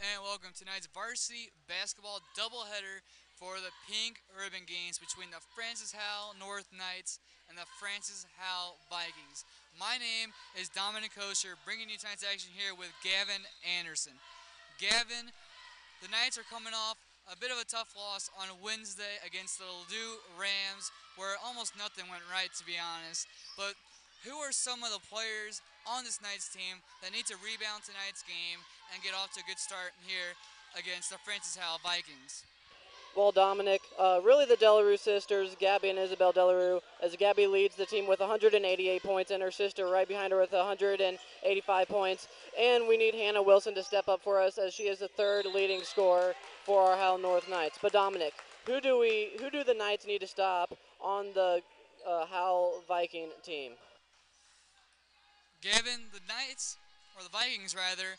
and welcome to tonight's varsity basketball doubleheader for the Pink Ribbon Games between the Francis Howell North Knights and the Francis Howell Vikings. My name is Dominic Kosher, bringing you tonight's action here with Gavin Anderson. Gavin, the Knights are coming off a bit of a tough loss on Wednesday against the Ladue Rams, where almost nothing went right, to be honest. But who are some of the players on this Knights team that need to rebound tonight's game and get off to a good start here against the Francis Howell Vikings? Well, Dominic, really the Delarue sisters, Gabby and Isabel Delarue, as Gabby leads the team with 188 points and her sister right behind her with 185 points. And we need Hannah Wilson to step up for us as she is the third leading scorer for our Howell North Knights. But Dominic, who do the Knights need to stop on the Howell Viking team? Gavin, the Knights, or the Vikings rather,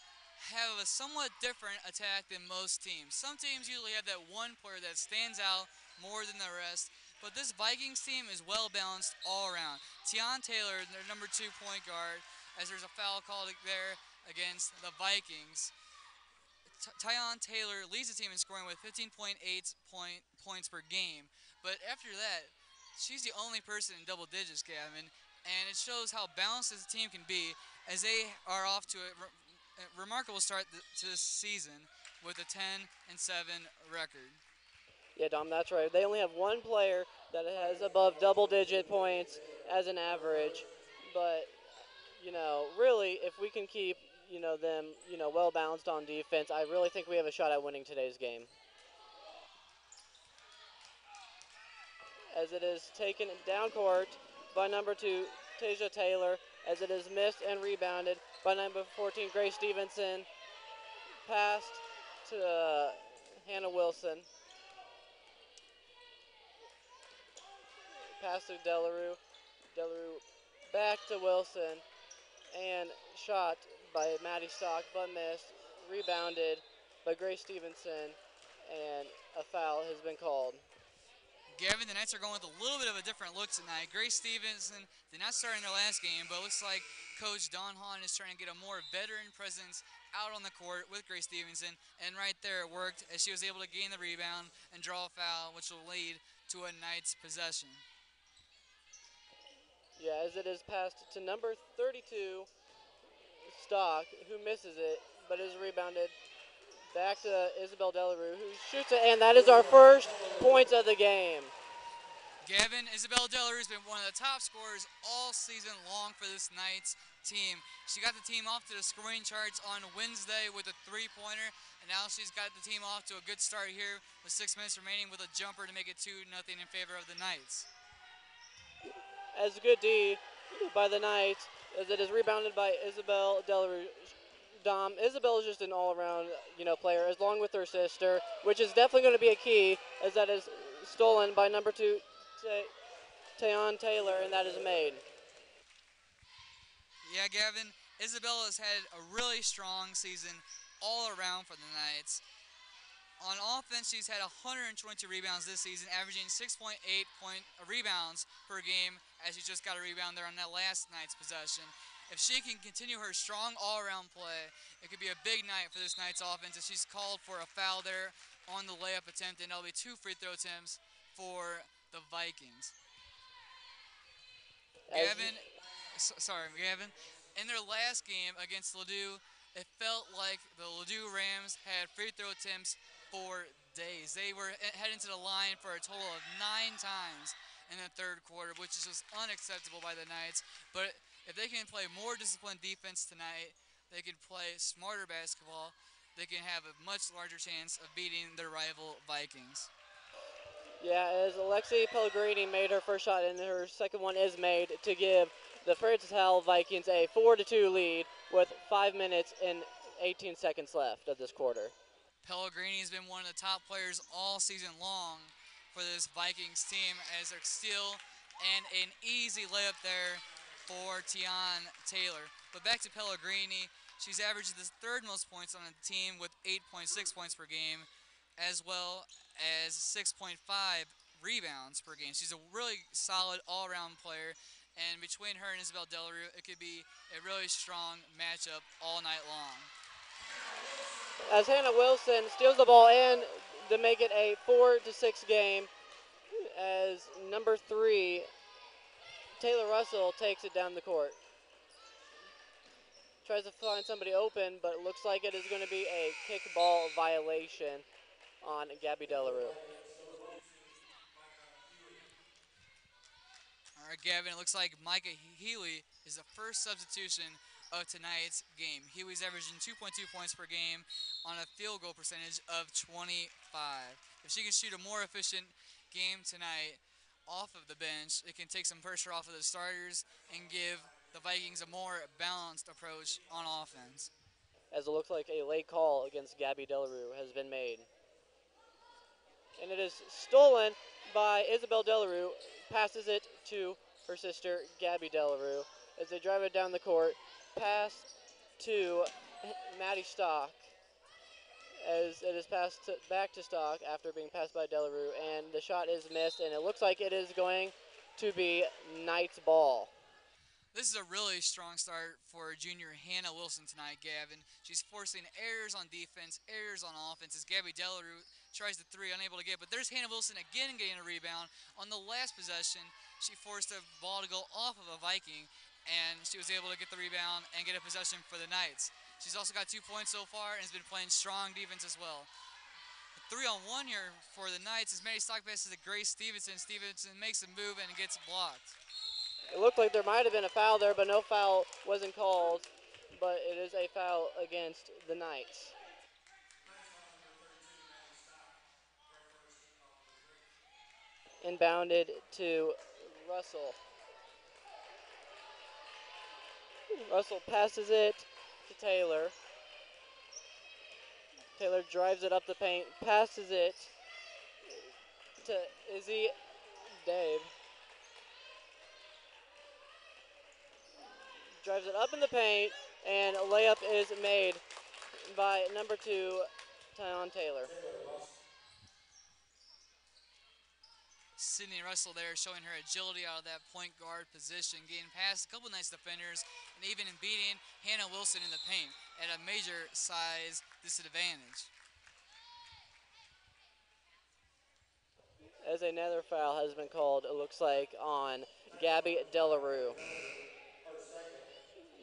have a somewhat different attack than most teams. Some teams usually have that one player that stands out more than the rest, but this Vikings team is well balanced all around. Tion Taylor, their number 2 point guard, as there's a foul called there against the Vikings. Tion Taylor leads the team in scoring with 15.8 points per game, but after that, she's the only person in double digits, Gavin, and it shows how balanced this team can be as they are off to a remarkable start to this season with a 10-7 record. Yeah, Dom, that's right. They only have one player that has above double-digit points as an average, but really, if we can keep them well balanced on defense, I really think we have a shot at winning today's game. As it is taken down court by number 2, Tasia Taylor, as it is missed and rebounded by number 14, Grace Stevenson. Passed to Hannah Wilson. Pass to Delarue. Delarue back to Wilson. And shot by Maddie Stock, but missed. Rebounded by Grace Stevenson. And a foul has been called. Gavin, the Knights are going with a little bit of a different look tonight. Grace Stevenson did not start in their last game, but it looks like Coach Don Hahn is trying to get a more veteran presence out on the court with Grace Stevenson, and right there it worked as she was able to gain the rebound and draw a foul, which will lead to a Knights possession. Yeah, as it is passed to number 32, Stock, who misses it, but is rebounded back to Isabel Delarue, who shoots it, and that is our first points of the game. Gavin, Isabel Delarue has been one of the top scorers all season long for this Knights team. She got the team off to the scoring charts on Wednesday with a three-pointer, and now she's got the team off to a good start here with 6 minutes remaining with a jumper to make it 2-0 in favor of the Knights. As a good D by the Knights, as it is rebounded by Isabel Delarue. Dom, Isabel is just an all-around, player, along with her sister, which is definitely going to be a key, as that is stolen by number 2, Tayon Taylor, and that is made. Yeah, Gavin, Isabel has had a really strong season all around for the Knights. On offense, she's had 122 rebounds this season, averaging 6.8 rebounds per game, as she just got a rebound there on that last night's possession. If she can continue her strong all-around play, it could be a big night for this Knights offense as she's called for a foul there on the layup attempt, and there'll be 2 free throw attempts for the Vikings. Gavin, in their last game against Ladue, it felt like the Ladue Rams had free throw attempts for days. They were heading to the line for a total of 9 times in the third quarter, which is just unacceptable by the Knights. But if they can play more disciplined defense tonight, they can play smarter basketball, they can have a much larger chance of beating their rival Vikings. Yeah, as Alexi Pellegrini made her first shot and her second one is made to give the Francis Howell Vikings a 4-2 lead with 5 minutes and 18 seconds left of this quarter. Pellegrini has been one of the top players all season long for this Vikings team, as they're still and an easy layup there for Tion Taylor. But back to Pellegrini, she's averaged the 3rd most points on the team with 8.6 points per game, as well as 6.5 rebounds per game. She's a really solid all-around player, and between her and Isabel Delarue, it could be a really strong matchup all night long. as Hannah Wilson steals the ball and to make it a 4-6 game as number 3 Taylor Russell takes it down the court. Tries to find somebody open, but it looks like it is going to be a kickball violation on Gabby Delarue. All right, Gavin, it looks like Micah Healy is the first substitution of tonight's game. Healy's averaging 2.2 points per game on a field goal percentage of 25. If she can shoot a more efficient game tonight off of the bench, it can take some pressure off of the starters and give the Vikings a more balanced approach on offense. As it looks like a late call against Gabby Delarue has been made. And it is stolen by Isabel Delarue, passes it to her sister Gabby Delarue as they drive it down the court. Pass to Maddie Stock as it is passed back to Stock after being passed by Delarue, and the shot is missed, and it looks like it is going to be Knight's ball. This is a really strong start for junior Hannah Wilson tonight, Gavin. She's forcing errors on defense, errors on offense as Gabby Delarue tries the three, unable to get. But there's Hannah Wilson again getting a rebound. On the last possession, she forced the ball to go off of a Viking, and she was able to get the rebound and get a possession for the Knights. She's also got 2 points so far and has been playing strong defense as well. 3-on-1 here for the Knights as Mary Stock passes to Grace Stevenson. Stevenson makes a move and gets blocked. It looked like there might have been a foul there, but no foul wasn't called. But it is a foul against the Knights. Inbounded to Russell. Russell passes it to Taylor. Taylor drives it up the paint, passes it to Izzy Dave. Drives it up in the paint, and a layup is made by number 2, Tyon Taylor. Sydney Russell there showing her agility out of that point guard position, getting past a couple nice defenders, and even beating Hannah Wilson in the paint at a major size disadvantage. As another foul has been called, it looks like, on Gabby Delarue.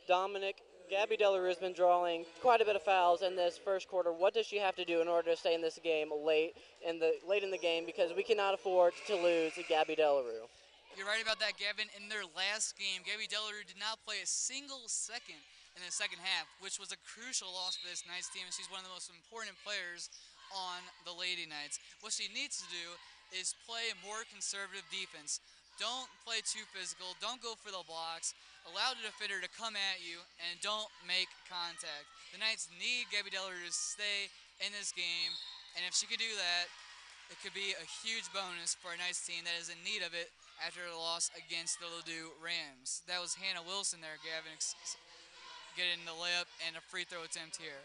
Dominic, Gabby Delarue has been drawing quite a bit of fouls in this first quarter. What does she have to do in order to stay in this game late in the game? Because we cannot afford to lose Gabby Delarue. You're right about that, Gavin. In their last game, Gabby Delarue did not play a single second in the second half, which was a crucial loss for this Knights team. She's one of the most important players on the Lady Knights. What she needs to do is play more conservative defense. Don't play too physical. Don't go for the blocks. Allow the defender to come at you, and don't make contact. The Knights need Gabby Delarue to stay in this game, and if she could do that, it could be a huge bonus for a Knights team that is in need of it after the loss against the Ladue Rams. That was Hannah Wilson there, Gavin, getting the layup and a free throw attempt here.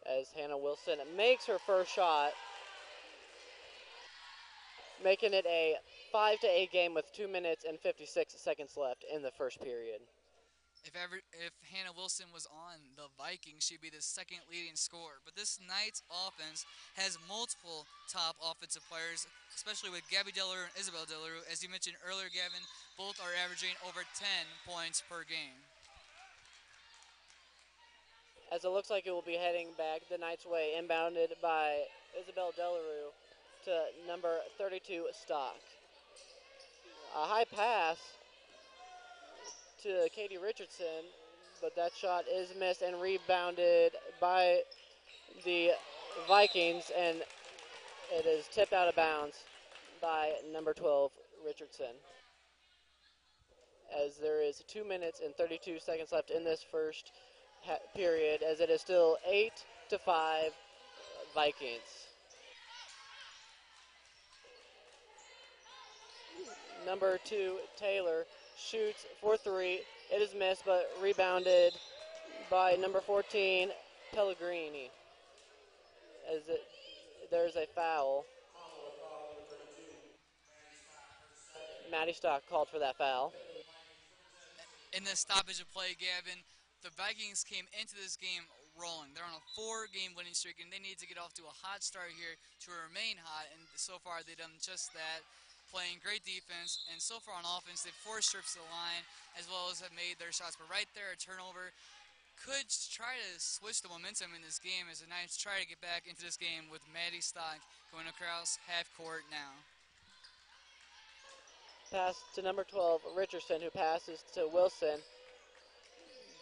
As Hannah Wilson makes her first shot, making it a 5-8 game with 2 minutes and 56 seconds left in the first period. If Hannah Wilson was on the Vikings, she'd be the second leading scorer. But this Knights offense has multiple top offensive players, especially with Gabby Delarue and Isabel Delarue. As you mentioned earlier, Gavin, both are averaging over 10 points per game. As it looks like it will be heading back the Knights' way, inbounded by Isabel Delarue to number 32, Stock. A high pass to Katie Richardson, but that shot is missed and rebounded by the Vikings, and it is tipped out of bounds by number 12, Richardson. As there is 2 minutes and 32 seconds left in this first period, as it is still 8-5 Vikings. Number 2, Taylor, shoots for 3. It is missed, but rebounded by number 14, Pellegrini. There's a foul. Maddie Stock called for that foul. in the stoppage of play, Gavin, the Vikings came into this game rolling. They're on a 4-game winning streak, and they need to get off to a hot start here to remain hot. And so far, they've done just that, playing great defense. And so far on offense, they've forced trips to the line as well as have made their shots. But right there, a turnover could try to switch the momentum in this game as the Knights try to get back into this game with Maddie Stock going across half court now. Pass to number 12, Richardson, who passes to Wilson.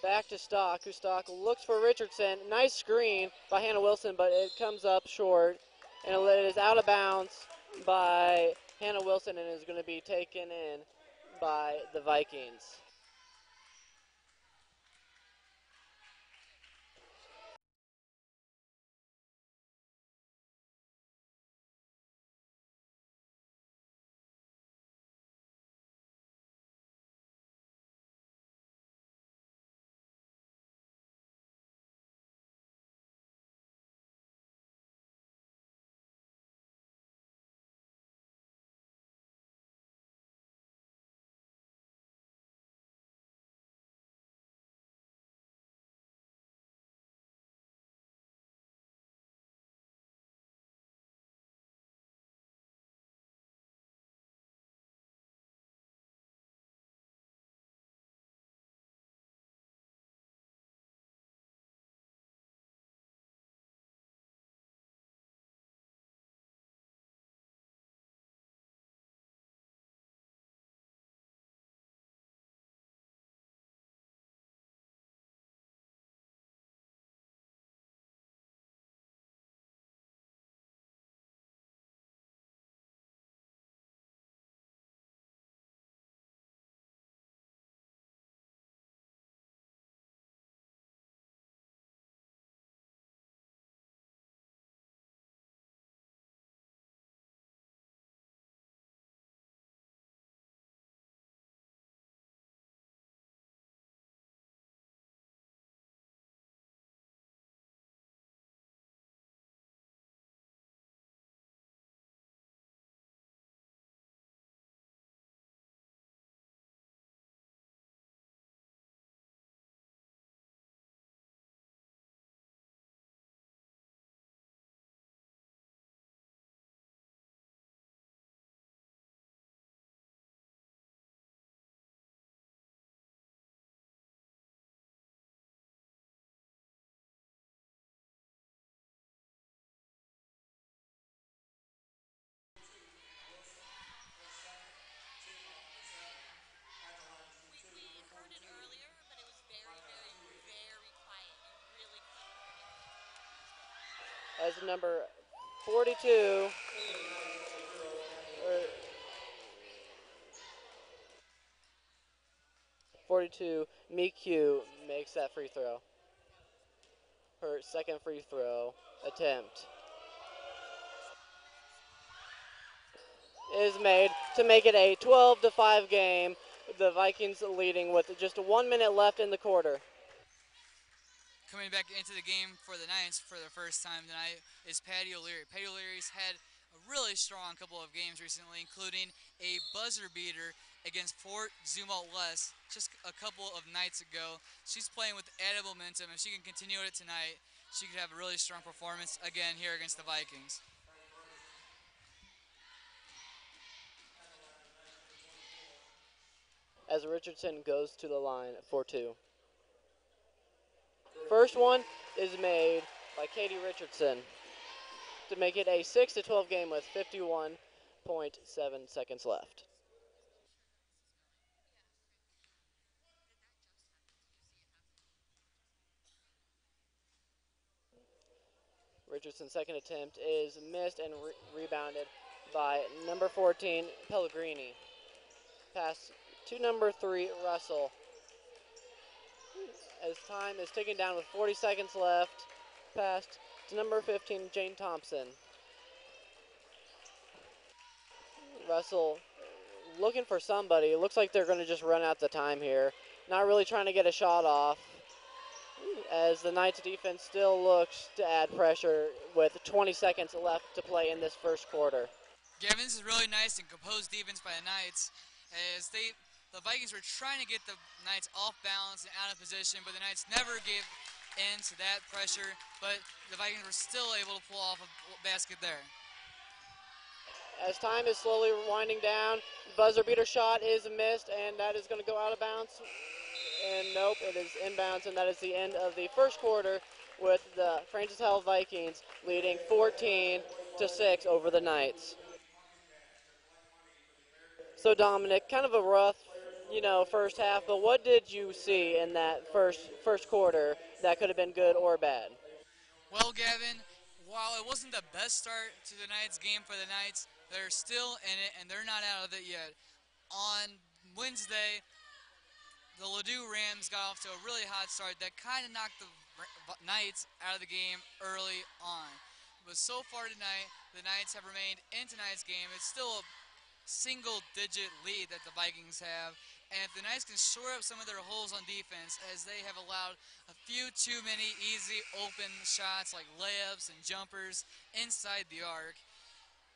Back to Stock, who Stock looks for Richardson. Nice screen by Hannah Wilson, but it comes up short, and it is out of bounds by Hannah Wilson and is going to be taken in by the Vikings. As number 42, 42, Miku makes that free throw. Her second free throw attempt is made to make it a 12-5 game. The Vikings leading with just 1 minute left in the quarter. Coming back into the game for the Knights for the first time tonight is Patty O'Leary. Patty O'Leary's had a really strong couple of games recently, including a buzzer beater against Fort Zumwalt West just a couple of nights ago. She's playing with added momentum. If she can continue it tonight, she could have a really strong performance again here against the Vikings. As Richardson goes to the line for two. First one is made by Katie Richardson to make it a 6-12 game with 51.7 seconds left. Richardson's second attempt is missed and rebounded by number 14, Pellegrini. Pass to number 3, Russell. As time is ticking down with 40 seconds left, pass to number 15, Jane Thompson. Russell looking for somebody. It looks like they're going to just run out the time here. Not really trying to get a shot off, as the Knights defense still looks to add pressure with 20 seconds left to play in this first quarter. Gavin, this is really nice and composed defense by the Knights as they The Vikings were trying to get the Knights off balance and out of position, but the Knights never gave in to that pressure, but the Vikings were still able to pull off a basket there. As time is slowly winding down, buzzer beater shot is missed, and that is going to go out of bounds. And nope, it is inbounds, and that is the end of the first quarter with the Francis Howell Vikings leading 14-6 over the Knights. So Dominic, kind of a rough, first half, but what did you see in that first quarter that could have been good or bad? Well, Gavin, while it wasn't the best start to the Knights game for the Knights, they're still in it and they're not out of it yet. On Wednesday, the Ladue Rams got off to a really hot start that kind of knocked the Knights out of the game early on. But so far tonight, the Knights have remained in tonight's game. It's still a single-digit lead that the Vikings have. And if the Knights can shore up some of their holes on defense, as they have allowed a few too many easy open shots like layups and jumpers inside the arc,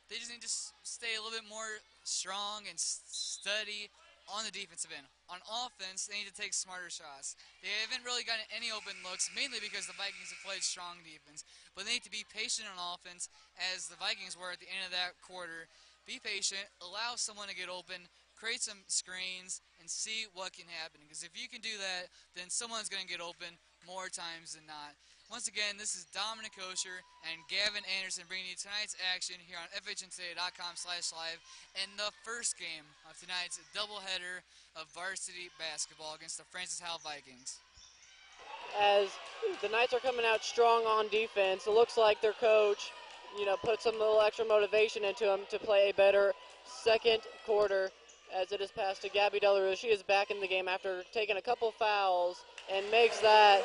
they just need to stay a little bit more strong and steady on the defensive end. On offense, they need to take smarter shots. They haven't really gotten any open looks, mainly because the Vikings have played strong defense. But they need to be patient on offense, as the Vikings were at the end of that quarter. Be patient, allow someone to get open, create some screens, and see what can happen. Because if you can do that, then someone's going to get open more times than not. Once again, this is Dominic Kosher and Gavin Anderson bringing you tonight's action here on FHNtoday.com/live in the first game of tonight's doubleheader of varsity basketball against the Francis Howell Vikings. As the Knights are coming out strong on defense, it looks like their coach, put some little extra motivation into them to play a better second quarter, as it is passed to Gabby Delarue. She is back in the game after taking a couple fouls and makes that,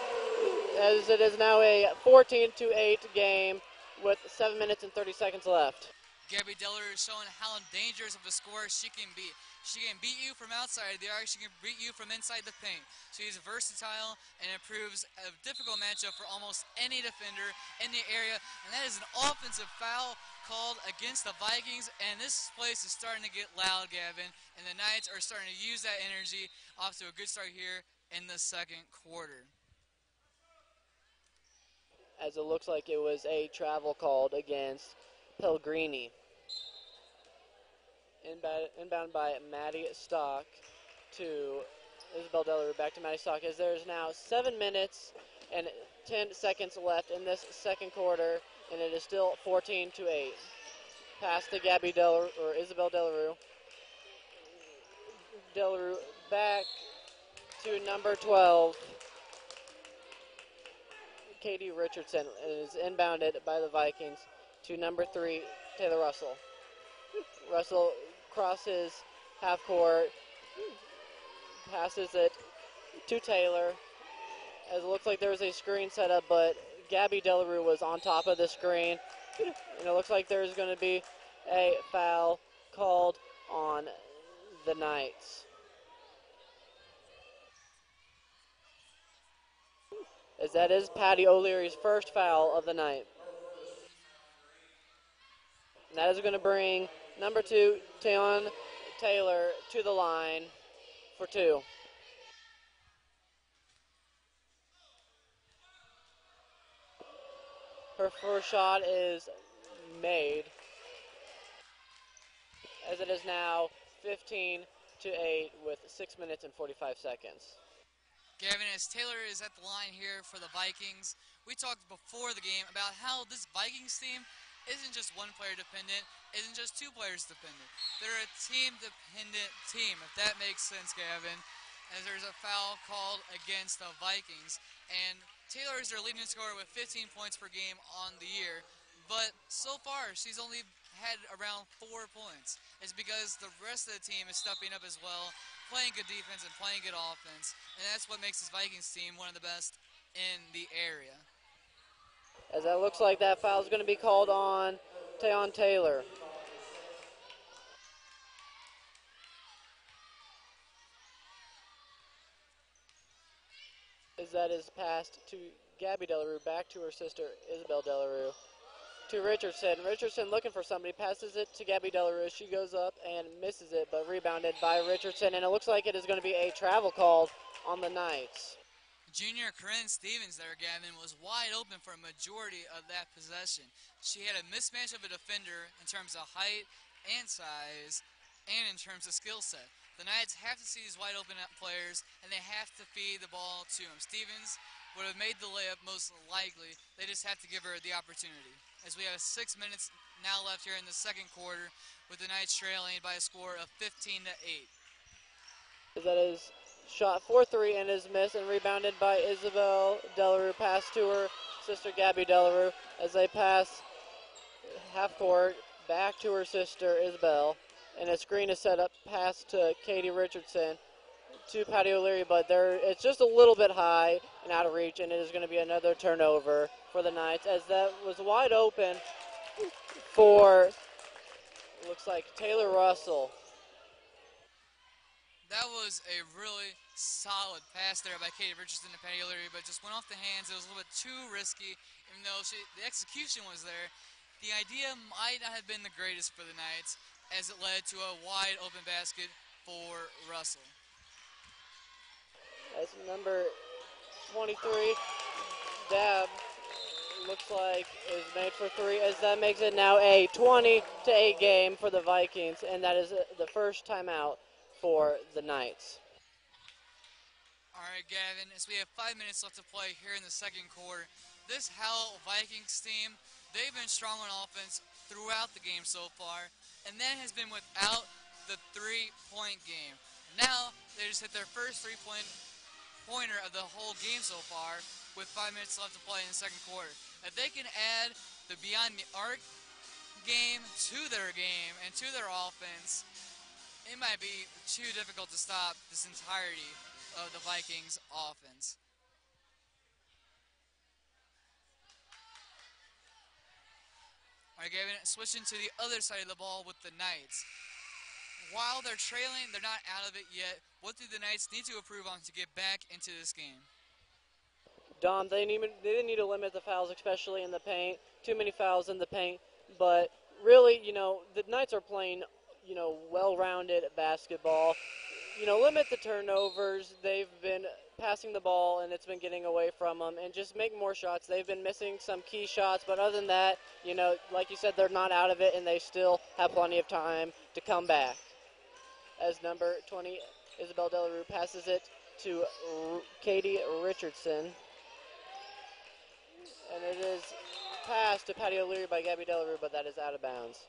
as it is now a 14-8 game with 7 minutes and 30 seconds left. Gabby Delarue is showing how dangerous of a scorer she can be. She can beat you from outside the arc. She can beat you from inside the paint. She's versatile and improves a difficult matchup for almost any defender in the area. And that is an offensive foul called against the Vikings. And this place is starting to get loud, Gavin. And the Knights are starting to use that energy off to a good start here in the second quarter. As it looks like it was a travel called against Pellegrini. Inbound by Maddie Stock to Isabel Delarue. Back to Maddie Stock, as there's now 7 minutes and 10 seconds left in this second quarter, and it is still 14-8. Pass to Gabby Delarue, or Isabel Delarue. Delarue back to number 12. Katie Richardson is inbounded by the Vikings to number 3, Taylor Russell. Russell crosses half court, passes it to Taylor, as it looks like there was a screen set up, but Gabby Delarue was on top of the screen, and it looks like there's going to be a foul called on the Knights. As that is Patty O'Leary's first foul of the night. And that is going to bring number 2, Tayon Taylor, to the line for 2. Her first shot is made, as it is now 15-8 with 6 minutes and 45 seconds. Gavin, as Taylor is at the line here for the Vikings, we talked before the game about how this Vikings team isn't just one player dependent, isn't just two players dependent. They're a team dependent team, if that makes sense, Gavin, as there's a foul called against the Vikings. And Taylor is their leading scorer with 15 points per game on the year, but so far she's only had around 4 points. It's because the rest of the team is stepping up as well, playing good defense and playing good offense, and that's what makes this Vikings team one of the best in the area. As that looks like that foul is going to be called on Tayon Taylor. As that is passed to Gabby Delarue, back to her sister Isabel Delarue. to Richardson. Richardson looking for somebody, passes it to Gabby Delarue. She goes up and misses it, but rebounded by Richardson, and it looks like it is going to be a travel call on the Knights. Junior Corinne Stevens there, Gavin, was wide open for a majority of that possession. She had a mismatch of a defender in terms of height and size and in terms of skill set. The Knights have to see these wide open players, and they have to feed the ball to them. Stevens would have made the layup most likely. They just have to give her the opportunity. As we have 6 minutes now left here in the second quarter, with the Knights trailing by a score of 15-8. That is shot 4-3 and is missed, and rebounded by Isabel Delarue. Pass to her sister Gabby Delarue as they pass half court back to her sister Isabel, and a screen is set up, pass to Katie Richardson to Patty O'Leary, but it's just a little bit high and out of reach, and it is going to be another turnover for the Knights, as that was wide open for, looks like, Taylor Russell. That was a really solid pass there by Katie Richardson to Patty O'Leary, but just went off the hands. It was a little bit too risky, even though the execution was there. The idea might not have been the greatest for the Knights, as it led to a wide open basket for Russell. That's number 23, Dab, looks like is made for three, as that makes it now a 20-8 game for the Vikings, and that is the first timeout for the Knights. All right, Gavin, as we have 5 minutes left to play here in the second quarter, this Howell Vikings team, they've been strong on offense throughout the game so far, and that has been without the three-point game. Now, they just hit their first three-pointer of the whole game so far with 5 minutes left to play in the second quarter. If they can add the beyond the arc game to their game and to their offense, it might be too difficult to stop this entirety of the Vikings offense. All right, Gavin, switching to the other side of the ball with the Knights. While they're trailing, they're not out of it yet. What do the Knights need to improve on to get back into this game? Dom, they need to limit the fouls, especially in the paint. Too many fouls in the paint. But really, the Knights are playing, well-rounded basketball. Limit the turnovers. They've been passing the ball, and it's been getting away from them. And just make more shots. They've been missing some key shots. But other than that, like you said, they're not out of it, and they still have plenty of time to come back. As number 20, Isabel Delarue, passes it to Katie Richardson. And it is passed to Patty O'Leary by Gabby Delarue, but that is out of bounds.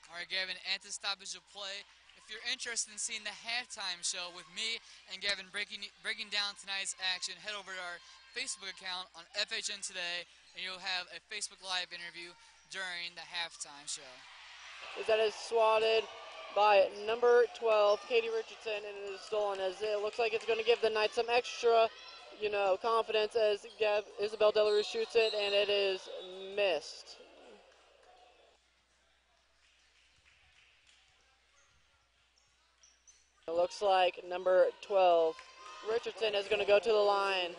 All right, Gavin, at the stoppage of play, if you're interested in seeing the halftime show with me and Gavin breaking down tonight's action, head over to our Facebook account on FHNtoday, and you'll have a Facebook Live interview during the halftime show. That is swatted by number 12, Katie Richardson, and it is stolen, as it looks like it's going to give the Knights some extra confidence as Isabel Delarue shoots it, and it is missed. It looks like number 12, Richardson, is going to go to the line.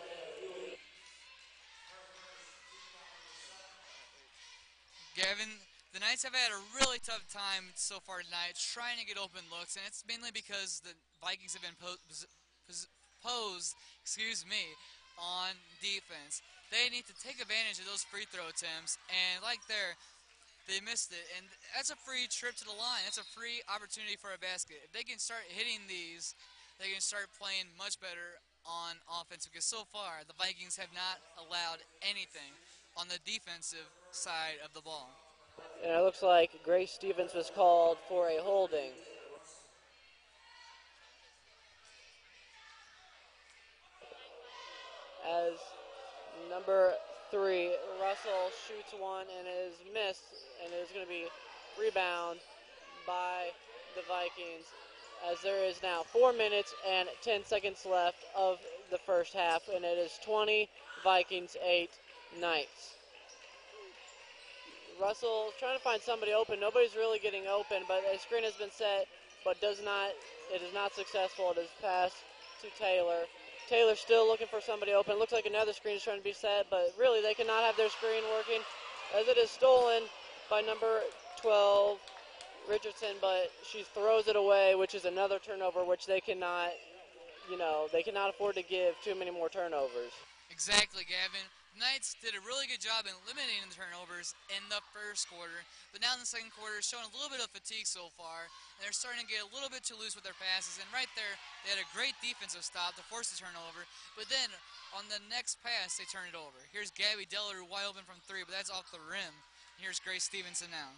Gavin, the Knights have had a really tough time so far tonight trying to get open looks, and it's mainly because the Vikings have been posed on defense. They need to take advantage of those free throw attempts, and like they missed it. And that's a free trip to the line. That's a free opportunity for a basket. If they can start hitting these, they can start playing much better on offense, because so far the Vikings have not allowed anything on the defensive side of the ball. And it looks like Grace Stevens was called for a holding. As number 3, Russell, shoots one and is missed, and it is going to be rebound by the Vikings, as there is now 4 minutes and 10 seconds left of the first half, and it is 20 Vikings, 8 Knights. Russell trying to find somebody open. Nobody's really getting open, but a screen has been set, but it is not successful. It is passed to Taylor. Taylor still looking for somebody open. Looks like another screen is trying to be set, but really they cannot have their screen working. as it is stolen by number 12, Richardson, but she throws it away, which is another turnover, which they cannot, they cannot afford to give too many more turnovers. Exactly, Gavin. The Knights did a really good job in eliminating the turnovers in the first quarter, but now in the second quarter, showing a little bit of fatigue so far, and they're starting to get a little bit too loose with their passes. And right there, they had a great defensive stop to force the turnover, but then on the next pass, they turn it over. Here's Gabby Delarue wide open from three, but that's off the rim. Here's Grace Stevenson now.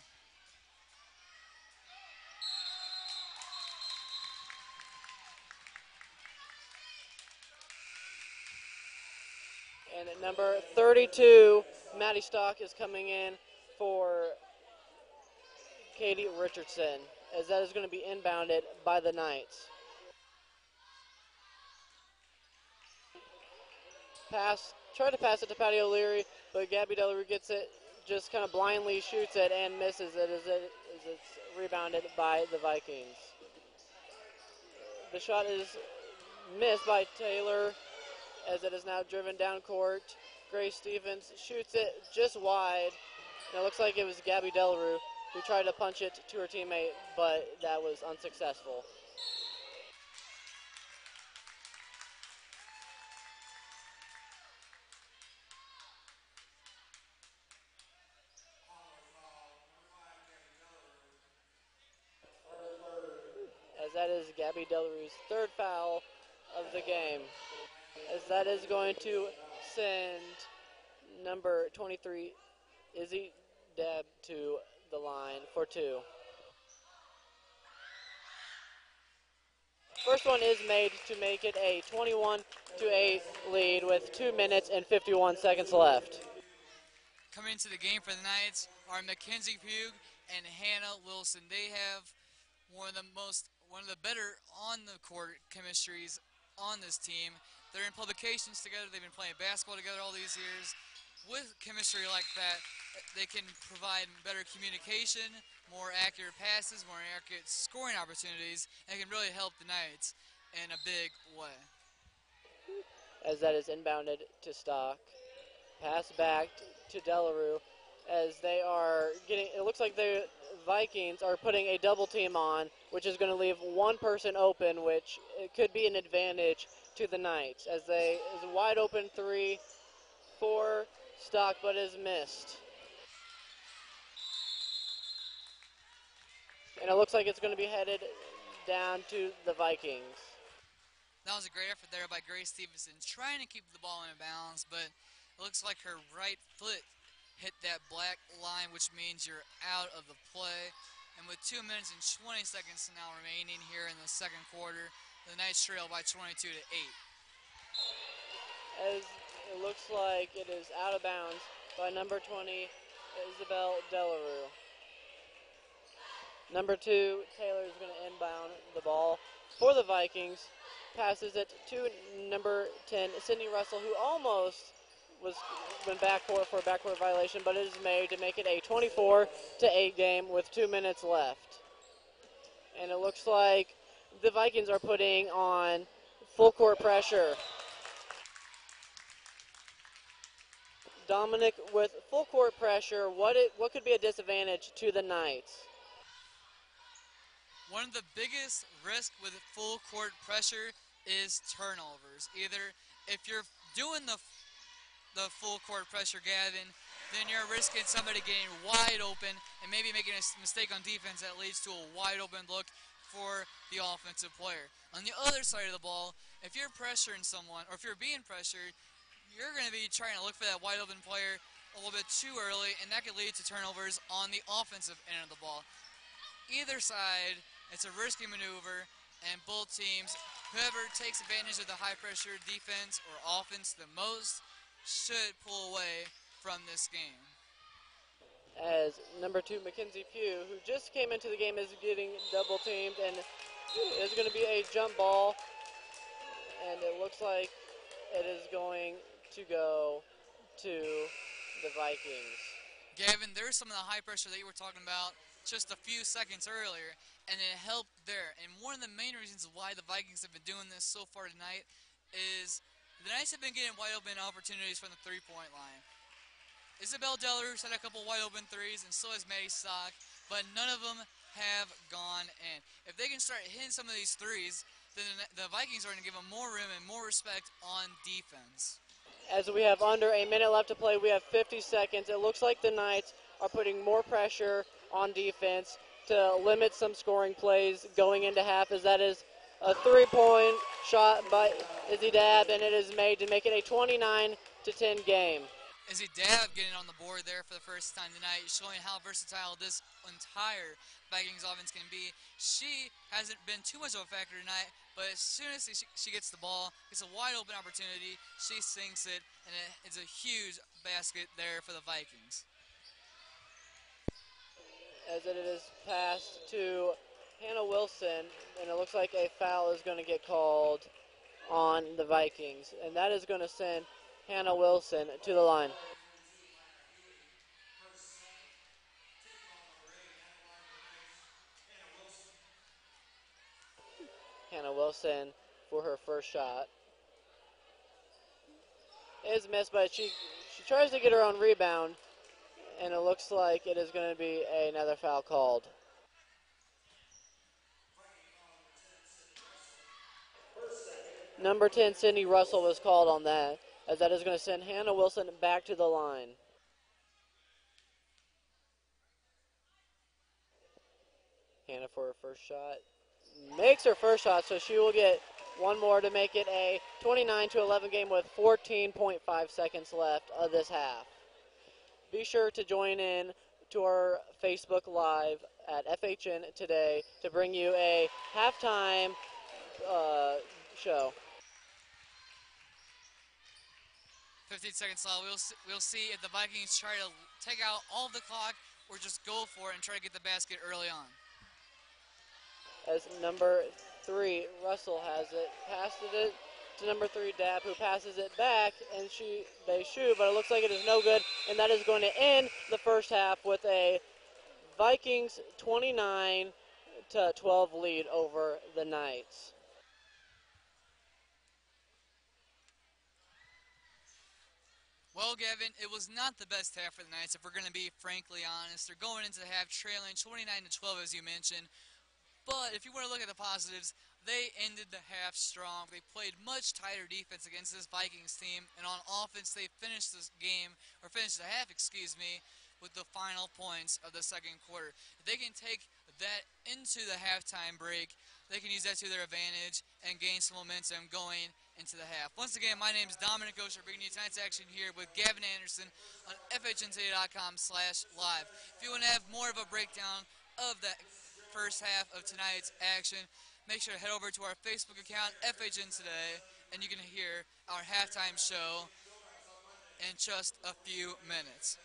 And at number 32, Maddie Stock is coming in for Katie Richardson, as that is going to be inbounded by the Knights. Try to pass it to Patty O'Leary, but Gabby Delarue gets it, just kind of blindly shoots it and misses it as it's rebounded by the Vikings. The shot is missed by Taylor, as it is now driven down court. Grace Stevens shoots it just wide, and it looks like it was Gabby Delarue who tried to punch it to her teammate, but that was unsuccessful. As that is Gabby Delarue's third foul of the game, as that is going to send number 23 Izzy Deb to the line for two. First one is made to make it a 21-8 lead with 2 minutes and 51 seconds left. Coming into the game for the Knights are Mackenzie Pugh and Hannah Wilson. They have one of the better on the court chemistries on this team. They're in publications together. They've been playing basketball together all these years. With chemistry like that, they can provide better communication, more accurate passes, more accurate scoring opportunities, and it can really help the Knights in a big way. As that is inbounded to Stock. Pass back to Delarue, as they are getting, it looks like the Vikings are putting a double team on, which is going to leave one person open, which it could be an advantage to the Knights, as is a wide open three for Stock, but is missed. And it looks like it's going to be headed down to the Vikings. That was a great effort there by Grace Stevenson, trying to keep the ball in balance, but it looks like her right foot hit that black line, which means you're out of the play. And with 2 minutes and 20 seconds now remaining here in the second quarter, the Knights trail by 22-8. As it looks like it is out of bounds by number 20, Isabel Delarue. Number 2, Taylor is going to inbound the ball for the Vikings. Passes it to number 10, Sydney Russell, who almost went backcourt for a backcourt violation, but it is made to make it a 24-8 game with 2 minutes left. And it looks like the Vikings are putting on full court pressure. Dominic, with full court pressure, what could be a disadvantage to the Knights? One of the biggest risks with full court pressure is turnovers. Either if you're doing the full court pressure, Gavin, then you're risking somebody getting wide open and maybe making a mistake on defense that leads to a wide open look for the offensive player. On the other side of the ball, if you're pressuring someone or if you're being pressured, you're going to be trying to look for that wide open player a little bit too early, and that could lead to turnovers on the offensive end of the ball. Either side, it's a risky maneuver, and both teams, whoever takes advantage of the high-pressure defense or offense the most, should pull away from this game. As number 2, Mackenzie Pugh, who just came into the game, is getting double-teamed, and it's going to be a jump ball, and it looks like it is going to go to the Vikings. Gavin, there's some of the high pressure that you were talking about just a few seconds earlier, and it helped there. And one of the main reasons why the Vikings have been doing this so far tonight is the Knights have been getting wide open opportunities from the three-point line. Isabel Delarue had a couple wide open threes, and so has Maddie Stock, but none of them have gone in. If they can start hitting some of these threes, then the Vikings are going to give them more room and more respect on defense. As we have under a minute left to play, we have 50 seconds. It looks like the Knights are putting more pressure on defense to limit some scoring plays going into half, as that is a 3-point shot by Izzy Dab, and it is made to make it a 29-10 game. Izzy Dab getting on the board there for the first time tonight, showing how versatile this entire Vikings offense can be. She hasn't been too much of a factor tonight, but as soon as she gets the ball, it's a wide open opportunity, she sinks it, and it's a huge basket there for the Vikings. As it is passed to Hannah Wilson, and it looks like a foul is going to get called on the Vikings, and that is going to send Hannah Wilson to the line. Hannah Wilson for her first shot is missed, but she tries to get her own rebound, and it looks like it is going to be another foul called. Number 10, Sydney Russell, was called on that, as that is going to send Hannah Wilson back to the line. Hannah for her first shot. Makes her first shot, so she will get one more to make it a 29-11 game with 14.5 seconds left of this half. Be sure to join in to our Facebook Live at FHNtoday to bring you a halftime show. 15 seconds left. We'll see if the Vikings try to take out all of the clock or just go for it and try to get the basket early on. As number 3, Russell has it, passed it to number 3, Dab, who passes it back, and they shoot, but it looks like it is no good, and that is going to end the first half with a Vikings 29-12 lead over the Knights. Well, Gavin, it was not the best half for the Knights, if we're going to be frankly honest. They're going into the half trailing 29-12, as you mentioned. But if you want to look at the positives, they ended the half strong. They played much tighter defense against this Vikings team, and on offense, they finished this game, or finished the half, with the final points of the second quarter. If they can take that into the halftime break, they can use that to their advantage and gain some momentum going into the half. Once again, my name is Dominic Osher, bringing you tonight's action here with Gavin Anderson on FHNtoday.com/live. If you want to have more of a breakdown of that first half of tonight's action, make sure to head over to our Facebook account, FHNtoday, and you can hear our halftime show in just a few minutes.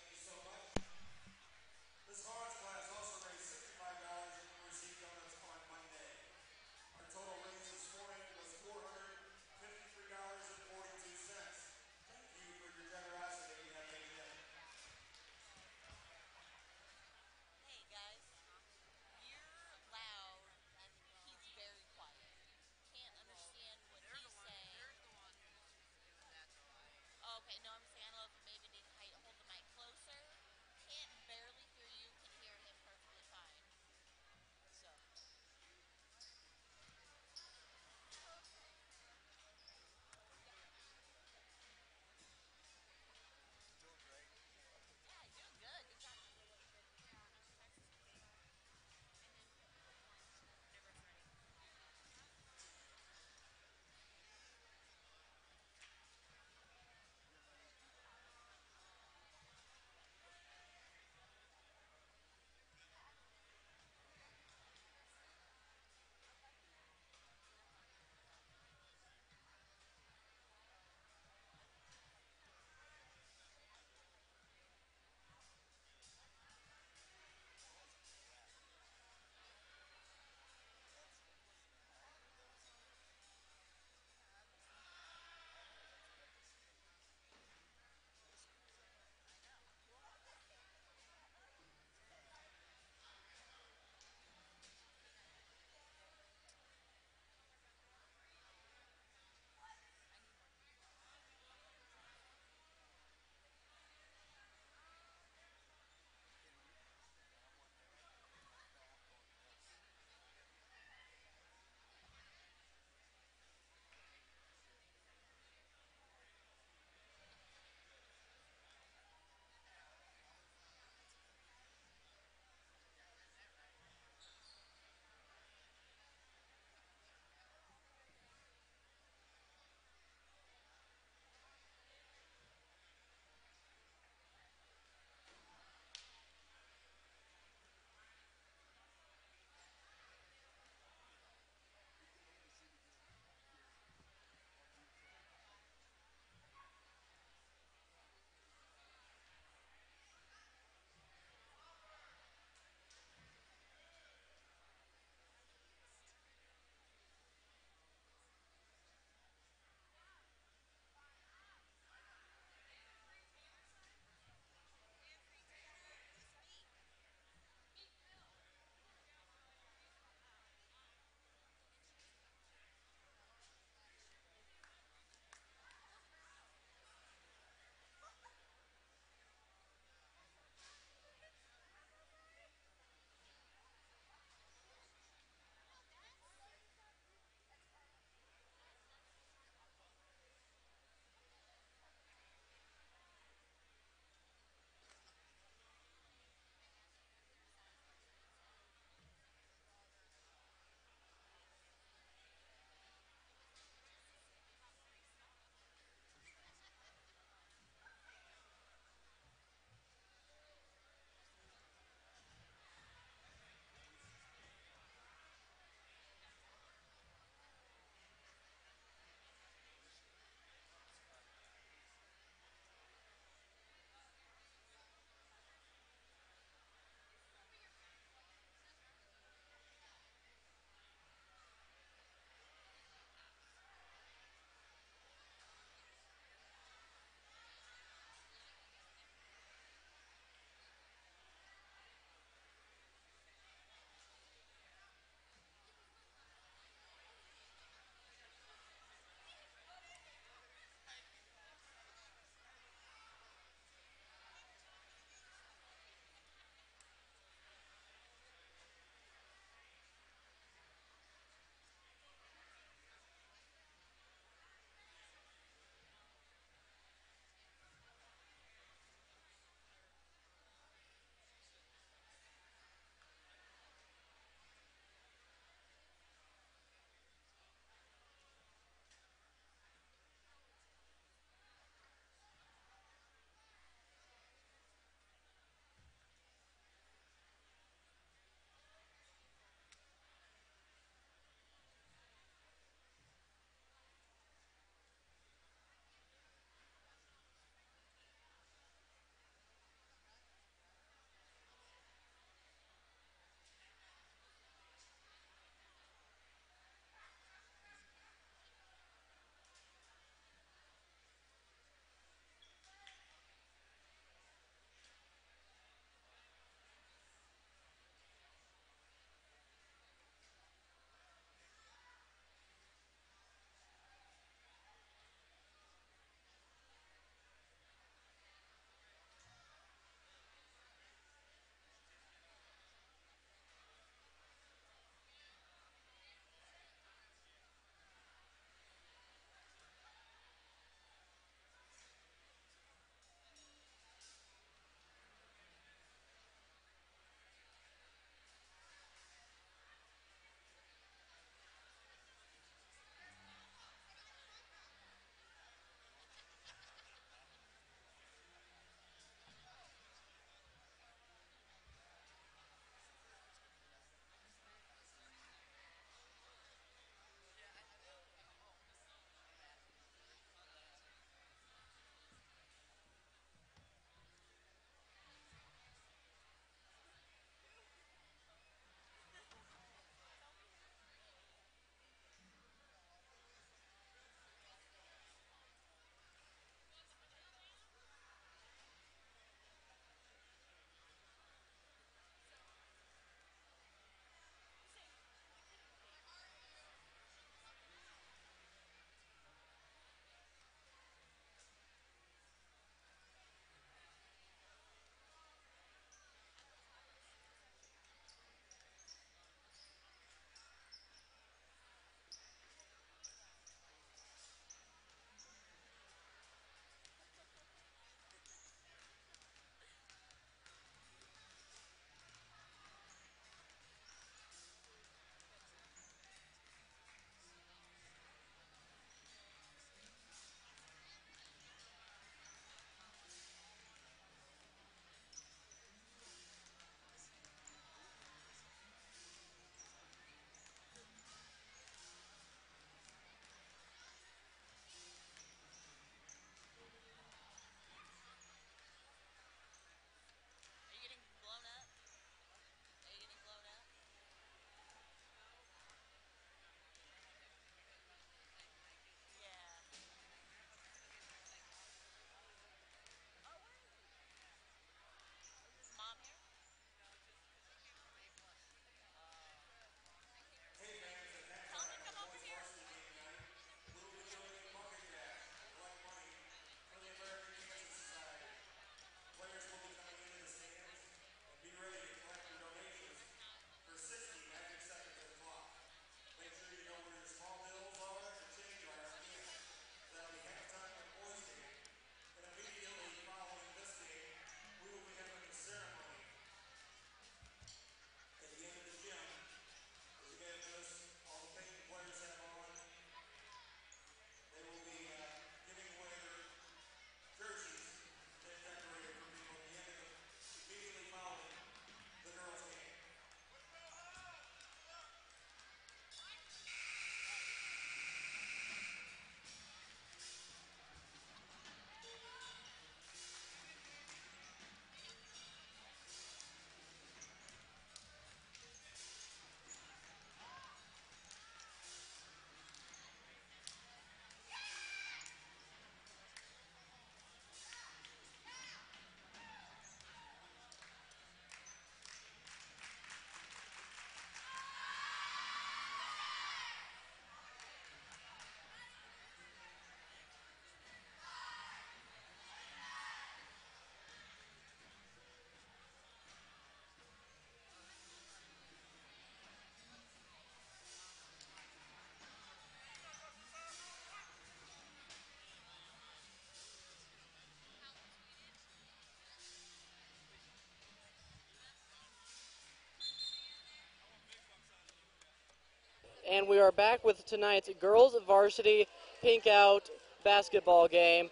and we are back with tonight's Girls Varsity Pink Out basketball game.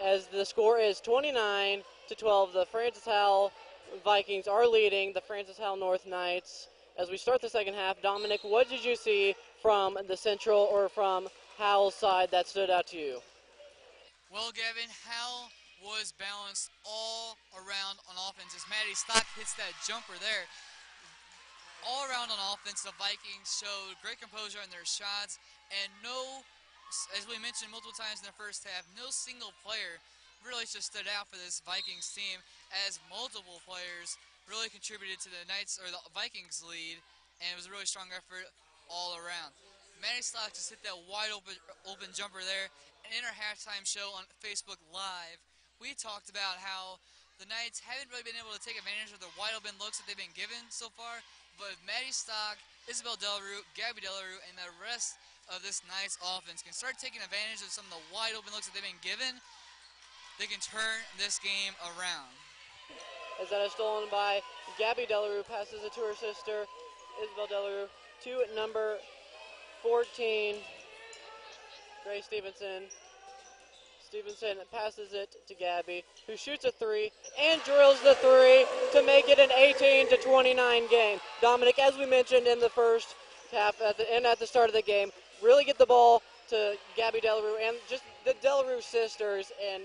As the score is 29-12, the Francis Howell Vikings are leading the Francis Howell North Knights. As we start the second half, Dominic, what did you see from the Central or from Howell's side that stood out to you? Well, Gavin, Howell was balanced all around on offense as Maddie Stock hits that jumper there. All around on offense, the Vikings showed great composure on their shots, and no, as we mentioned multiple times in the first half, no single player really just stood out for this Vikings team, as multiple players really contributed to the Knights or the Vikings lead, and it was a really strong effort all around. Maddie Stock just hit that wide open jumper there, and in our halftime show on Facebook Live, we talked about how the Knights haven't really been able to take advantage of the wide open looks that they've been given so far, but if Maddie Stock, Isabel Delarue, Gabby Delarue, and the rest of this Knights offense can start taking advantage of some of the wide open looks that they've been given, they can turn this game around. As that is stolen by Gabby Delarue, passes it to her sister, Isabel Delarue, to number 14, Grace Stevenson. Stevenson passes it to Gabby, who shoots a three and drills the three to make it an 18-29 game. Dominic, as we mentioned in the first half at the start of the game, really get the ball to Gabby Delarue and just the Delarue sisters, and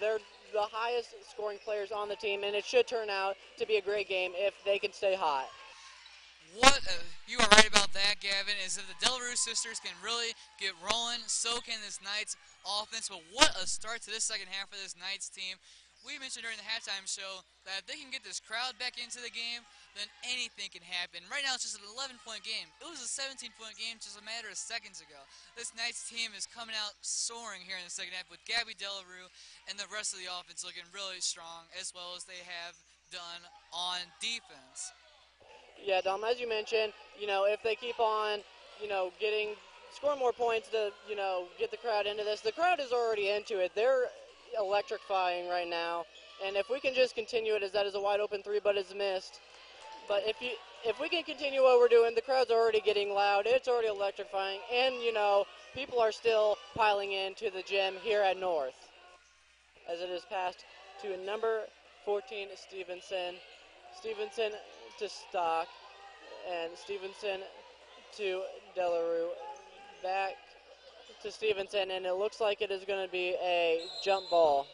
they're the highest scoring players on the team, and it should turn out to be a great game if they can stay hot. You are right about that, Gavin, is if the Delarue sisters can really get rolling, so can this Knights offense. But what a start to this second half for this Knights team. We mentioned during the halftime show that if they can get this crowd back into the game, then anything can happen. Right now it's just an 11-point game. It was a 17-point game just a matter of seconds ago. This Knights team is coming out soaring here in the second half with Gabby Delarue and the rest of the offense looking really strong, as well as they have done on defense. Yeah, Dom, as you mentioned, if they keep on, scoring more points to, get the crowd into this. The crowd is already into it. They're electrifying right now. And if we can just continue it, as that is a wide open three, but it's missed. But if we can continue what we're doing, the crowd's already getting loud. It's already electrifying. And, people are still piling into the gym here at North. As it is passed to number 14, Stevenson. Stevenson to Stock, and Stevenson to Delarue, back to Stevenson, and it looks like it is going to be a jump ball.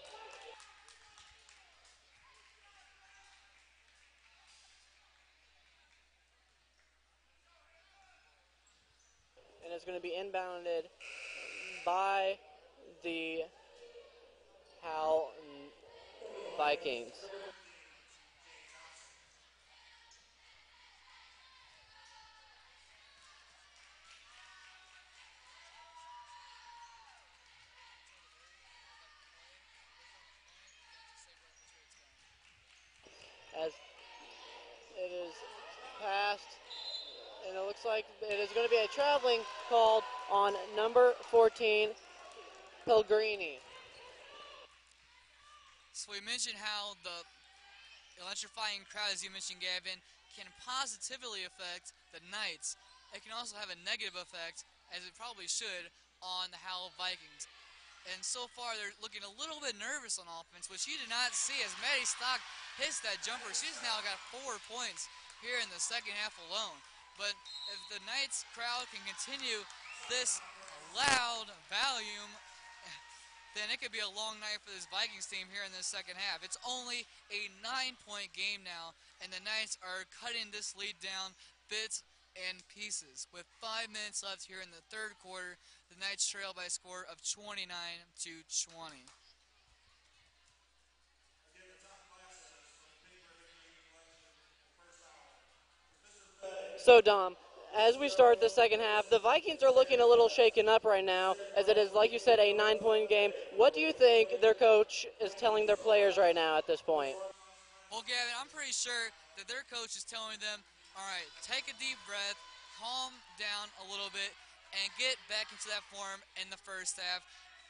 And it's going to be inbounded by the Howell Vikings. As it is passed, and it looks like it is going to be a traveling called on number 14, Pellegrini. So we mentioned how the electrifying crowd, as you mentioned, Gavin, can positively affect the Knights. It can also have a negative effect, as it probably should, on the Howell Vikings. And so far, they're looking a little bit nervous on offense, which you did not see as Maddie Stock hits that jumper. She's now got 4 points here in the second half alone. But if the Knights crowd can continue this loud volume, then it could be a long night for this Vikings team here in this second half. It's only a 9-point game now, and the Knights are cutting this lead down bits and pieces. With 5 minutes left here in the third quarter, the Knights trail by a score of 29-20. So, Dom, as we start the second half, the Vikings are looking a little shaken up right now, as it is, like you said, a 9-point game. What do you think their coach is telling their players right now at this point? Well, Gavin, I'm pretty sure that their coach is telling them, all right, take a deep breath, calm down a little bit, and get back into that form in the first half.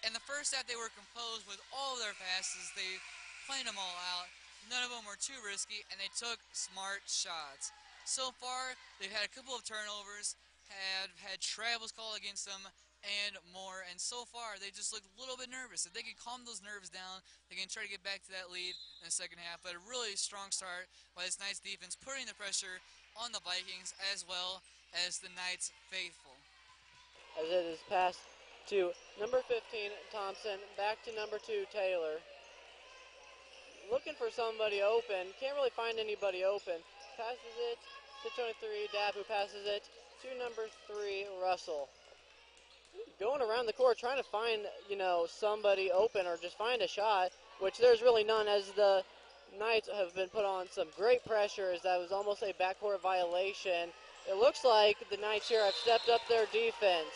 In the first half, they were composed with all of their passes. They played them all out. None of them were too risky, and they took smart shots. So far, they've had a couple of turnovers, have had travels called against them, and more. And so far, they just looked a little bit nervous. If they can calm those nerves down, they can try to get back to that lead in the second half. But a really strong start by this Knights defense, putting the pressure on the Vikings as well as the Knights faithful. As it is passed to number 15, Thompson, back to number 2, Taylor. Looking for somebody open, can't really find anybody open. Passes it to 23, Dab, who passes it to number 3, Russell. Going around the court trying to find, somebody open or just find a shot, which there's really none, as the Knights have been put on some great pressure, as that was almost a backcourt violation. It looks like the Knights here have stepped up their defense.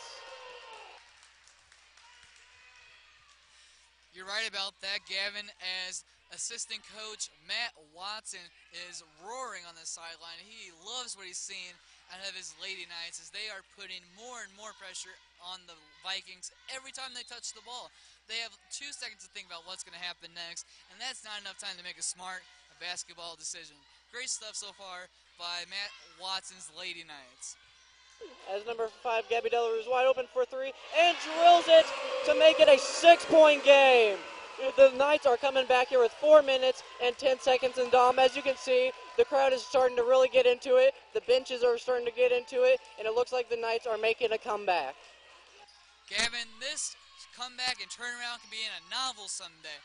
You're right about that, Gavin, as assistant coach Matt Watson is roaring on the sideline. He loves what he's seeing out of his Lady Knights, as they are putting more and more pressure on the Vikings every time they touch the ball. They have 2 seconds to think about what's going to happen next, and that's not enough time to make a smart basketball decision. Great stuff so far by Matt Watson's Lady Knights. As number 5, Gabby Delarue, is wide open for 3 and drills it to make it a 6-point game. The Knights are coming back here with 4 minutes and 10 seconds in Dom. As you can see, the crowd is starting to really get into it. The benches are starting to get into it, and it looks like the Knights are making a comeback. Gavin, this comeback and turnaround can be in a novel someday.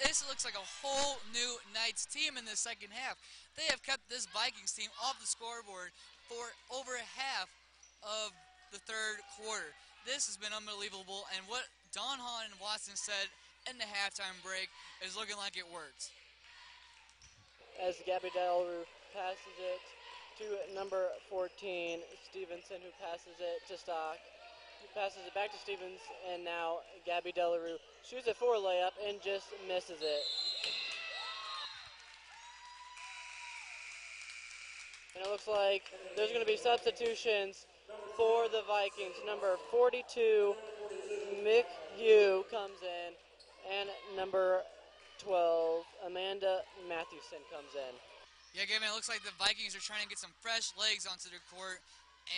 This looks like a whole new Knights team in the second half. They have kept this Vikings team off the scoreboard for over half of the third quarter. This has been unbelievable, and what Don Hahn and Watson said in the halftime break is looking like it worked. As Gabby Delarue passes it to number 14, Stevenson, who passes it to Stock. Passes it back to Stevens, and now Gabby Delarue shoots it for a layup and just misses it. And it looks like there's going to be substitutions for the Vikings. Number 42, Mick Hugh, comes in, and number 12, Amanda Mathewson, comes in. Yeah, Gavin, it looks like the Vikings are trying to get some fresh legs onto their court,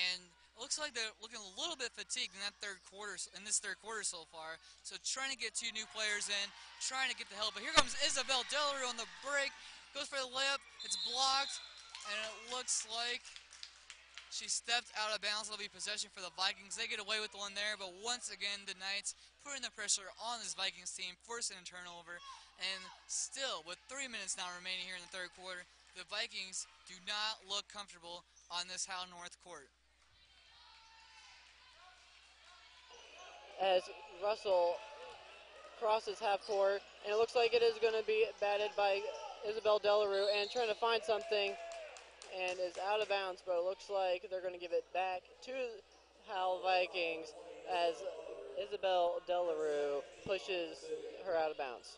and it looks like they're looking a little bit fatigued in this third quarter so far. So trying to get 2 new players in, trying to get the help. But here comes Isabel Delarue on the break, goes for the layup, it's blocked, and it looks like she stepped out of bounds. It'll be possession for the Vikings. They get away with the one there, but once again, the Knights putting the pressure on this Vikings team, forcing a turnover, and still, with 3 minutes now remaining here in the third quarter, the Vikings do not look comfortable on this Howell North court. As Russell crosses half court, and it looks like it is going to be batted by Isabel Delarue, and trying to find something, and is out of bounds, but it looks like they're going to give it back to Howell Vikings as Isabel Delarue pushes her out of bounds.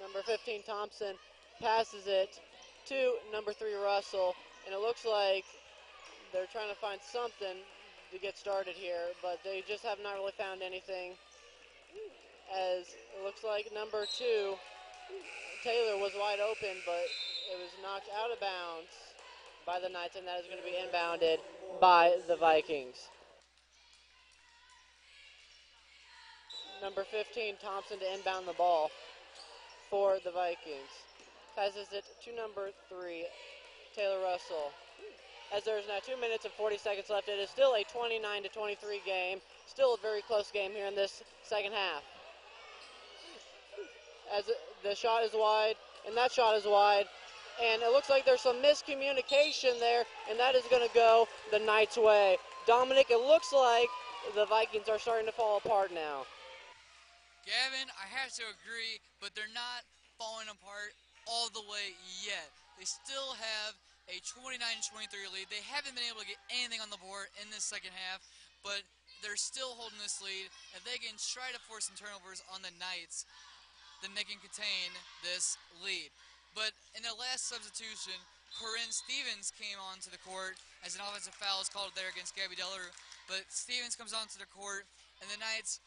Number 15, Thompson, passes it to number 3, Russell, and it looks like they're trying to find something to get started here, but they just have not really found anything, as it looks like number 2, Taylor, was wide open, but it was knocked out of bounds by the Knights, and that is going to be inbounded by the Vikings. Number 15, Thompson, to inbound the ball for the Vikings. Passes it to number 3, Taylor Russell. As there's now 2 minutes and 40 seconds left, it is still a 29-23 game. Still a very close game here in this second half. As the shot is wide, and that shot is wide, and it looks like there's some miscommunication there, and that is going to go the Knights' way. Dominic, it looks like the Vikings are starting to fall apart now. Gavin, I have to agree, but they're not falling apart all the way yet. They still have a 29-23 lead. They haven't been able to get anything on the board in this second half, but they're still holding this lead. If they can try to force some turnovers on the Knights, then they can contain this lead. But in the last substitution, Corinne Stevens came onto the court as an offensive foul is called there against Gabby Delarue. But Stevens comes onto the court, and the Knights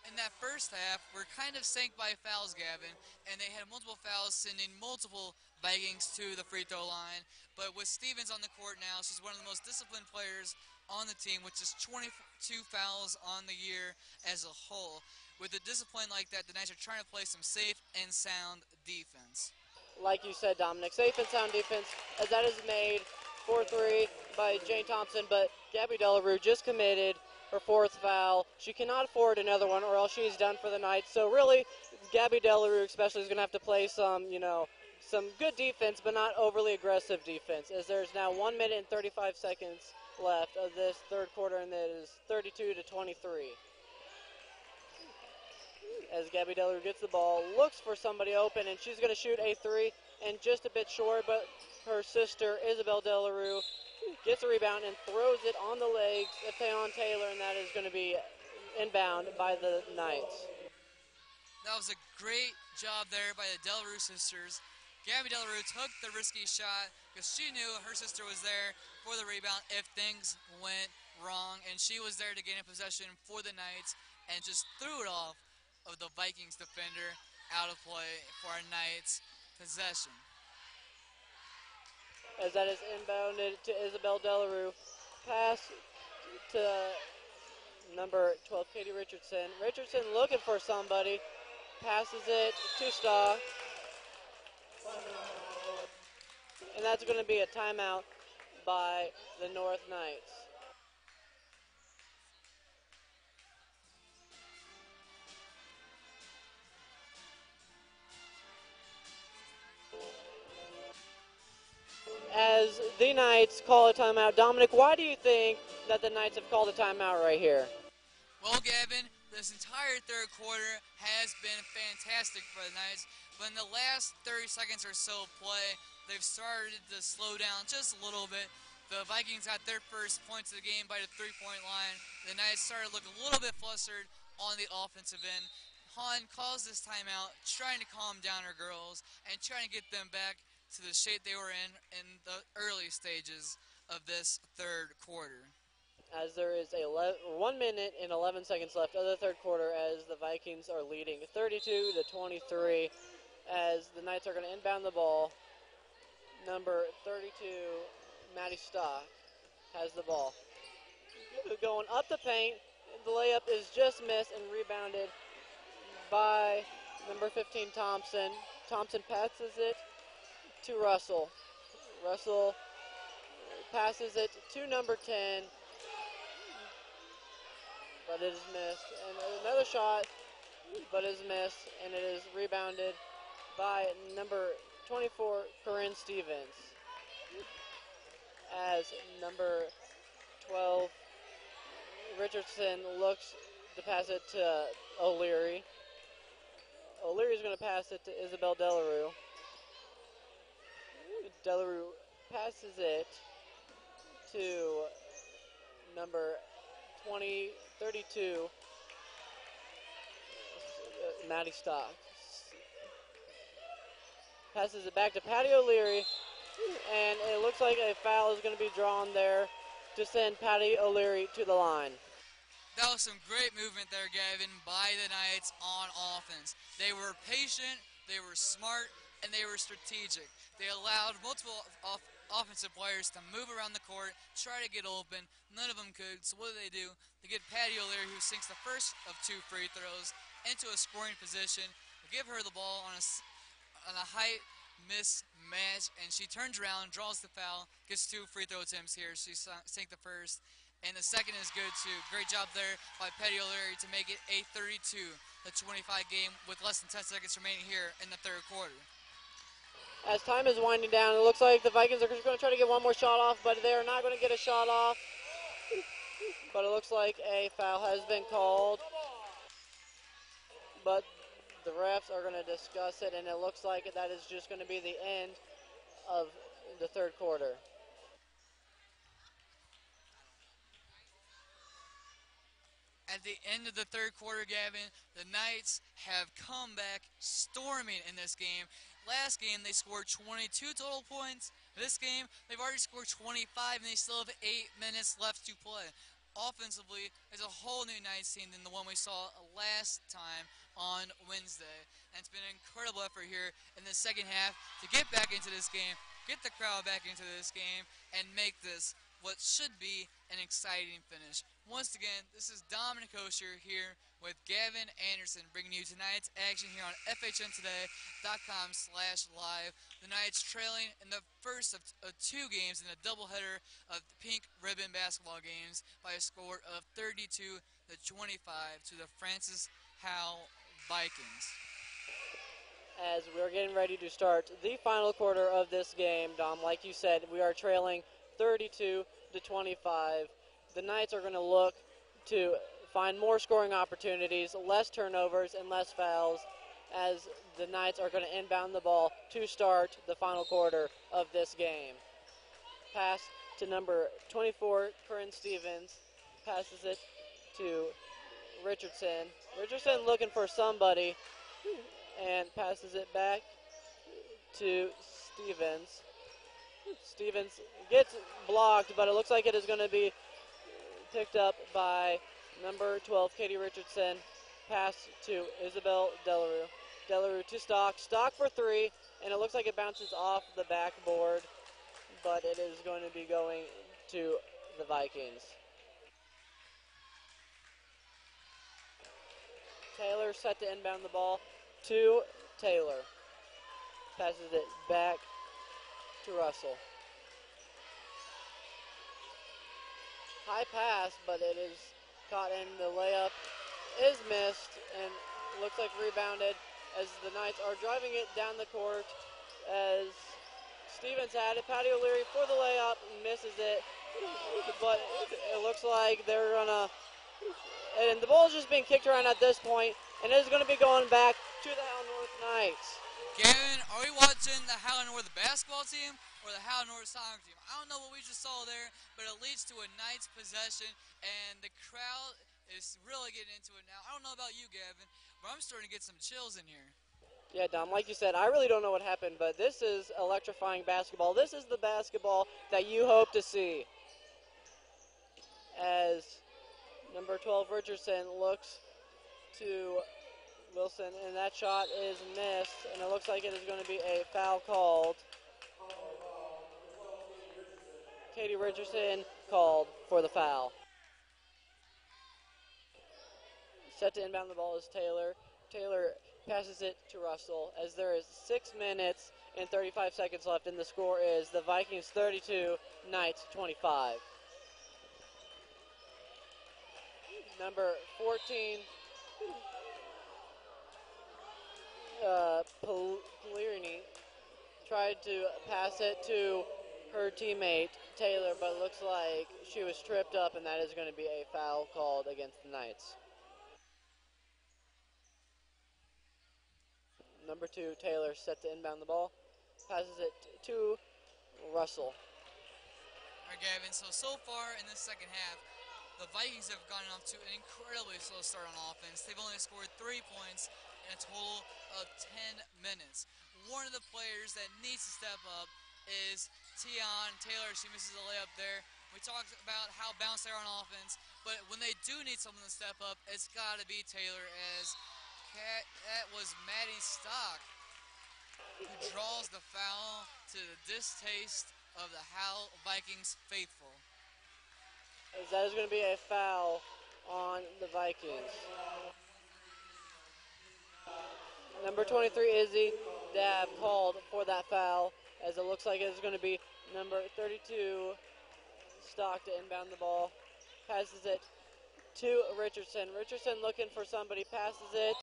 in that first half were kind of sank by fouls, Gavin, and they had multiple fouls, sending multiple Vikings to the free throw line. But with Stevens on the court now, she's one of the most disciplined players on the team, with just 22 fouls on the year as a whole. With a discipline like that, the Knights are trying to play some safe and sound defense. Like you said, Dominic, safe and sound defense, as that is made 4-3 by Jane Thompson, but Gabby Delarue just committed her fourth foul. She cannot afford another one, or else she's done for the night. So really, Gabby Delarue especially is going to have to play some good defense, but not overly aggressive defense, as there's now 1 minute and 35 seconds left of this third quarter, and it is 32-23. As Gabby Delarue gets the ball, looks for somebody open, and she's going to shoot a three, and just a bit short, but her sister, Isabel Delarue, gets a rebound and throws it on the legs of Tayon Taylor, and that is going to be inbound by the Knights. That was a great job there by the Delarue sisters. Gabby Delarue took the risky shot because she knew her sister was there for the rebound if things went wrong, and she was there to gain a possession for the Knights and just threw it off of the Vikings defender out of play for our Knights possession. As that is inbounded to Isabel Delarue. Pass to number 12, Katie Richardson. Richardson looking for somebody. Passes it to Stock. And that's going to be a timeout by the North Knights. As the Knights call a timeout, Dominic, why do you think that the Knights have called a timeout right here? Well, Gavin, this entire third quarter has been fantastic for the Knights, but in the last 30 seconds or so of play, they've started to slow down just a little bit. The Vikings got their first points of the game by the three-point line. The Knights started looking a little bit flustered on the offensive end. Han calls this timeout, trying to calm down her girls and trying to get them back to the shape they were in the early stages of this third quarter. As there is 1 minute and 11 seconds left of the third quarter, as the Vikings are leading 32-23, as the Knights are going to inbound the ball. Number 32, Maddie Stock, has the ball. Going up the paint, the layup is just missed and rebounded by number 15, Thompson. Thompson passes it to Russell. Russell passes it to number 10, but it is missed. And another shot, but is missed, and it is rebounded by number 24, Corinne Stevens. As number 12, Richardson, looks to pass it to O'Leary. O'Leary's going to pass it to Isabel Delarue. Delarue passes it to number 32, Maddie Stock. Passes it back to Patty O'Leary, and it looks like a foul is going to be drawn there to send Patty O'Leary to the line. That was some great movement there, Gavin, by the Knights on offense. They were patient, they were smart, and they were strategic. They allowed multiple offensive players to move around the court, try to get open. None of them could, so what do? They get Patty O'Leary, who sinks the first of two free throws, into a scoring position. They give her the ball on a height mismatch, and she turns around, draws the foul, gets two free throw attempts here. She sank the first, and the second is good too. Great job there by Patty O'Leary to make it a 32-25 game with less than 10 seconds remaining here in the third quarter. As time is winding down, it looks like the Vikings are going to try to get one more shot off, but they are not going to get a shot off. But it looks like a foul has been called. But the refs are going to discuss it, and it looks like that is just going to be the end of the third quarter. At the end of the third quarter, Gavin, the Knights have come back storming in this game. Last game, they scored 22 total points. This game, they've already scored 25, and they still have 8 minutes left to play. offensively is a whole new Knights team than the one we saw last time on Wednesday. And it's been an incredible effort here in the second half to get back into this game, get the crowd back into this game, and make this what should be an exciting finish. Once again, this is Dominic Osher here with Gavin Anderson bringing you tonight's action here on FHNtoday.com/live. The Knights trailing in the first of two games in a doubleheader of the pink ribbon basketball games by a score of 32-25 to the Francis Howell Vikings. As we're getting ready to start the final quarter of this game, Dom, like you said, we are trailing 32-25. The Knights are going to look to find more scoring opportunities, less turnovers, and less fouls, as the Knights are going to inbound the ball to start the final quarter of this game. Pass to number 24, Corinne Stevens. Passes it to Richardson. Richardson looking for somebody and passes it back to Stevens. Stevens gets blocked, but it looks like it is going to be picked up by number 12, Katie Richardson. Pass to Isabel Delarue. Delarue to Stock. Stock for three, and it looks like it bounces off the backboard, but it is going to be going to the Vikings. Taylor set to inbound the ball to Taylor. Passes it back to Russell. High pass, but it is caught in. The layup is missed and looks like rebounded as the Knights are driving it down the court as Stevens had it. Patty O'Leary for the layup, misses it, but it looks like they're gonna, and the ball is just being kicked around at this point, and it is going to be going back to the Howell North Knights. Gavin, are we watching the Howell North basketball team or the Howell North soccer team? I don't know what we just saw there, but it leads to a Knights possession, and the crowd is really getting into it now. I don't know about you, Gavin, but I'm starting to get some chills in here. Yeah, Dom, like you said, I really don't know what happened, but this is electrifying basketball. This is the basketball that you hope to see. As number 12, Richardson, looks to Wilson, and that shot is missed, and it looks like it is going to be a foul called. Katie Richardson called for the foul. Set to inbound the ball is Taylor. Taylor passes it to Russell as there is 6 minutes and 35 seconds left, and the score is the Vikings 32, Knights 25. Number 14, Polirini tried to pass it to her teammate Taylor, but it looks like she was tripped up, and that is going to be a foul called against the Knights. Number 2, Taylor, set to inbound the ball. Passes it to Russell. All right, Gavin, so far in this second half, the Vikings have gotten off to an incredibly slow start on offense. They've only scored 3 points in a total of 10 minutes. One of the players that needs to step up is Tion Taylor. She misses a layup there. We talked about how balanced they are on offense, but when they do need someone to step up, it's got to be Taylor, as that was Maddie Stock who draws the foul to the distaste of the Howell Vikings faithful. As that is going to be a foul on the Vikings. Number 23, Izzy Dab, called for that foul, as it looks like it's going to be number 32, Stock, to inbound the ball. Passes it to Richardson. Richardson looking for somebody, passes it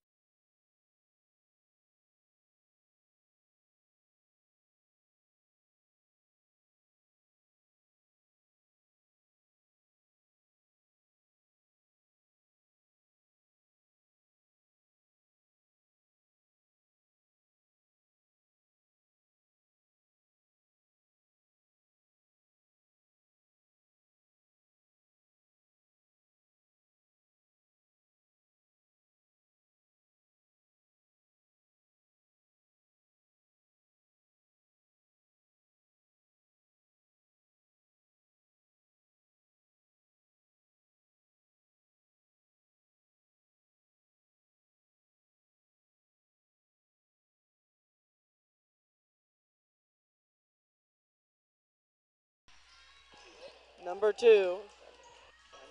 Number two,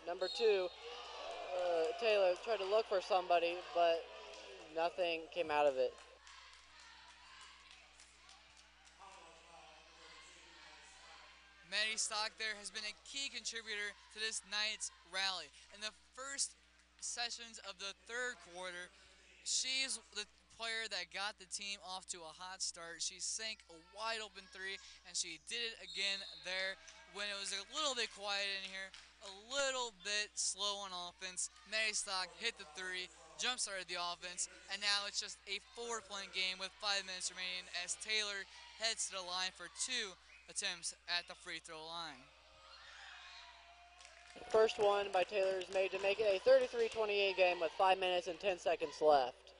number two, Taylor tried to look for somebody, but nothing came out of it. Maddie Stock there has been a key contributor to this night's rally. In the first sessions of the third quarter, she's the player that got the team off to a hot start. She sank a wide open three, and she did it again there when it was a little bit quiet in here, a little bit slow on offense. Maddie Stock hit the three, jump started the offense, and now it's just a 4-point game with 5 minutes remaining as Taylor heads to the line for 2 attempts at the free throw line. First one by Taylor is made to make it a 33-28 game with 5 minutes and 10 seconds left.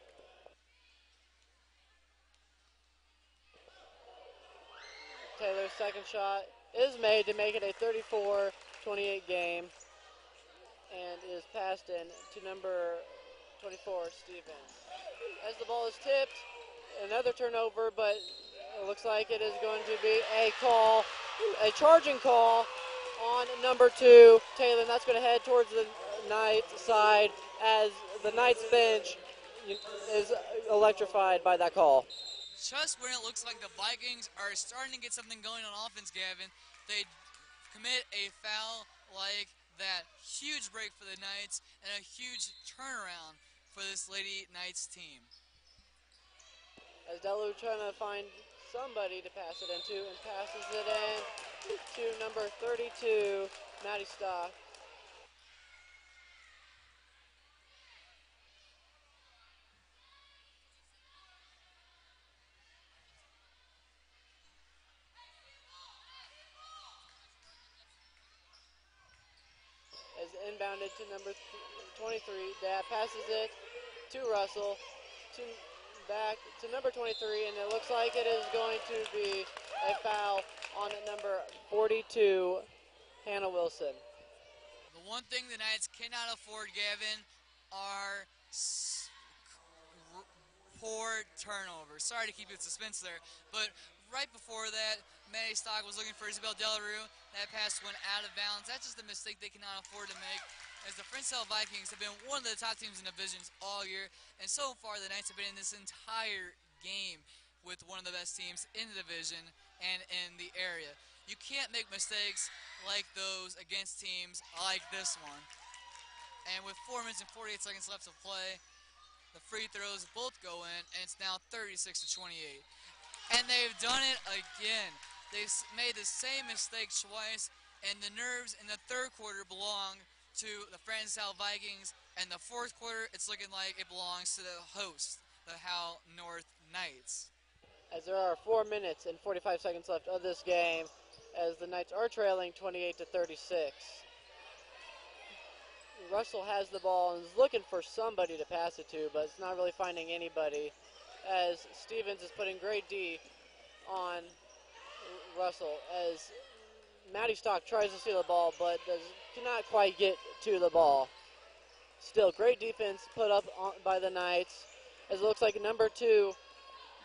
Taylor's second shot is made to make it a 34-28 game and is passed in to number 24, Stevens. As the ball is tipped, another turnover, but it looks like it is going to be a charging call on number 2, Taylor, and that's going to head towards the Knights side as the Knights bench is electrified by that call. Just when it looks like the Vikings are starting to get something going on offense, Gavin, they commit a foul like that. Huge break for the Knights and a huge turnaround for this Lady Knights team. As Delu trying to find somebody to pass it into and passes it in to number 32, Maddie Stock. As inbounded to number 23, that passes it to Russell, back to number 23, and it looks like it is going to be a foul on number 42, Hannah Wilson. The one thing the Knights cannot afford, Gavin, are poor turnovers. Sorry to keep you in suspense there, but right before that, Maddie Stock was looking for Isabel Delarue. That pass went out of bounds. That's just a mistake they cannot afford to make, as the Francis Howell Vikings have been one of the top teams in divisions all year, and so far the Knights have been in this entire game with one of the best teams in the division and in the area. You can't make mistakes like those against teams like this one. And with 4 minutes and 48 seconds left to play, the free throws both go in, and it's now 36-28. And they've done it again. They've made the same mistake twice, and the nerves in the third quarter belong to the Francis Howell Vikings, and the fourth quarter, it's looking like it belongs to the host, the Howell North Knights. As there are 4 minutes and 45 seconds left of this game, as the Knights are trailing 28-36. Russell has the ball and is looking for somebody to pass it to, but it's not really finding anybody, as Stevens is putting great D on Russell, as Maddie Stock tries to steal the ball, but cannot quite get to the ball. Still, great defense put up by the Knights, as it looks like number 2,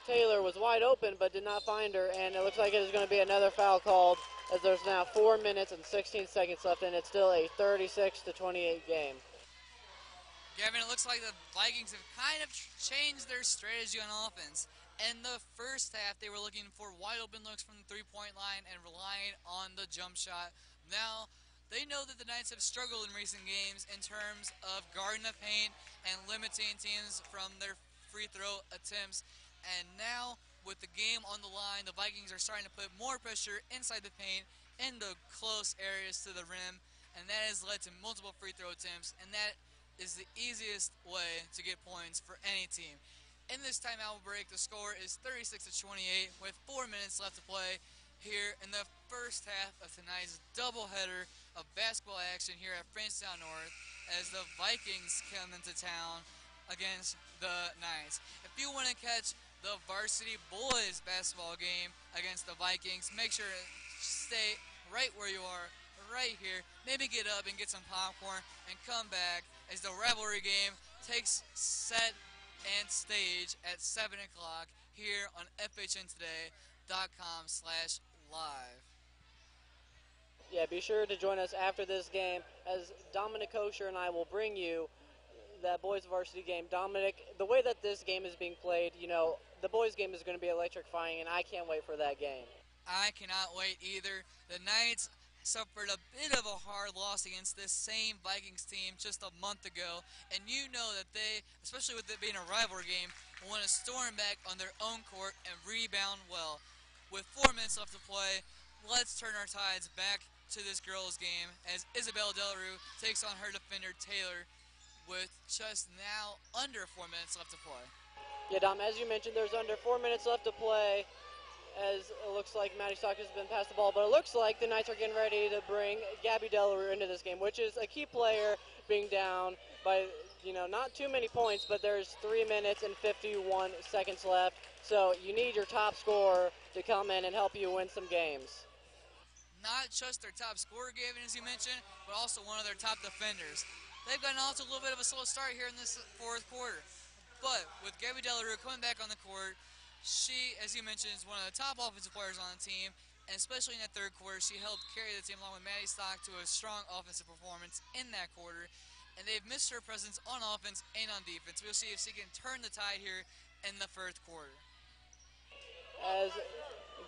Taylor, was wide open but did not find her, and it looks like it is going to be another foul called, as there's now 4 minutes and 16 seconds left, and it's still a 36-28 game. Gavin, it looks like the Vikings have kind of changed their strategy on offense. In the first half, they were looking for wide open looks from the three-point line and relying on the jump shot. Now, they know that the Knights have struggled in recent games in terms of guarding the paint and limiting teams from their free throw attempts. And now, with the game on the line, the Vikings are starting to put more pressure inside the paint in the close areas to the rim, and that has led to multiple free throw attempts, and that is the easiest way to get points for any team. In this timeout break, the score is 36-28 with 4 minutes left to play here in the first half of tonight's doubleheader of basketball action here at Francis Howell North, as the Vikings come into town against the Knights. If you want to catch the varsity boys basketball game against the Vikings, make sure to stay right where you are, right here. Maybe get up and get some popcorn and come back as the rivalry game takes set and stage at 7 o'clock here on FHNtoday.com/live. Yeah, be sure to join us after this game as Dominic Kosher and I will bring you that boys varsity game. Dominic, the way that this game is being played, the boys game is going to be electrifying, and I can't wait for that game. I cannot wait either. The Knights suffered a bit of a hard loss against this same Vikings team just a month ago, and you know that they, especially with it being a rivalry game, want to storm back on their own court and rebound well. With 4 minutes left to play, let's turn our tides back to this girls' game as Isabel Delarue takes on her defender Taylor with just now under 4 minutes left to play. Yeah, Dom, as you mentioned, there's under 4 minutes left to play as it looks like Maddie Stock has been past the ball, but it looks like the Knights are getting ready to bring Gabby Delarue into this game, which is a key player being down by, not too many points, but there's 3 minutes and 51 seconds left. So you need your top scorer to come in and help you win some games. Not just their top scorer, Gavin, as you mentioned, but also one of their top defenders. They've gotten off to a little bit of a slow start here in this fourth quarter. But with Gabby Delarue coming back on the court, she, as you mentioned, is one of the top offensive players on the team, and especially in that third quarter, she helped carry the team along with Maddie Stock to a strong offensive performance in that quarter. And they've missed her presence on offense and on defense. We'll see if she can turn the tide here in the fourth quarter. As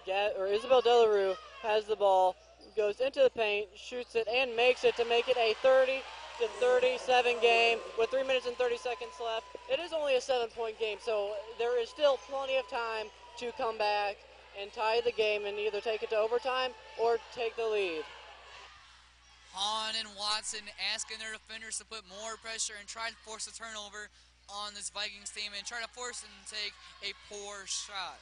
Isabel Delarue has the ball, goes into the paint, shoots it, and makes it to make it a 30-37 game with 3 minutes and 30 seconds left. It is only a 7-point game, so there is still plenty of time to come back and tie the game and either take it to overtime or take the lead. Hahn and Watson asking their defenders to put more pressure and try to force a turnover on this Vikings team and try to force them to take a poor shot.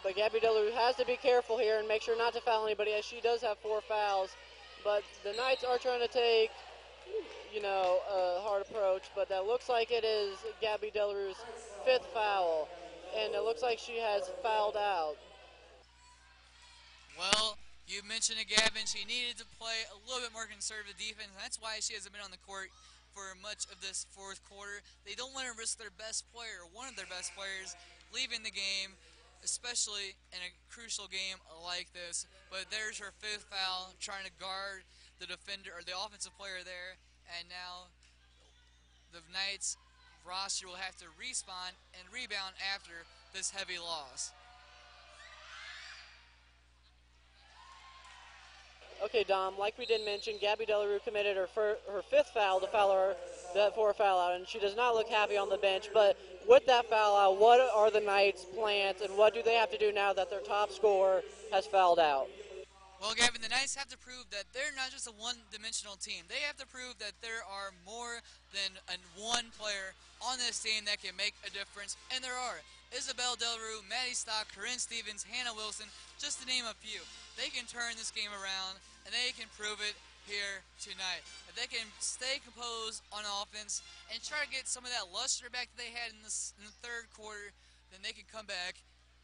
But Gabby Delarue has to be careful here and make sure not to foul anybody, as she does have 4 fouls. But the Knights are trying to take, a hard approach, but that looks like it is Gabby Delarue's 5th foul, and it looks like she has fouled out. Well, you mentioned it, Gavin. She needed to play a little bit more conservative defense, and that's why she hasn't been on the court for much of this fourth quarter. They don't want to risk their best player, one of their best players, leaving the game, especially in a crucial game like this. But there's her 5th foul, trying to guard the defender or the offensive player there, and now the Knights roster will have to respawn and rebound after this heavy loss. Okay, Dom, like we did mention, Gabby Delarue committed her 5th foul to foul her that 4 foul out, and she does not look happy on the bench. But with that foul out, what are the Knights' plans, and what do they have to do now that their top scorer has fouled out? Well, Gavin, the Knights have to prove that they're not just a one-dimensional team. They have to prove that there are more than one player on this team that can make a difference, and there are. Isabel Delarue, Maddie Stock, Corinne Stevens, Hannah Wilson, just to name a few. They can turn this game around, and they can prove it here tonight. If they can stay composed on offense and try to get some of that luster back that they had in the third quarter, then they can come back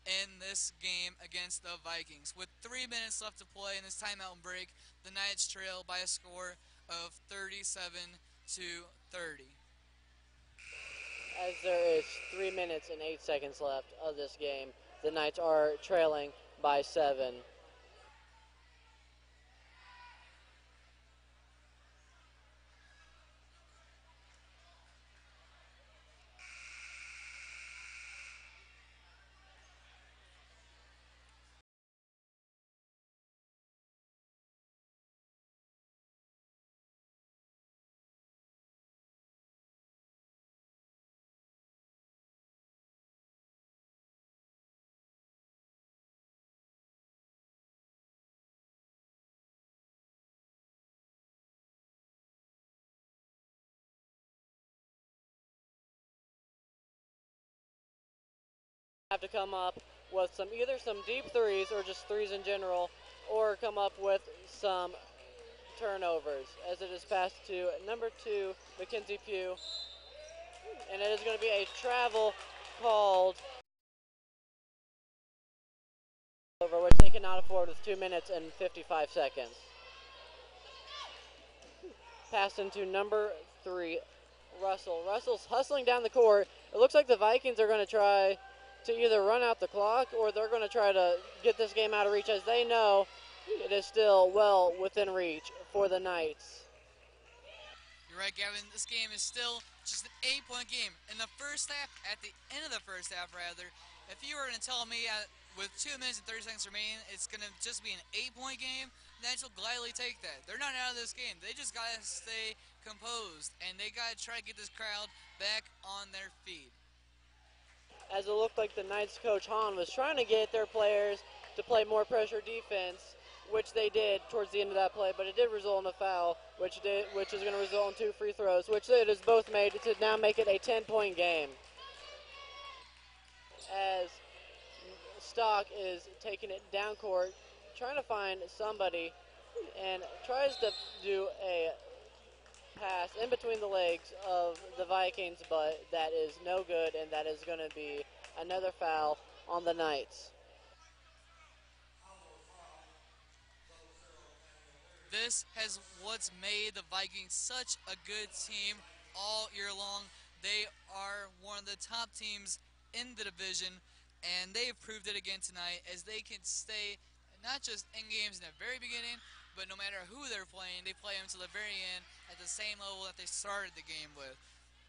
in this game against the Vikings. With 3 minutes left to play in this timeout break, the Knights trail by a score of 37-30. As there is 3 minutes and 8 seconds left of this game, the Knights are trailing by 7. Have to come up with either some deep threes or just threes in general, or come up with some turnovers, as it is passed to number 2, Mackenzie Pugh, and it is going to be a travel called over, which they cannot afford with 2 minutes and 55 seconds. Passed into number 3, Russell. Russell's hustling down the court. It looks like the Vikings are going to try to either run out the clock or they're going to try to get this game out of reach, as they know it is still well within reach for the Knights. You're right, Gavin. This game is still just an 8-point game. In the first half, at the end of the first half, rather, if you were going to tell me with 2 minutes and 30 seconds remaining, it's going to just be an 8-point game, the Knights will gladly take that. They're not out of this game. They just got to stay composed, and they got to try to get this crowd back on their feet. As it looked like the Knights coach Hahn was trying to get their players to play more pressure defense, which they did towards the end of that play, but it did result in a foul, which is going to result in 2 free throws, which it is both made to now make it a 10-point game. As Stock is taking it down court, trying to find somebody, and tries to do a pass in between the legs of the Vikings, but that is no good, and that is going to be another foul on the Knights. This has what's made the Vikings such a good team all year long. They are one of the top teams in the division, and they have proved it again tonight as they can stay not just in games in the very beginning, but no matter who they're playing, they play them to the very end at the same level that they started the game with.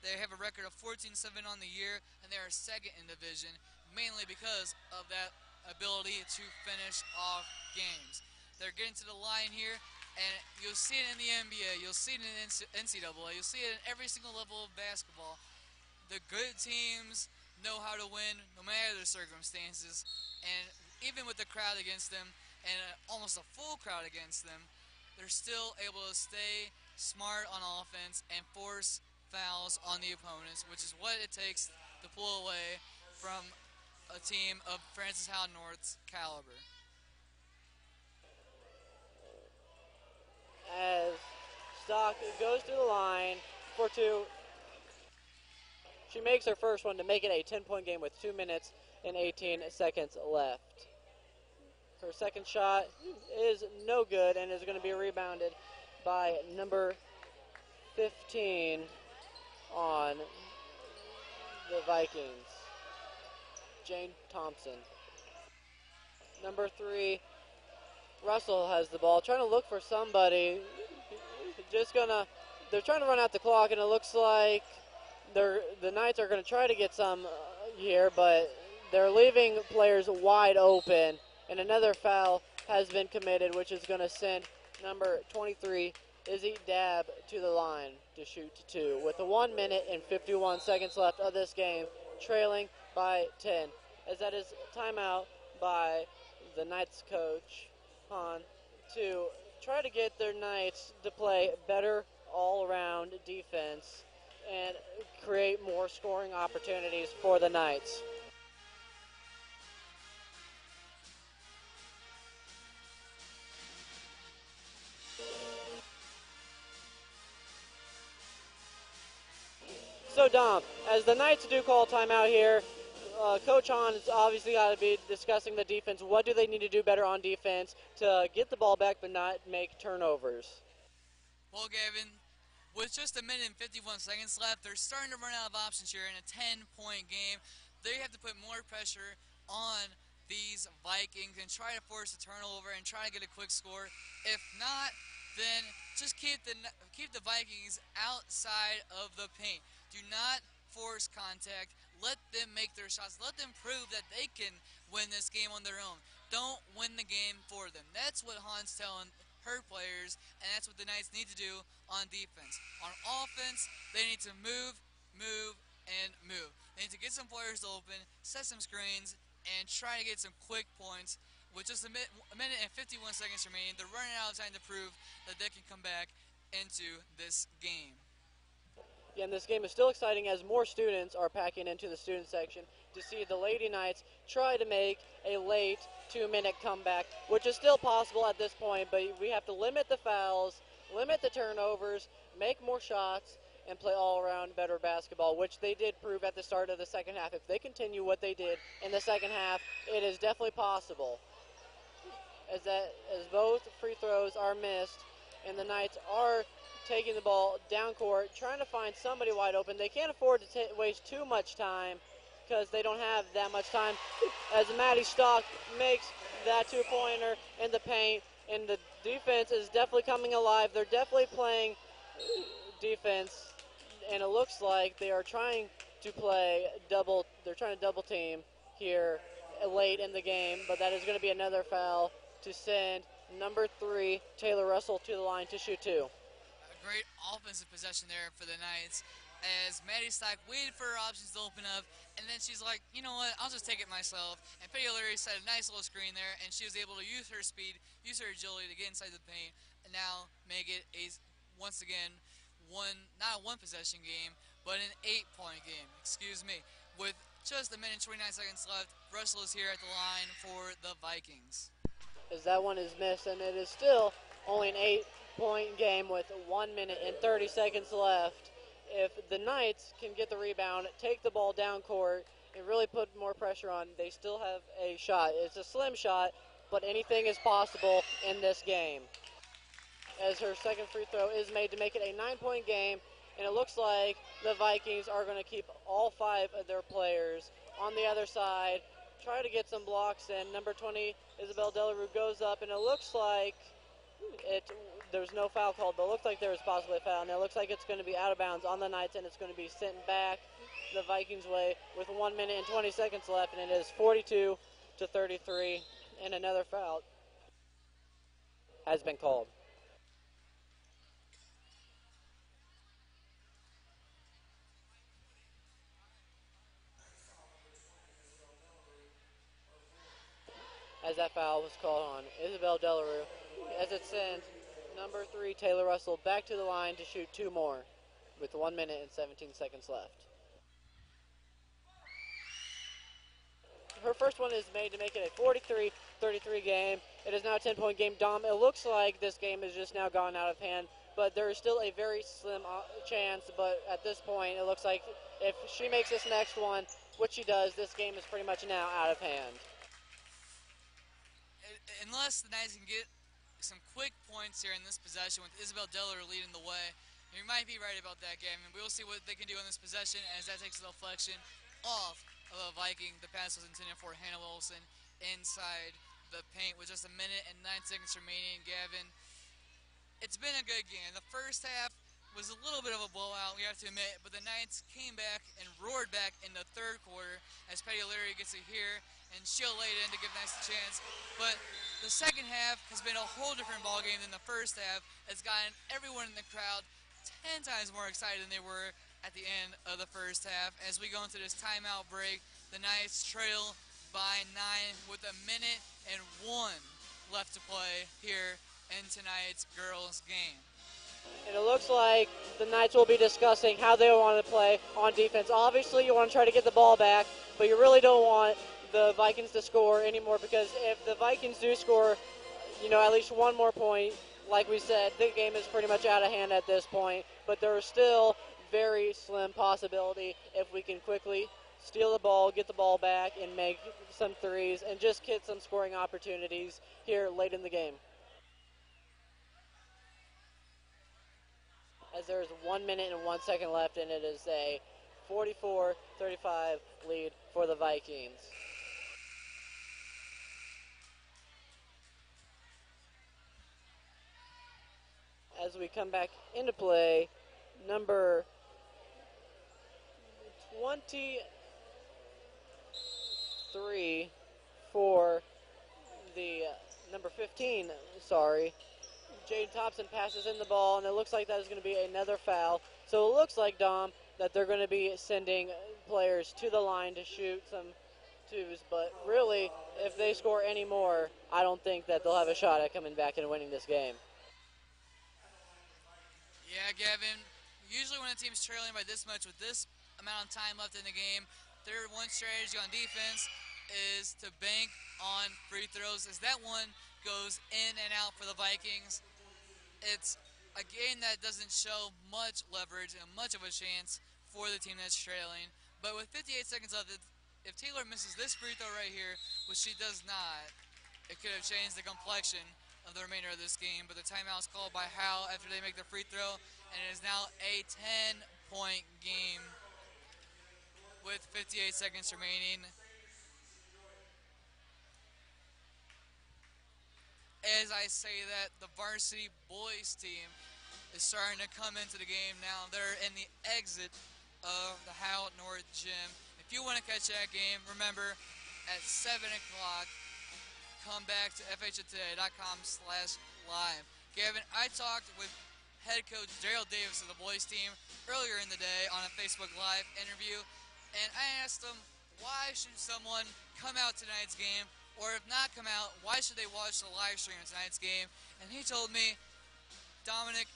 They have a record of 14-7 on the year, and they are second in division, mainly because of that ability to finish off games. They're getting to the line here, and you'll see it in the NBA, you'll see it in NCAA, you'll see it in every single level of basketball. The good teams know how to win no matter the circumstances, and even with the crowd against them and almost a full crowd against them, they're still able to stay smart on offense and force fouls on the opponents, which is what it takes to pull away from a team of Francis Howell North's caliber. As Stock goes to the line for 2. She makes her first one to make it a 10-point game with 2 minutes and 18 seconds left. Her second shot is no good and is going to be rebounded by number 15 on the Vikings, Jane Thompson. Number 3, Russell has the ball, trying to look for somebody. They're trying to run out the clock, and it looks like the Knights are going to try to get some here, but they're leaving players wide open, and another foul has been committed, which is going to send number 23, Izzy Dabb, to the line to shoot 2. With the 1 minute and 51 seconds left of this game, trailing by 10, as that is timeout by the Knights coach on to try to get their Knights to play better all-around defense and create more scoring opportunities for the Knights. So Dom, as the Knights do call timeout here, Coach Hahn has obviously got to be discussing the defense. What do they need to do better on defense to get the ball back but not make turnovers? Well, Gavin, with just 1 minute and 51 seconds left, they're starting to run out of options here in a 10-point game. They have to put more pressure on these Vikings and try to force a turnover and try to get a quick score. If not, then just keep the Vikings outside of the paint. Do not force contact. Let them make their shots. Let them prove that they can win this game on their own. Don't win the game for them. That's what Hahn's telling her players, and that's what the Knights need to do on defense. On offense, they need to move, and move. They need to get some players open, set some screens, and try to get some quick points. With just a minute and 51 seconds remaining, they're running out of time to prove that they can come back into this game. Yeah, and this game is still exciting as more students are packing into the student section to see the Lady Knights try to make a late 2-minute comeback, which is still possible at this point, but we have to limit the fouls, limit the turnovers, make more shots, and play all-around better basketball, which they did prove at the start of the second half. If they continue what they did in the second half, it is definitely possible. As both free throws are missed, and the Knights are taking the ball down court, trying to find somebody wide open. They can't afford to waste too much time because they don't have that much time. As Maddie Stock makes that 2-pointer in the paint, and the defense is definitely coming alive. They're definitely playing defense, and it looks like they are trying to play double. They're trying to double team here late in the game, but that is going to be another foul to send number 3 Taylor Russell to the line to shoot 2. A great offensive possession there for the Knights as Maddie Stock waited for her options to open up, and then she's like, you know what, I'll just take it myself. And Petty O'Leary set a nice little screen there, and she was able to use her speed, use her agility to get inside the paint, and now make it once again, not a one possession game, but an 8-point game, excuse me. With just a minute and 29 seconds left, Russell is here at the line for the Vikings. As that one is missed, and it is still only an 8-point game with 1 minute and 30 seconds left. If the Knights can get the rebound, take the ball down court, and really put more pressure on, they still have a shot. It's a slim shot, but anything is possible in this game. As her second free throw is made to make it a 9-point game, and it looks like the Vikings are going to keep all 5 of their players on the other side, try to get some blocks in. Number 20, Isabel Delarue, goes up, and it looks like there's no foul called, but it looks like there was possibly a foul. And it looks like it's going to be out of bounds on the Knights, and it's going to be sent back the Vikings' way with 1 minute and 20 seconds left, and it is 42-33, and another foul has been called. As that foul was called on Isabel Delarue, as it sends number 3 Taylor Russell back to the line to shoot 2 more with 1 minute and 17 seconds left. Her first one is made to make it a 43-33 game. It is now a 10-point game. Dom, it looks like this game has just now gone out of hand, but there is still a very slim chance. But at this point, it looks like if she makes this next one, which she does, this game is pretty much now out of hand. Unless the Knights can get some quick points here in this possession with Isabel Deller leading the way, you might be right about that, game, and we'll see what they can do in this possession as that takes a deflection off of a Viking. The pass was intended for Hannah Wilson inside the paint with just a minute and 9 seconds remaining. Gavin, it's been a good game. The first half was a little bit of a blowout, we have to admit, but the Knights came back and roared back in the third quarter as Petty O'Leary gets it here, and she'll lay it in to give Knights a chance. But the second half has been a whole different ballgame than the first half. It's gotten everyone in the crowd 10 times more excited than they were at the end of the first half. As we go into this timeout break, the Knights trail by 9 with a minute and 1 left to play here in tonight's girls game. And it looks like the Knights will be discussing how they want to play on defense. Obviously, you want to try to get the ball back, but you really don't want the Vikings to score anymore, because if the Vikings do score, at least one more point, like we said, the game is pretty much out of hand at this point. But there is still very slim possibility if we can quickly steal the ball, get the ball back, and make some threes, and just get some scoring opportunities here late in the game. As there is 1 minute and 1 second left, and it is a 44-35 lead for the Vikings. As we come back into play, number 23 for the number 15, Jade Thompson passes in the ball, and it looks like that is going to be another foul. So it looks like, Dom, that they're going to be sending players to the line to shoot some twos. But really, if they score any more, I don't think that they'll have a shot at coming back and winning this game. Yeah, Gavin, usually when a team's trailing by this much with this amount of time left in the game, their one strategy on defense is to bank on free throws. As that one goes in and out for the Vikings, it's a game that doesn't show much leverage and much of a chance for the team that's trailing. But with 58 seconds left, if Taylor misses this free throw right here, which she does not, it could have changed the complexion of the remainder of this game. But the timeout is called by Howell after they make the free throw, and it is now a 10-point game with 58 seconds remaining. As I say that, the varsity boys team is starting to come into the game now. They're in the exit of the Howell North Gym. If you want to catch that game, remember at 7 o'clock, come back to FHNtoday.com/live. Gavin, I talked with head coach Daryl Davis of the boys team earlier in the day on a Facebook Live interview, and I asked him, why should someone come out to tonight's game, or if not come out, why should they watch the live stream of tonight's game? And he told me, Dominic,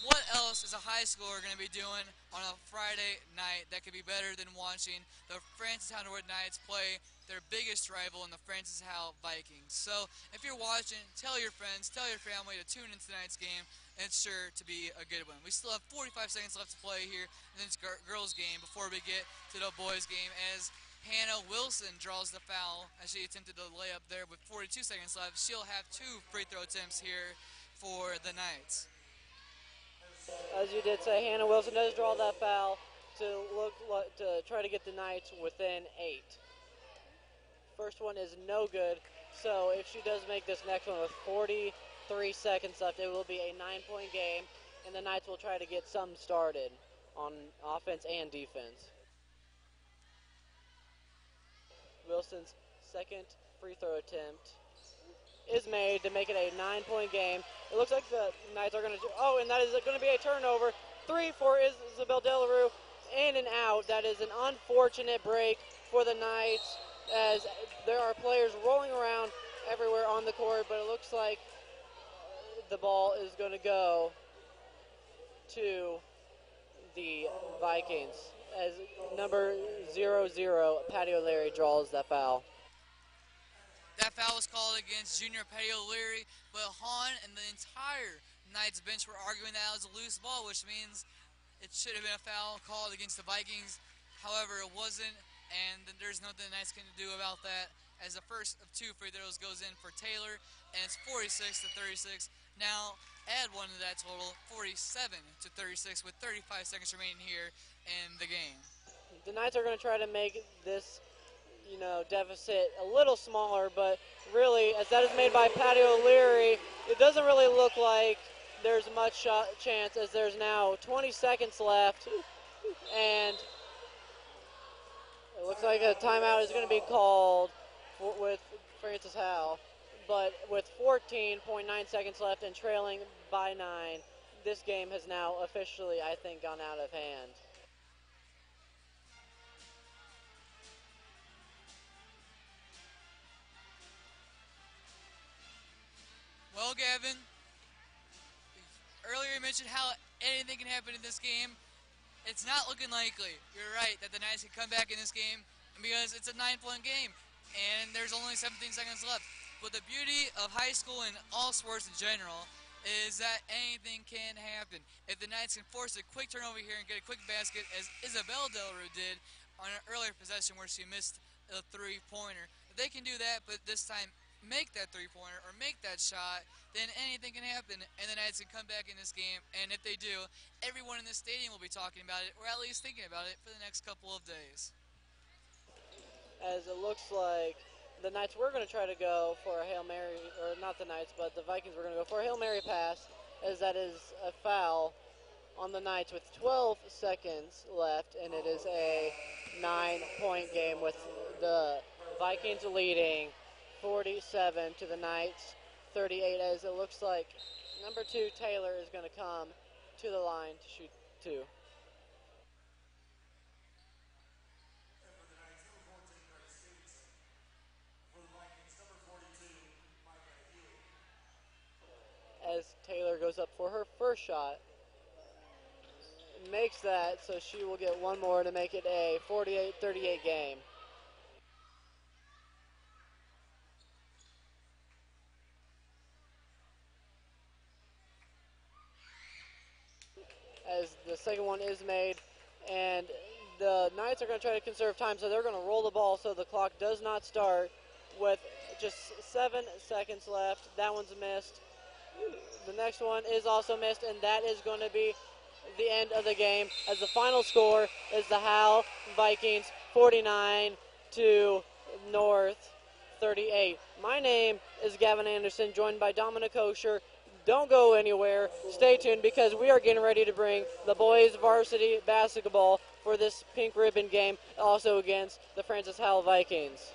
what else is a high schooler going to be doing on a Friday night that could be better than watching the Francis Howell Knights play their biggest rival in the Francis Howell Vikings? So if you're watching, tell your friends, tell your family to tune in tonight's game, and it's sure to be a good one. We still have 45 seconds left to play here in this girls game before we get to the boys game, as Hannah Wilson draws the foul as she attempted to lay up there with 42 seconds left. She'll have 2 free throw attempts here for the Knights. As you did say, Hannah Wilson does draw that foul to try to get the Knights within 8. First one is no good, so if she does make this next one with 43 seconds left, it will be a 9-point game, and the Knights will try to get some started on offense and defense. Wilson's second free throw attempt is made to make it a 9-point game. It looks like the Knights are going to and that is going to be a turnover. 3 for Isabel Delarue, in and out. That is an unfortunate break for the Knights, as there are players rolling around everywhere on the court, but it looks like the ball is going to go to the Vikings as number 00, Patty O'Leary, draws that foul. That foul was called against junior Patty O'Leary, but Hahn and the entire Knights bench were arguing that it was a loose ball, which means it should have been a foul called against the Vikings. However, it wasn't, and there's nothing the Knights can do about that, as the first of 2 free throws goes in for Taylor, and it's 46-36. Now, add one to that total, 47-36, with 35 seconds remaining here in the game. The Knights are going to try to make this deficit a little smaller, but really, as that is made by Patty O'Leary, it doesn't really look like there's much chance, as there's now 20 seconds left, and it looks like a timeout is going to be called with Francis Howell, but with 14.9 seconds left and trailing by 9, this game has now officially, I think, gone out of hand. Well, Gavin, earlier you mentioned how anything can happen in this game. It's not looking likely. You're right that the Knights can come back in this game because it's a 9-point game and there's only 17 seconds left. But the beauty of high school and all sports in general is that anything can happen. If the Knights can force a quick turnover here and get a quick basket, as Isabel Delarue did on an earlier possession where she missed a 3-pointer, if they can do that, but this time make that 3-pointer or make that shot, then anything can happen, and the Knights can come back in this game. And if they do, everyone in this stadium will be talking about it, or at least thinking about it, for the next couple of days. As it looks like the Knights were going to try to go for a Hail Mary, or not the Knights, but the Vikings were going to go for a Hail Mary pass, as that is a foul on the Knights with 12 seconds left, and it is a 9-point game with the Vikings leading 47 to the Knights 38, as it looks like number 2 Taylor is going to come to the line to shoot 2. As Taylor goes up for her first shot, makes that, so she will get one more to make it a 48-38 game. As the second one is made, and the Knights are going to try to conserve time, so they're going to roll the ball so the clock does not start with just 7 seconds left. That one's missed. The next one is also missed, and that is going to be the end of the game, as the final score is the Howell Vikings 49 to North 38. My name is Gavin Anderson, joined by Dominic Osher. Don't go anywhere. Stay tuned because we are getting ready to bring the boys varsity basketball for this pink ribbon game, also against the Francis Howell Vikings.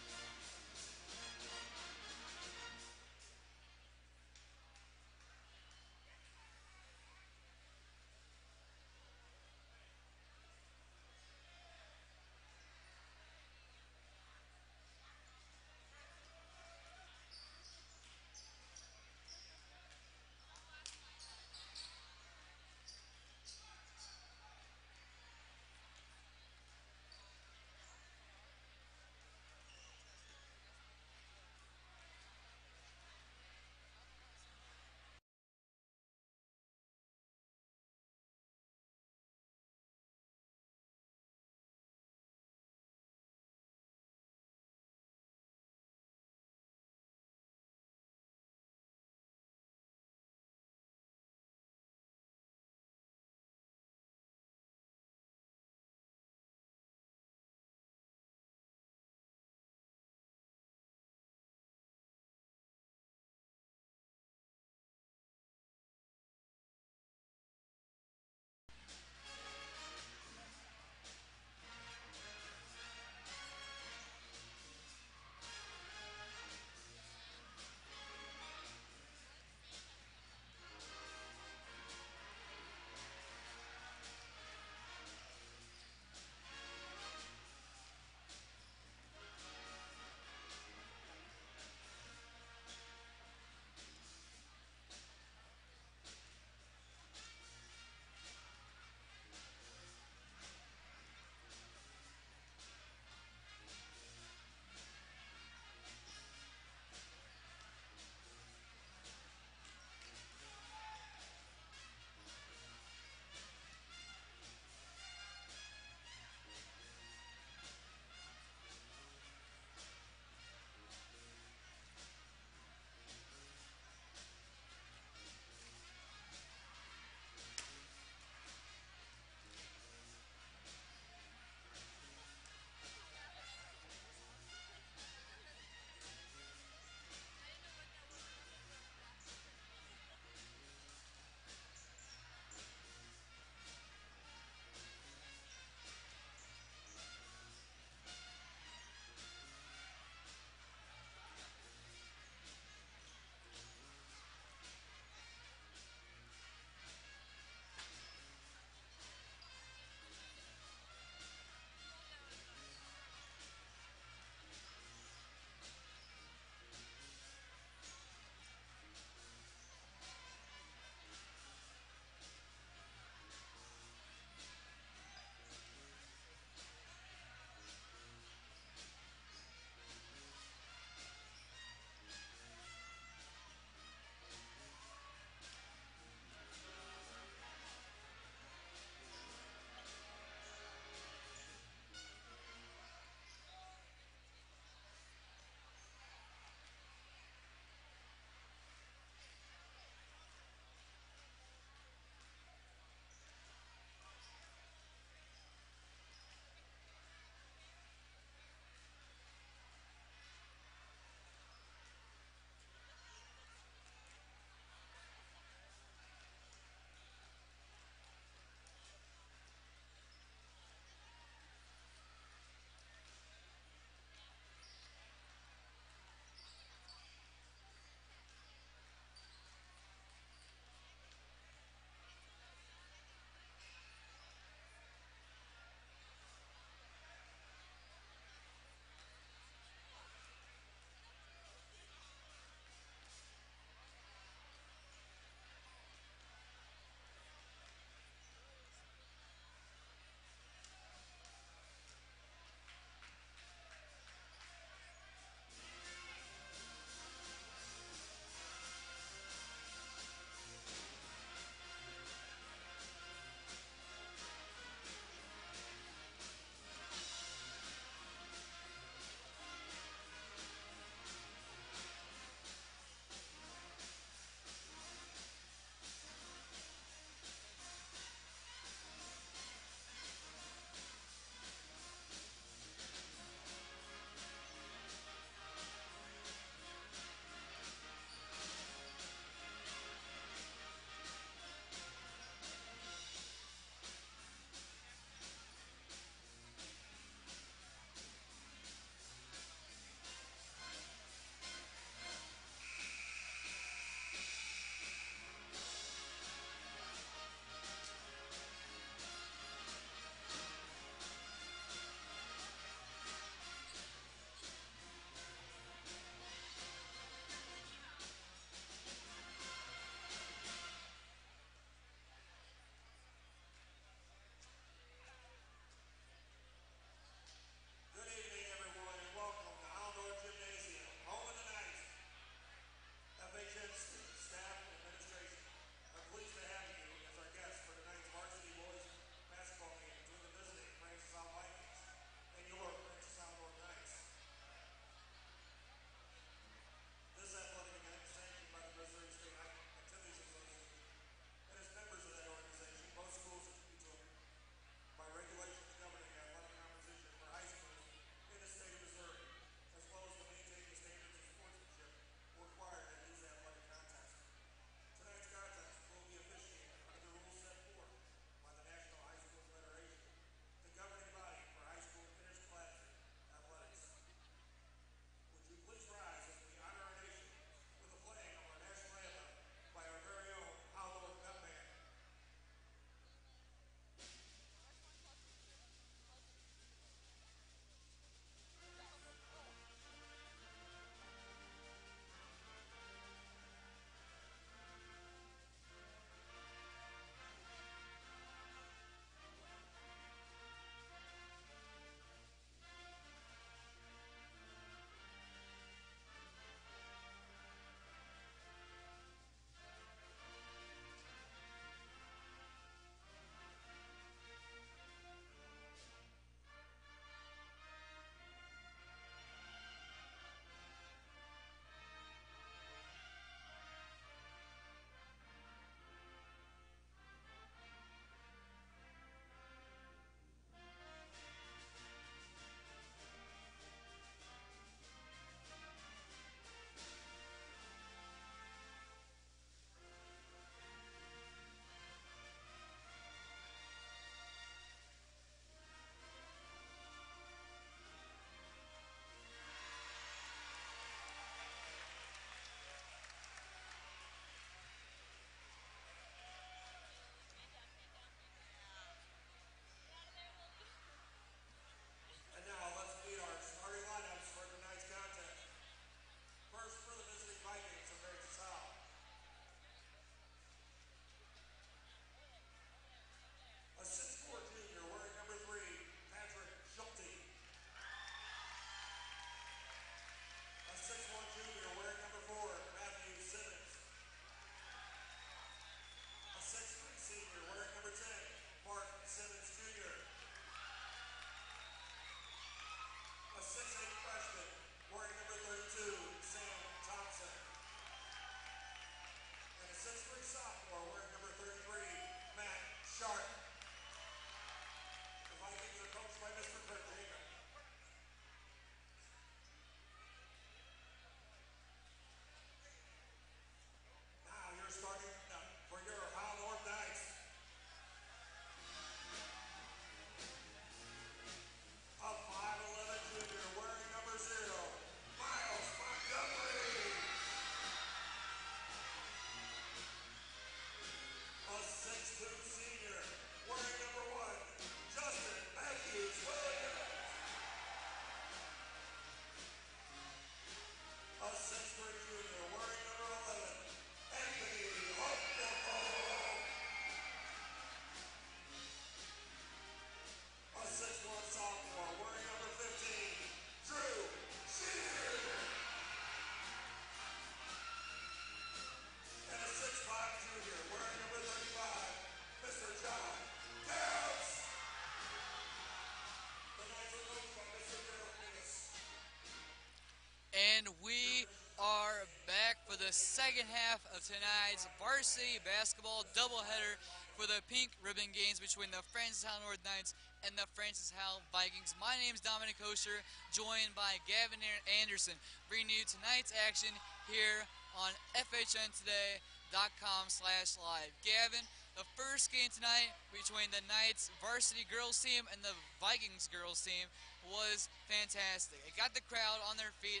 second half of tonight's varsity basketball doubleheader for the pink ribbon games between the Francis Howell North Knights and the Francis Howell Vikings. My name is Dominic Kosher, joined by Gavin Anderson, bringing you tonight's action here on FHNtoday.com/live. Gavin, the first game tonight between the Knights varsity girls team and the Vikings girls team was fantastic. It got the crowd on their feet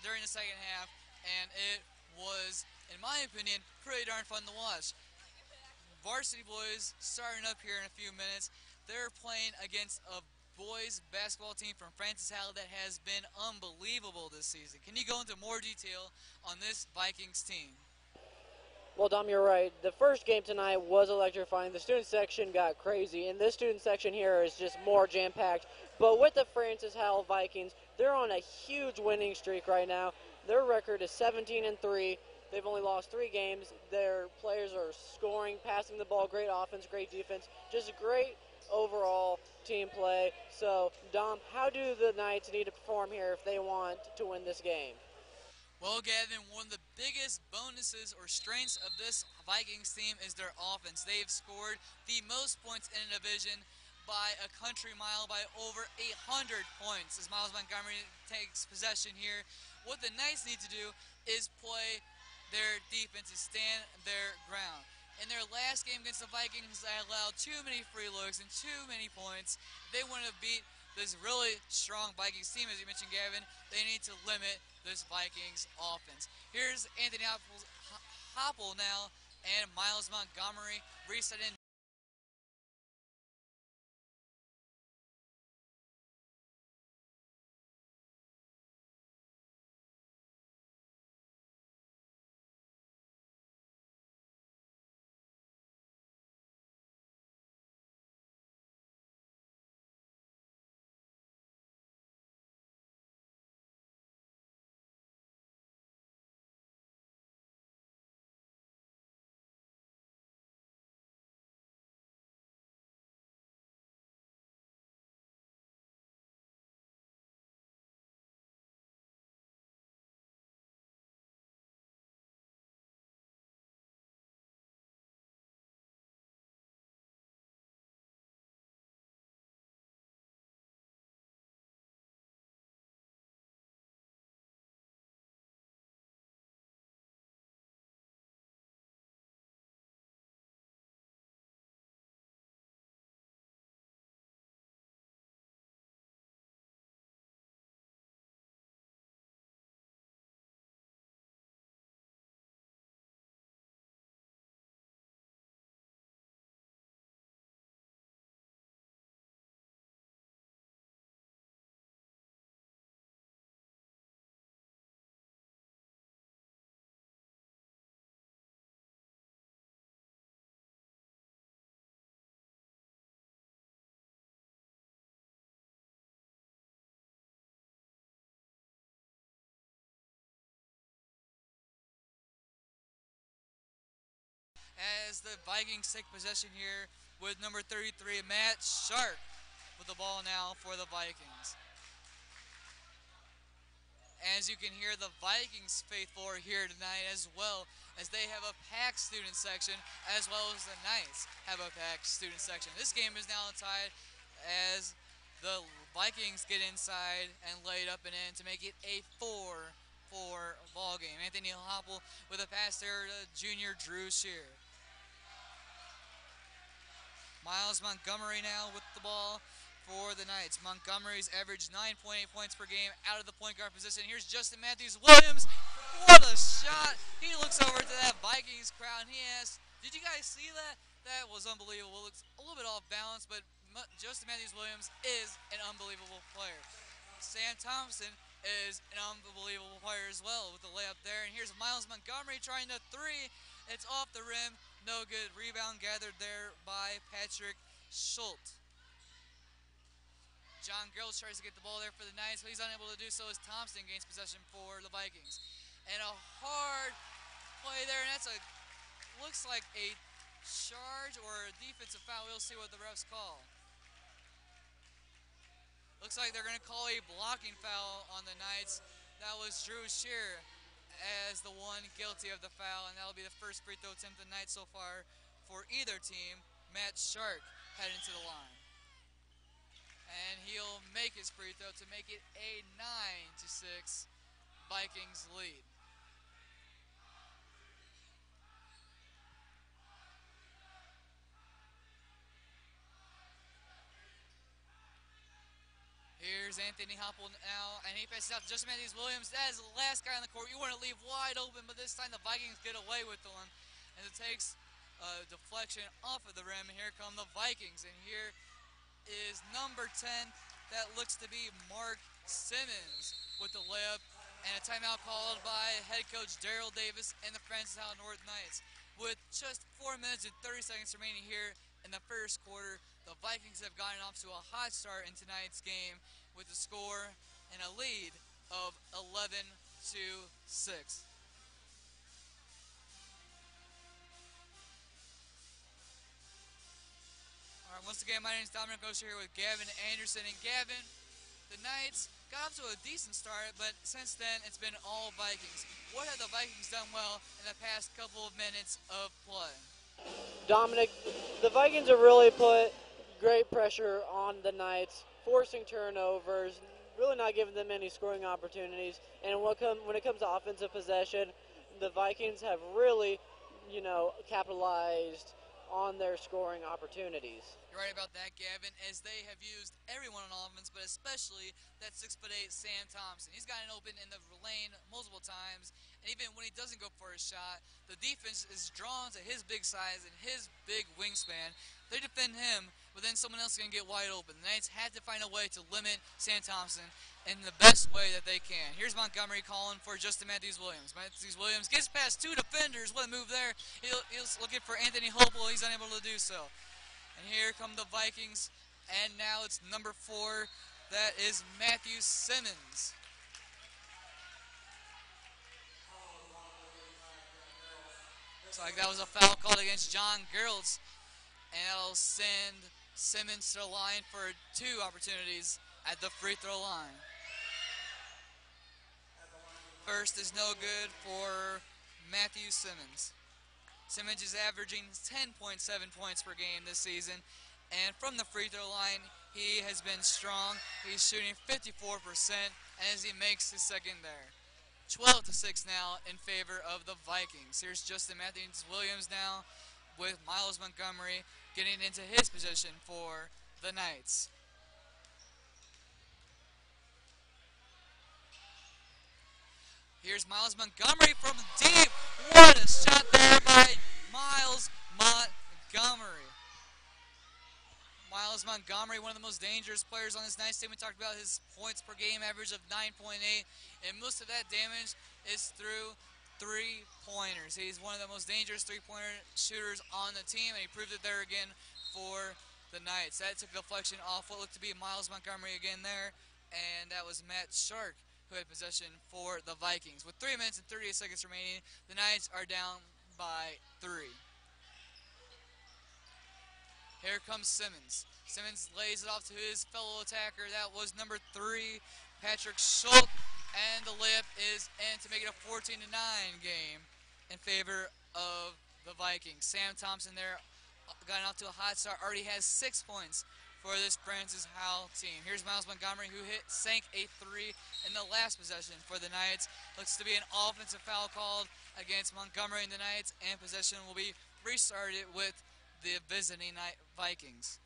during the second half, and it was, in my opinion, pretty darn fun to watch. Varsity boys starting up here in a few minutes. They're playing against a boys basketball team from Francis Howell that has been unbelievable this season. Can you go into more detail on this Vikings team? Well, Dom, you're right. The first game tonight was electrifying. The student section got crazy, and this student section here is just more jam-packed. But with the Francis Howell Vikings, they're on a huge winning streak right now. Their record is 17-3. They've only lost 3 games. Their players are scoring, passing the ball, great offense, great defense, just great overall team play. So, Dom, how do the Knights need to perform here if they want to win this game? Well, Gavin, one of the biggest bonuses or strengths of this Vikings team is their offense. They've scored the most points in a division by a country mile, by over 800 points as Miles Montgomery takes possession here. What the Knights need to do is play their defense and stand their ground. In their last game against the Vikings, they allowed too many free looks and too many points. They want to beat this really strong Vikings team, as you mentioned, Gavin. They need to limit this Vikings offense. Here's Anthony Hopple now and Miles Montgomery resetting. As the Vikings take possession here with number 33, Matt Sharp, with the ball now for the Vikings. As you can hear, the Vikings faithful are here tonight as well, as they have a packed student section, as well as the Knights have a packed student section. This game is now tied as the Vikings get inside and lay it up and in to make it a 4-4 ball game. Anthony Hopple with a pass there to junior Drew Shear. Miles Montgomery now with the ball for the Knights. Montgomery's averaged 9.8 points per game out of the point guard position. Here's Justin Matthews Williams. What a shot. He looks over to that Vikings crowd and he asks, did you guys see that? That was unbelievable. Looks a little bit off balance, but Justin Matthews Williams is an unbelievable player. Sam Thompson is an unbelievable player as well with the layup there. And here's Miles Montgomery trying the 3. It's off the rim. No good. Rebound gathered there by Patrick Schultz. John Grills tries to get the ball there for the Knights, but he's unable to do so as Thompson gains possession for the Vikings. And a hard play there, and that's looks like a charge or a defensive foul. We'll see what the refs call. Looks like they're going to call a blocking foul on the Knights. That was Drew Shear as the one guilty of the foul, and that'll be the first free throw attempt of the night so far for either team. Matt Shark heading to the line. And he'll make his free throw to make it a 9-6 Vikings lead. Here's Anthony Hoppel now, and he passes out to Justin Matthews Williams. That is the last guy on the court. You want to leave wide open, but this time the Vikings get away with the one. And it takes a deflection off of the rim. And here come the Vikings. And here is number 10. That looks to be Mark Simmons with the layup. And a timeout called by head coach Daryl Davis and the Francis Howell North Knights. With just 4 minutes and 30 seconds remaining here in the first quarter, the Vikings have gotten off to a hot start in tonight's game with a score and a lead of 11-6. All right, once again, my name is Dominic Osher here with Gavin Anderson. And Gavin, the Knights got off to a decent start, but since then it's been all Vikings. What have the Vikings done well in the past couple of minutes of play? Dominic, the Vikings have really put great pressure on the Knights, forcing turnovers, really not giving them any scoring opportunities. And when it comes to offensive possession, the Vikings have really, capitalized on their scoring opportunities. You're right about that, Gavin, as they have used everyone on offense, but especially that 6'8" Sam Thompson. He's gotten open in the lane multiple times, and even when he doesn't go for a shot, the defense is drawn to his big size and his big wingspan. They defend him, but then someone else is going to get wide open. The Knights had to find a way to limit Sam Thompson in the best way that they can. Here's Montgomery calling for Justin Matthews Williams. Matthews Williams gets past two defenders. What a move there. He's looking for Anthony Hopel. He's unable to do so. And here come the Vikings, and now it's number 4. That is Matthew Simmons. Looks like that was a foul called against John Girls, and that'll send Simmons to the line for 2 opportunities at the free throw line. First is no good for Matthew Simmons. Simmons is averaging 10.7 points per game this season, and from the free throw line, he has been strong. He's shooting 54% as he makes his second there. 12-6 now in favor of the Vikings. Here's Justin Matthews Williams now with Miles Montgomery getting into his position for the Knights. Here's Miles Montgomery from deep. What a shot there by Miles Montgomery. Miles Montgomery, one of the most dangerous players on this Knights team. We talked about his points per game average of 9.8, and most of that damage is through three-pointers. He's one of the most dangerous three-pointer shooters on the team, and he proved it there again for the Knights. That took the deflection off what looked to be Miles Montgomery again there, and that was Matt Shark who had possession for the Vikings. With 3 minutes and 38 seconds remaining, the Knights are down by 3. Here comes Simmons. Simmons lays it off to his fellow attacker. That was number 3, Patrick Schultz. And the layup is in to make it a 14-9 game in favor of the Vikings. Sam Thompson there got off to a hot start. Already has 6 points for this Francis Howell team. Here's Miles Montgomery, who sank a 3 in the last possession for the Knights. Looks to be an offensive foul called against Montgomery and the Knights, and possession will be restarted with the visiting Vikings.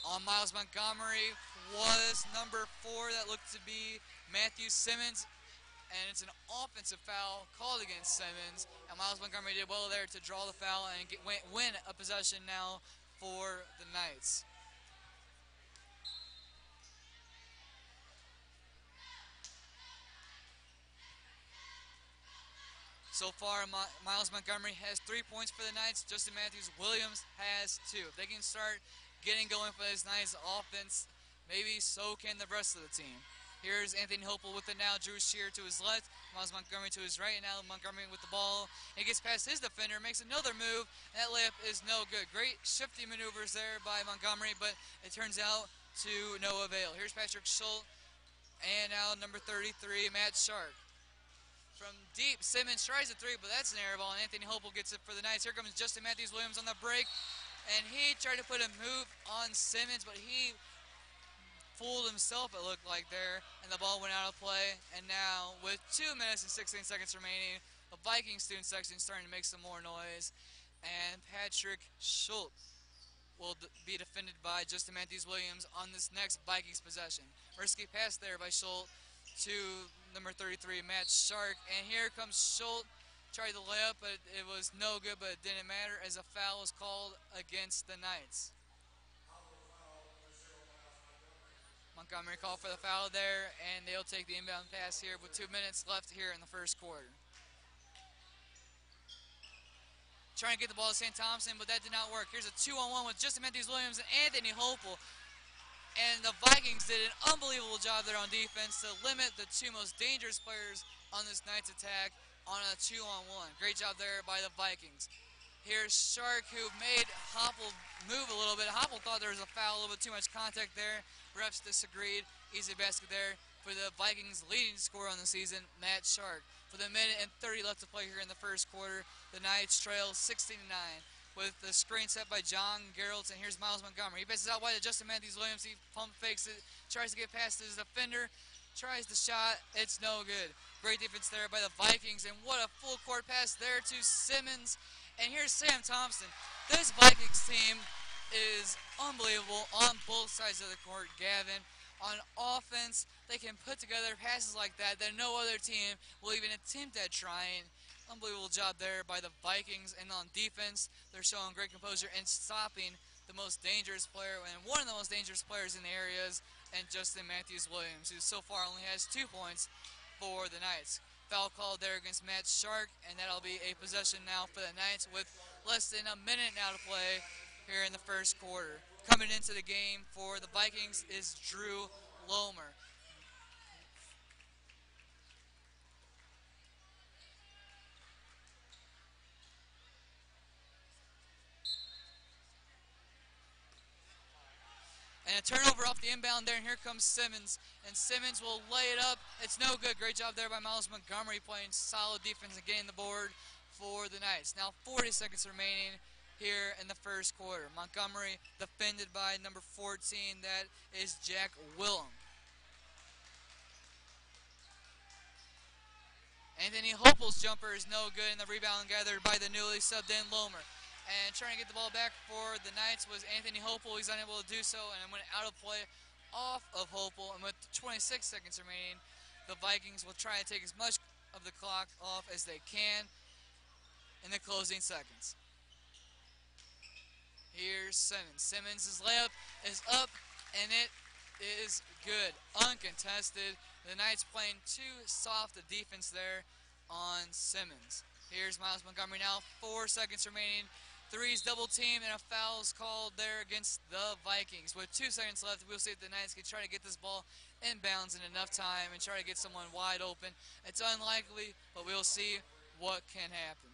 On Miles Montgomery was number 4. That looked to be Matthew Simmons. And it's an offensive foul called against Simmons. And Miles Montgomery did well there to draw the foul and win a possession now for the Knights. So far, Miles Montgomery has 3 points for the Knights. Justin Matthews Williams has 2. If they can start getting going for this Knights offense, maybe so can the rest of the team. Here's Anthony Hopel with it now. Drew Shear to his left. Miles Montgomery to his right. And now Montgomery with the ball. He gets past his defender, makes another move. And that layup is no good. Great shifty maneuvers there by Montgomery, but it turns out to no avail. Here's Patrick Schultz. And now number 33, Matt Sharp. From deep, Simmons tries a three, but that's an air ball. And Anthony Hopel gets it for the Knights. Here comes Justin Matthews-Williams on the break. And he tried to put a move on Simmons, but he fooled himself, it looked like there, and the ball went out of play. And now, with 2 minutes and 16 seconds remaining, the Viking student section is starting to make some more noise. And Patrick Schultz will be defended by Justin Matthews-Williams on this next Vikings possession. Risky pass there by Schultz to number 33, Matt Shark. And here comes Schultz. Tried the layup, but it was no good, but it didn't matter as a foul was called against the Knights. Montgomery called for the foul there, and they'll take the inbound pass here with 2 minutes left here in the first quarter. Trying to get the ball to St. Thompson, but that did not work. Here's a 2-on-1 with Justin Matthews-Williams and Anthony Hopel. And the Vikings did an unbelievable job there on defense to limit the two most dangerous players on this Knights attack on a 2-on-1. Great job there by the Vikings. Here's Shark, who made Hopel move a little bit. Hopel thought there was a foul, a little bit too much contact there. Refs disagreed. Easy basket there for the Vikings' leading scorer on the season, Matt Shark. With a minute and 30 left to play here in the first quarter, the Knights trail 16-9 with the screen set by John Geralds. And here's Miles Montgomery. He passes out wide to Justin Matthews-Williams. He pump fakes it, tries to get past his defender, tries the shot. It's no good. Great defense there by the Vikings. And what a full court pass there to Simmons. And here's Sam Thompson. This Vikings team is unbelievable on both sides of the court, Gavin. On offense, they can put together passes like that no other team will even attempt at trying. Unbelievable job there by the Vikings. And on defense, they're showing great composure and stopping the most dangerous player, and one of the most dangerous players in the areas, and Justin Matthews-Williams, who so far only has 2 points for the Knights. Foul called there against Matt Shark, and that'll be a possession now for the Knights with less than a minute now to play here in the first quarter. Coming into the game for the Vikings is Drew Lomer. And a turnover off the inbound there, and here comes Simmons. And Simmons will lay it up. It's no good. Great job there by Miles Montgomery, playing solid defense and getting the board for the Knights. Now 40 seconds remaining here in the first quarter. Montgomery defended by number 14, that is Jack Willem. Anthony Hopel's jumper is no good, and the rebound gathered by the newly subbed in Lomer. And trying to get the ball back for the Knights was Anthony Hopel. He's unable to do so, and it went out of play off of Hopel. And with 26 seconds remaining, the Vikings will try to take as much of the clock off as they can in the closing seconds. Here's Simmons. Simmons' layup is up, and it is good. Uncontested. The Knights playing too soft a defense there on Simmons. Here's Miles Montgomery now. 4 seconds remaining. Three's double team, and a foul's called there against the Vikings. With 2 seconds left, we'll see if the Knights can try to get this ball inbounds in enough time and try to get someone wide open. It's unlikely, but we'll see what can happen.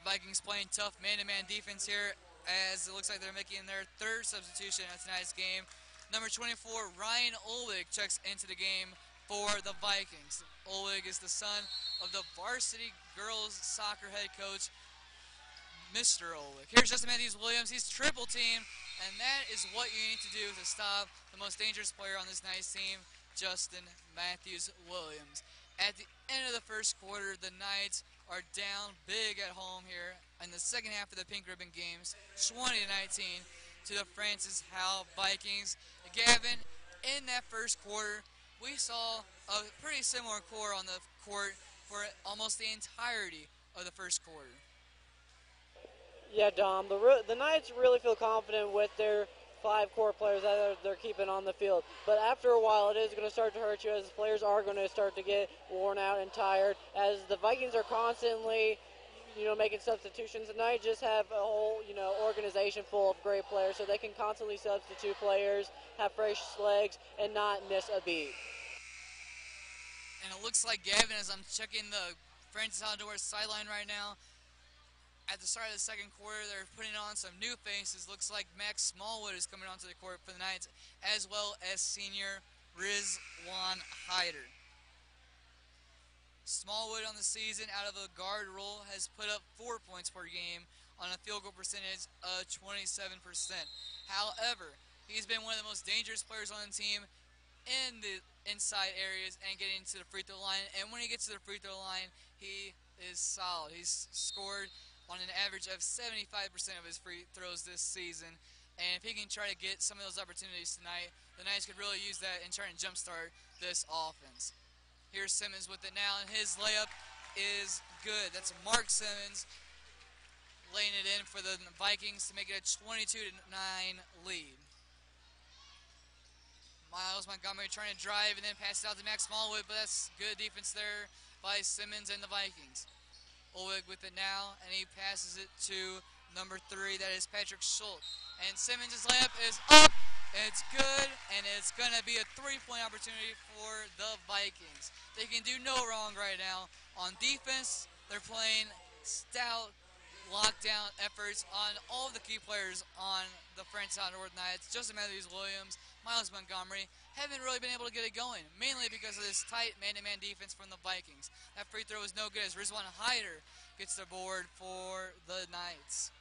Vikings playing tough man-to-man defense here, as it looks like they're making their 3rd substitution at tonight's game. Number 24, Ryan Olwig, checks into the game for the Vikings. Olwig is the son of the varsity girls soccer head coach, Mr. Olwig. Here's Justin Matthews-Williams. He's triple team, and that is what you need to do to stop the most dangerous player on this Knights team, Justin Matthews-Williams. At the end of the first quarter, the Knights are down big at home here in the second half of the Pink Ribbon games, 20-19 to the Francis Howell Vikings. Gavin, in that first quarter, we saw a pretty similar core on the court for almost the entirety of the first quarter. Yeah, Dom, the Knights really feel confident with their 5 core players that they're keeping on the field. But after a while, it is going to start to hurt you, as players are going to start to get worn out and tired, as the Vikings are constantly making substitutions tonight. Just have a whole, organization full of great players so they can constantly substitute players, have fresh legs, and not miss a beat. And it looks like Gavin, as I'm checking the Francis Howell sideline right now, at the start of the second quarter, they're putting on some new faces. Looks like Max Smallwood is coming onto the court for the Knights, as well as senior Rizwan Hyder. Smallwood on the season, out of a guard role, has put up 4 points per game on a field goal percentage of 27%. However, he's been one of the most dangerous players on the team in the inside areas and getting to the free throw line. And when he gets to the free throw line, he is solid. He's scored on an average of 75% of his free throws this season. And if he can try to get some of those opportunities tonight, the Knights could really use that and try and jumpstart this offense. Here's Simmons with it now, and his layup is good. That's Mark Simmons laying it in for the Vikings to make it a 22-9 lead. Miles Montgomery trying to drive and then pass it out to Max Smallwood, but that's good defense there by Simmons and the Vikings. Ulwig with it now, and he passes it to number 3, that is Patrick Schultz. And Simmons' layup is up, it's good, and it's going to be a 3-point opportunity for the Vikings. They can do no wrong right now. On defense, they're playing stout lockdown efforts on all of the key players on the Francis Howell North Knights. Joseph Matthews-Williams, Miles Montgomery haven't really been able to get it going, mainly because of this tight man-to-man defense from the Vikings. That free throw is no good as Rizwan Hyder gets the board for the Knights.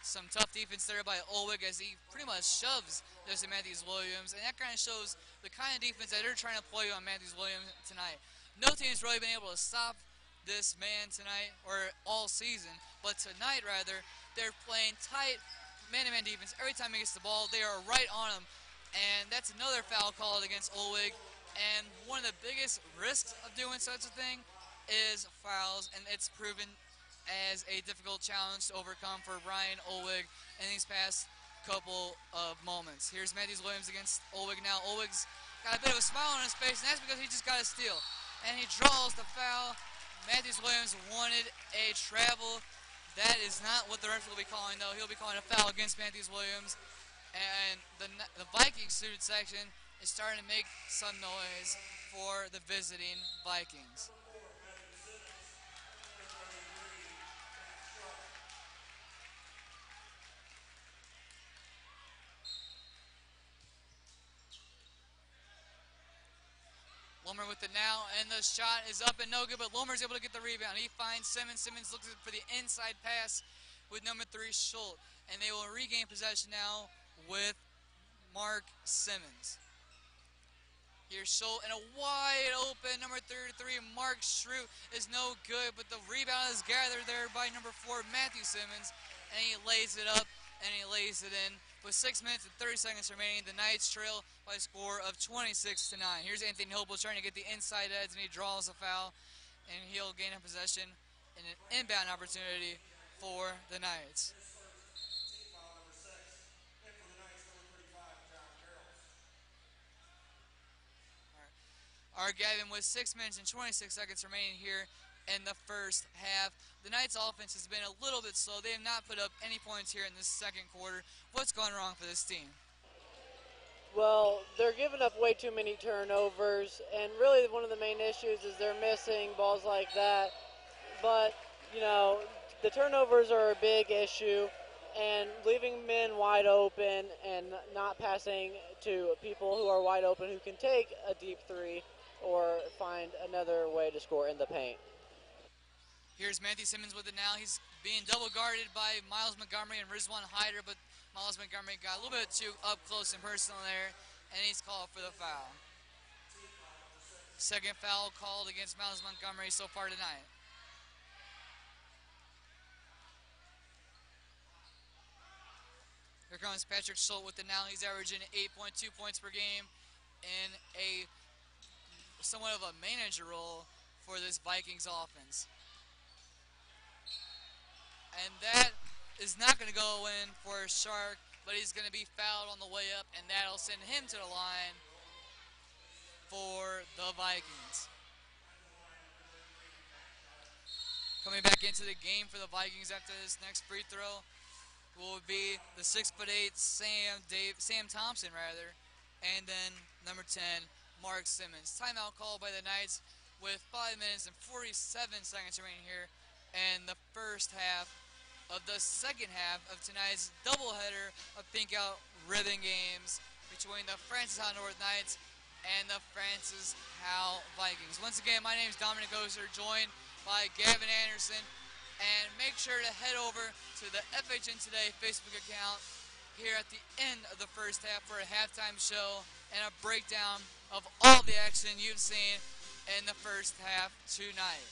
Some tough defense there by Ulwig as he pretty much shoves Joseph Matthews-Williams, and that kind of shows the kind of defense that they're trying to play on Matthews-Williams tonight. No team's really been able to stop this man tonight, or all season, but tonight, rather, they're playing tight man-to-man defense. Every time he gets the ball, they are right on him, and that's another foul called against Ulwig, and one of the biggest risks of doing such a thing is fouls, and it's proven as a difficult challenge to overcome for Brian Ulwig in these past couple of moments. Here's Matthews-Williams against Ulwig now. Ulwig's got a bit of a smile on his face, and that's because he just got a steal. And he draws the foul. Matthews-Williams wanted a travel. That is not what the ref will be calling, though. He'll be calling a foul against Matthews-Williams. And the Viking student section is starting to make some noise for the visiting Vikings. Lomer with it now, and the shot is up and no good, but Lomer's able to get the rebound. He finds Simmons. Simmons looks for the inside pass with number 3, Schultz. And they will regain possession now with Mark Simmons. Here's Schultz, and a wide open number 33, Mark Schrute, is no good, but the rebound is gathered there by number 4, Matthew Simmons, and he lays it up, and he lays it in. With 6 minutes and 30 seconds remaining, the Knights trail by a score of 26-9. Here's Anthony Hopel trying to get the inside edge, and he draws a foul, and he'll gain a possession and an inbound opportunity for the Knights. All right, Gavin, with 6 minutes and 26 seconds remaining here in the first half, the Knights' offense has been a little bit slow. They have not put up any points here in this second quarter. What's gone wrong for this team? Well, they're giving up way too many turnovers, and really one of the main issues is they're missing balls like that. But, the turnovers are a big issue, and leaving men wide open and not passing to people who are wide open who can take a deep three or find another way to score in the paint. Here's Matthew Simmons with it now. He's being double guarded by Miles Montgomery and Rizwan Hyder, but Miles Montgomery got a little bit too up close and personal there, and he's called for the foul. Second foul called against Miles Montgomery so far tonight. Here comes Patrick Schultz with it now. He's averaging 8.2 points per game in a somewhat of a manager role for this Vikings offense. And that is not going to go in for Shark, but he's going to be fouled on the way up, and that'll send him to the line for the the Vikings. Coming back into the game for the Vikings after this next free throw will be the 6'8" Sam Thompson rather, and then number 10 Mark Simmons. Timeout called by the Knights with 5 minutes and 47 seconds remaining here, and the first half of the second half of tonight's doubleheader of Pink Out ribbon games between the Francis Howell North Knights and the Francis Howell Vikings. Once again, my name is Dominic Oster, joined by Gavin Anderson, and make sure to head over to the FHNtoday Facebook account here at the end of the first half for a halftime show and a breakdown of all the action you've seen in the first half tonight.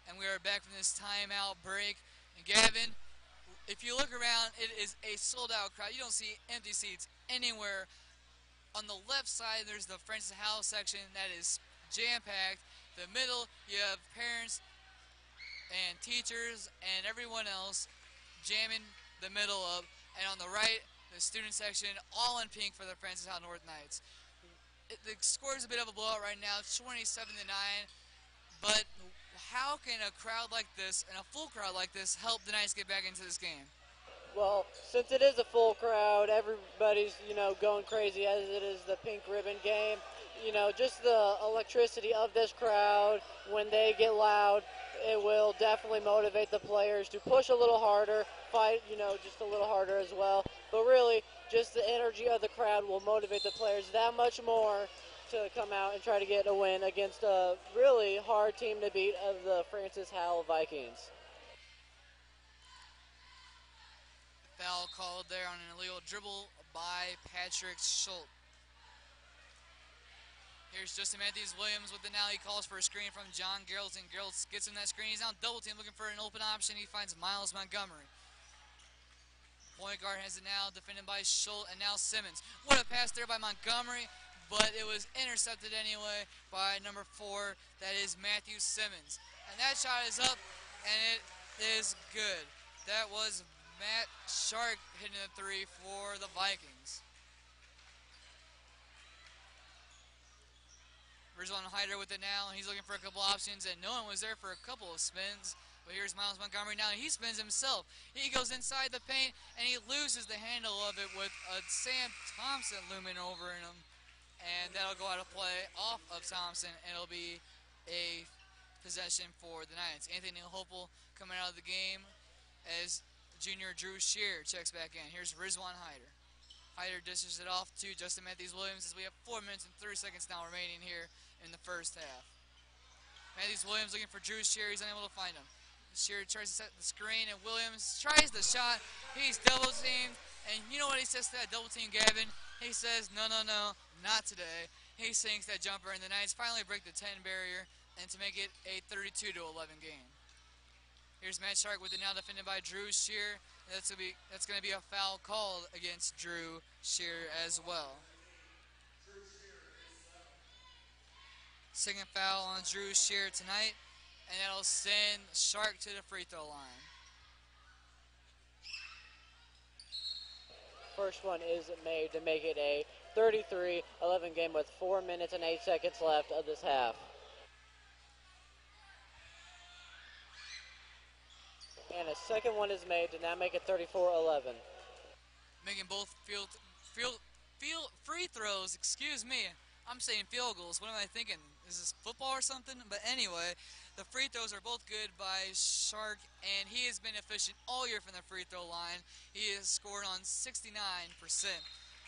And we are back from this timeout break. And Gavin, if you look around, it is a sold-out crowd. You don't see empty seats anywhere. On the left side, there's the Francis Howell section that is jam-packed. The middle, you have parents and teachers and everyone else jamming the middle up. And on the right, the student section, all in pink for the Francis Howell North Knights. The score is a bit of a blowout right now, 27-9. But how can a crowd like this and a full crowd like this help the Knights get back into this game? Well, since it is a full crowd, everybody's, going crazy as it is the pink ribbon game. Just the electricity of this crowd, when they get loud, it will definitely motivate the players to push a little harder, fight, just a little harder as well. But really, just the energy of the crowd will motivate the players that much more to come out and try to get a win against a really hard team to beat of the Francis Howell Vikings. Foul called there on an illegal dribble by Patrick Schultz. Here's Justin Matthews-Williams with it now. He calls for a screen from John Geraldton. Geraldton gets him that screen. He's now double team looking for an open option. He finds Miles Montgomery. Point guard has it now, defended by Schultz and now Simmons. What a pass there by Montgomery, but it was intercepted anyway by number 4. That is Matthew Simmons. And that shot is up, and it is good. That was Matt Shark hitting the 3 for the Vikings. Rizwan Hyder with it now. He's looking for a couple options, and no one was there for a couple of spins. But here's Miles Montgomery now. He spins himself. He goes inside the paint, and he loses the handle of it with a Sam Thompson looming over him. And that'll go out of play off of Thompson, and it'll be a possession for the Knights. Anthony Hopel coming out of the game as junior Drew Shear checks back in. Here's Rizwan Hyder. Hyder dishes it off to Justin Matthews-Williams as we have 4 minutes and 30 seconds now remaining here in the first half. Matthews-Williams looking for Drew Shear. He's unable to find him. Shear tries to set the screen, and Williams tries the shot. He's double-teamed, and you know what he says to that double-team, Gavin? He says, no, no, no, not today. He sinks that jumper, and the Knights finally break the 10 barrier and to make it a 32-11 game. Here's Matt Shark with it now, defended by Drew Shear. That's going to be a foul called against Drew Shear as well. Second foul on Drew Shear tonight, and that'll send Shark to the free throw line. First one is made to make it a 33-11 game with 4 minutes and 8 seconds left of this half. And a second one is made to now make it 34-11. Making both free throws, excuse me. I'm saying field goals. What am I thinking? Is this football or something? But anyway, the free throws are both good by Shark, and he has been efficient all year from the free throw line. He has scored on 69%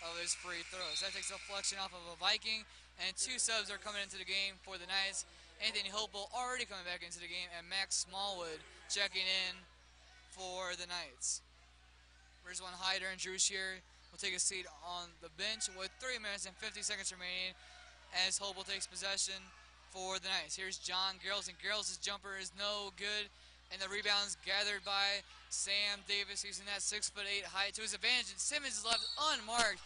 of his free throws. That takes a deflection off of a Viking, and 2 subs are coming into the game for the Knights. Anthony Hopel already coming back into the game, and Max Smallwood checking in for the Knights. Rizwan Hyder and Drew Shear will take a seat on the bench with 3 minutes and 50 seconds remaining as Hopel takes possession for the Knights. Here's John Girls, and Girls' jumper is no good, And the rebounds gathered by Sam Davis using that 6'8" height to his advantage. And Simmons is left unmarked.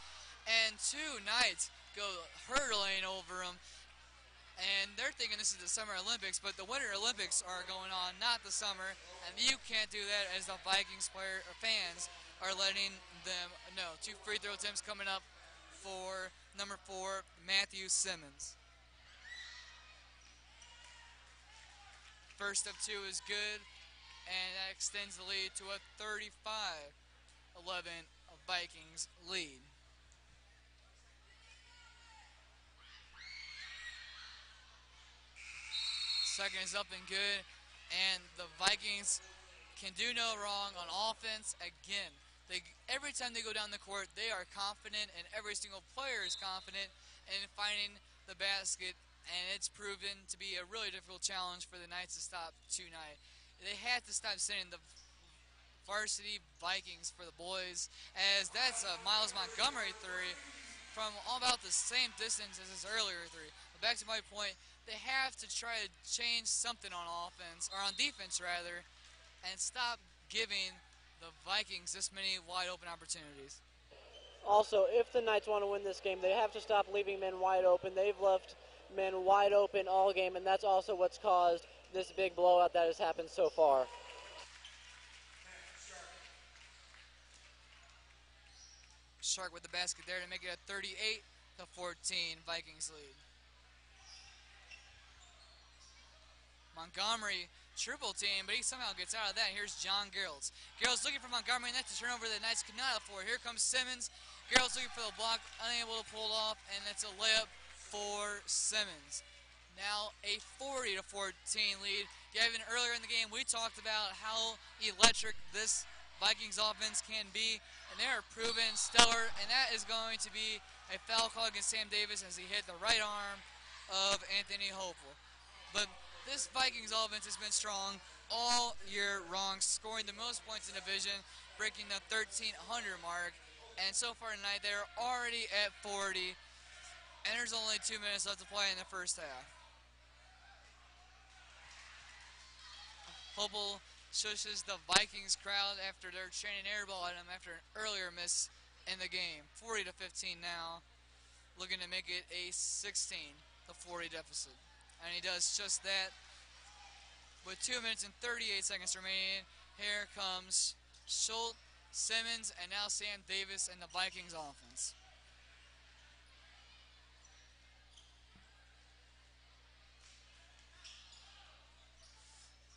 And two Knights go hurtling over him. And they're thinking this is the Summer Olympics, but the Winter Olympics are going on, not the summer. And you can't do that as the Vikings player or fans are letting them know. Two free throw attempts coming up for number 4, Matthew Simmons. First of two is good, and that extends the lead to a 35-11 Vikings lead. Second is up and good, and the Vikings can do no wrong on offense again. Every time they go down the court, they are confident, and every single player is confident in finding the basket, and it's proven to be a really difficult challenge for the Knights to stop tonight. They had to stop sending the varsity Vikings for the boys, as that's a Miles Montgomery three from all about the same distance as his earlier three. But back to my point, they have to try to change something on offense, or on defense rather, and stop giving the Vikings this many wide open opportunities. Also, if the Knights want to win this game, they have to stop leaving men wide open. They've left men wide open all game, and that's also what's caused this big blowout that has happened so far. Shark with the basket there to make it a 38-14 Vikings lead. Montgomery triple team, but he somehow gets out of that. Here's John Gerolds. Gerolds looking for Montgomery, and that's a turnover that the Knights could not afford. Here comes Simmons. Gerolds looking for the block, unable to pull it off, and it's a layup for Simmons. Now a 40-14 lead. Yeah, even earlier in the game, we talked about how electric this Vikings offense can be, and they are proven stellar, and that is going to be a foul call against Sam Davis as he hit the right arm of Anthony Hopel. But this Vikings offense has been strong all year long, scoring the most points in the division, breaking the 1,300 mark. And so far tonight, they're already at 40, and there's only 2 minutes left to play in the first half. Hopel shushes the Vikings crowd after they're training airball at him after an earlier miss in the game. 40-15 now, looking to make it a 16-40 deficit. And he does just that with 2 minutes and 38 seconds remaining. Here comes Schultz, Simmons, and now Sam Davis and the Vikings offense.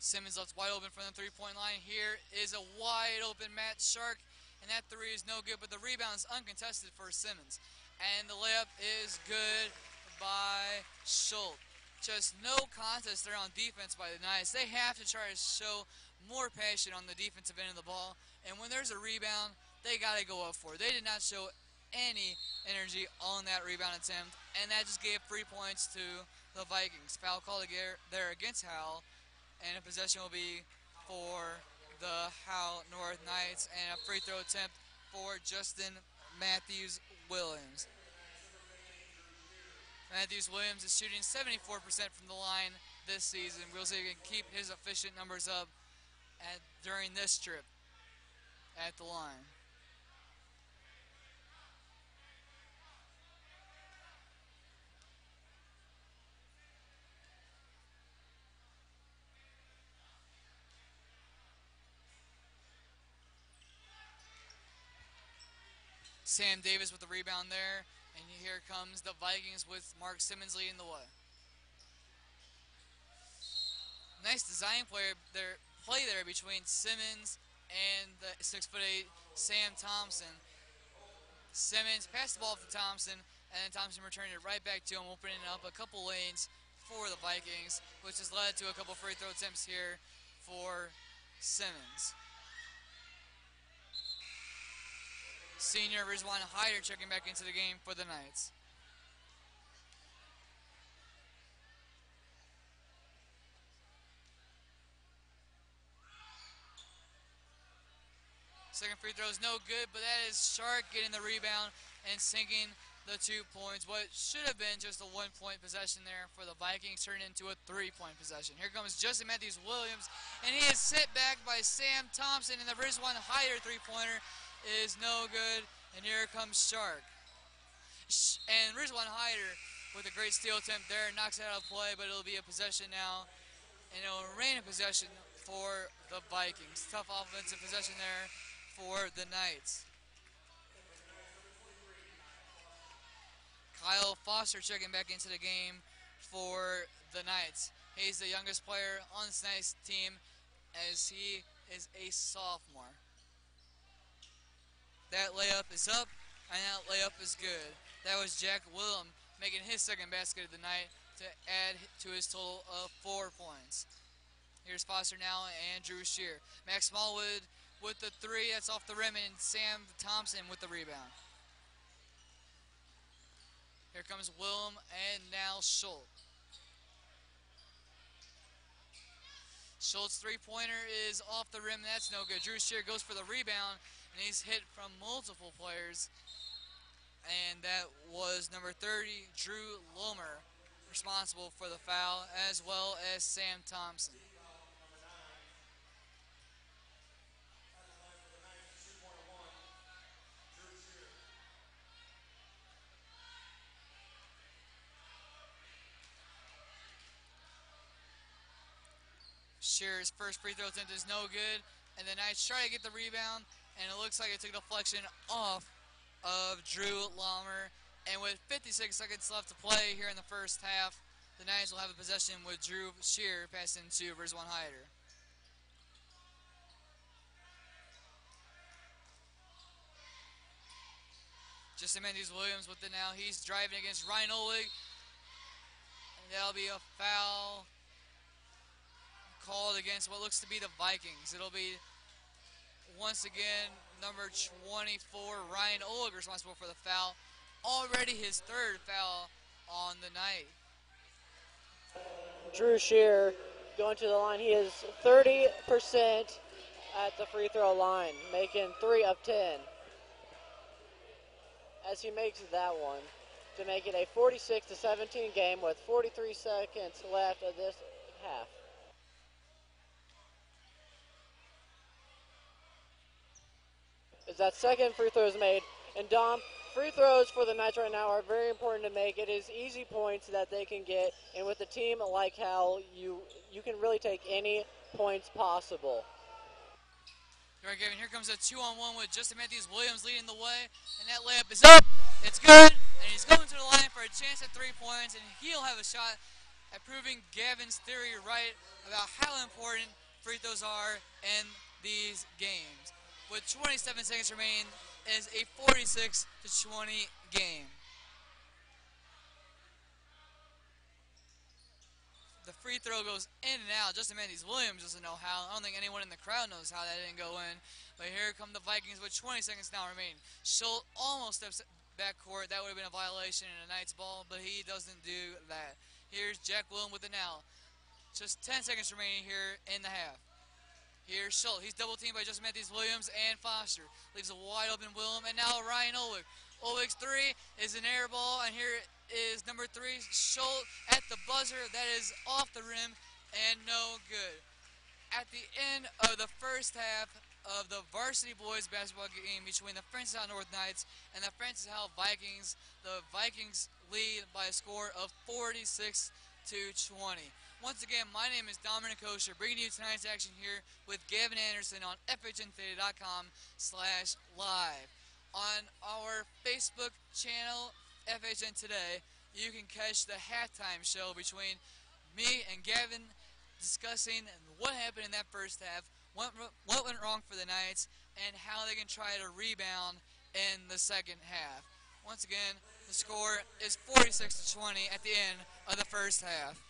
Simmons left wide open from the three-point line. Here is a wide open Matt Shark, and that three is no good, but the rebound is uncontested for Simmons. And the layup is good by Schultz. Just no contest there on defense by the Knights. They have to try to show more passion on the defensive end of the ball, and when there's a rebound, they got to go up for it. They did not show any energy on that rebound attempt, and that just gave 3 points to the Vikings. Foul call there against Howell, and a possession will be for the Howell North Knights, and a free throw attempt for Justin Matthews Williams. Matthews Williams is shooting 74% from the line this season. We'll see if he can keep his efficient numbers up during this trip at the line. Sam Davis with the rebound there, and here comes the Vikings with Mark Simmons leading the way. Nice design play there between Simmons and the 6'8" Sam Thompson. Simmons passed the ball to Thompson, and then Thompson returned it right back to him, opening up a couple lanes for the Vikings, which has led to a couple free throw attempts here for Simmons. Senior Rizwan Hyder checking back into the game for the Knights. Second free throw is no good, but that is Shark getting the rebound and sinking the 2 points. What should have been just a 1 point possession there for the Vikings turned into a 3 point possession. Here comes Justin Matthews Williams, and he is hit back by Sam Thompson, and the Rizwan Hyder 3 pointer is no good. And here comes Shark. And Rizwan Hyder with a great steal attempt there knocks it out of play, but it'll be a possession now, and it'll remain a possession for the Vikings. Tough offensive possession there for the Knights. Kyle Foster checking back into the game for the Knights. He's the youngest player on this Knights team as he is a sophomore. That layup is up, and that layup is good. That was Jack Willem making his second basket of the night to add to his total of 4 points. Here's Foster now and Drew Shear. Max Smallwood with the three. That's off the rim, and Sam Thompson with the rebound. Here comes Willem and now Schultz. Schultz 3-pointer is off the rim. That's no good. Drew Shear goes for the rebound, and he's hit from multiple players. And that was number 30, Drew Lomer, responsible for the foul, as well as Sam Thompson. Shear's first free throw attempt is no good, and the Knights try to get the rebound, and it looks like it took deflection off of Drew Lomer. And with 56 seconds left to play here in the first half, the Knights will have a possession with Drew Shear passing to Rizwan Hyder. Justin Mendes Williams with it now. He's driving against Ryan Olig, and that'll be a foul called against what looks to be the Vikings. It'll be, once again, number 24, Ryan Olig, responsible for the foul. Already his third foul on the night. Drew Shear going to the line. He is 30% at the free throw line, making 3 of 10. As he makes that one to make it a 46-17 game with 43 seconds left of this half. As that second free throw is made, and Dom, free throws for the Knights right now are very important to make. It is easy points that they can get, and with a team like Howell, you can really take any points possible. All right, Gavin, here comes a 2-on-1 with Justin Matthews Williams leading the way, and that layup is up. It's good, and he's going to the line for a chance at 3 points, and he'll have a shot at proving Gavin's theory right about how important free throws are in these games. With 27 seconds remaining, it is a 46-20 game. The free throw goes in and out. Justin Mendes Williams doesn't know how. I don't think anyone in the crowd knows how that didn't go in. But here come the Vikings with 20 seconds now remaining. Schultz almost steps backcourt. That would have been a violation in a Knights ball, but he doesn't do that. Here's Jack Willem with it now. Just 10 seconds remaining here in the half. Here's Schultz. He's double teamed by Justin Matthews Williams and Foster. Leaves a wide open Willem, and now Ryan Olig. Olig's three is an air ball, and here is number 3, Schultz at the buzzer. That is off the rim and no good. At the end of the first half of the varsity boys basketball game between the Francis Howell North Knights and the Francis Howell Vikings, the Vikings lead by a score of 46-20. Once again, my name is Dominic Kosher, bringing you tonight's action here with Gavin Anderson on FHNtoday.com/live. On our Facebook channel, FHN Today, you can catch the halftime show between me and Gavin discussing what happened in that first half, what went wrong for the Knights, and how they can try to rebound in the second half. Once again, the score is 46-20 at the end of the first half.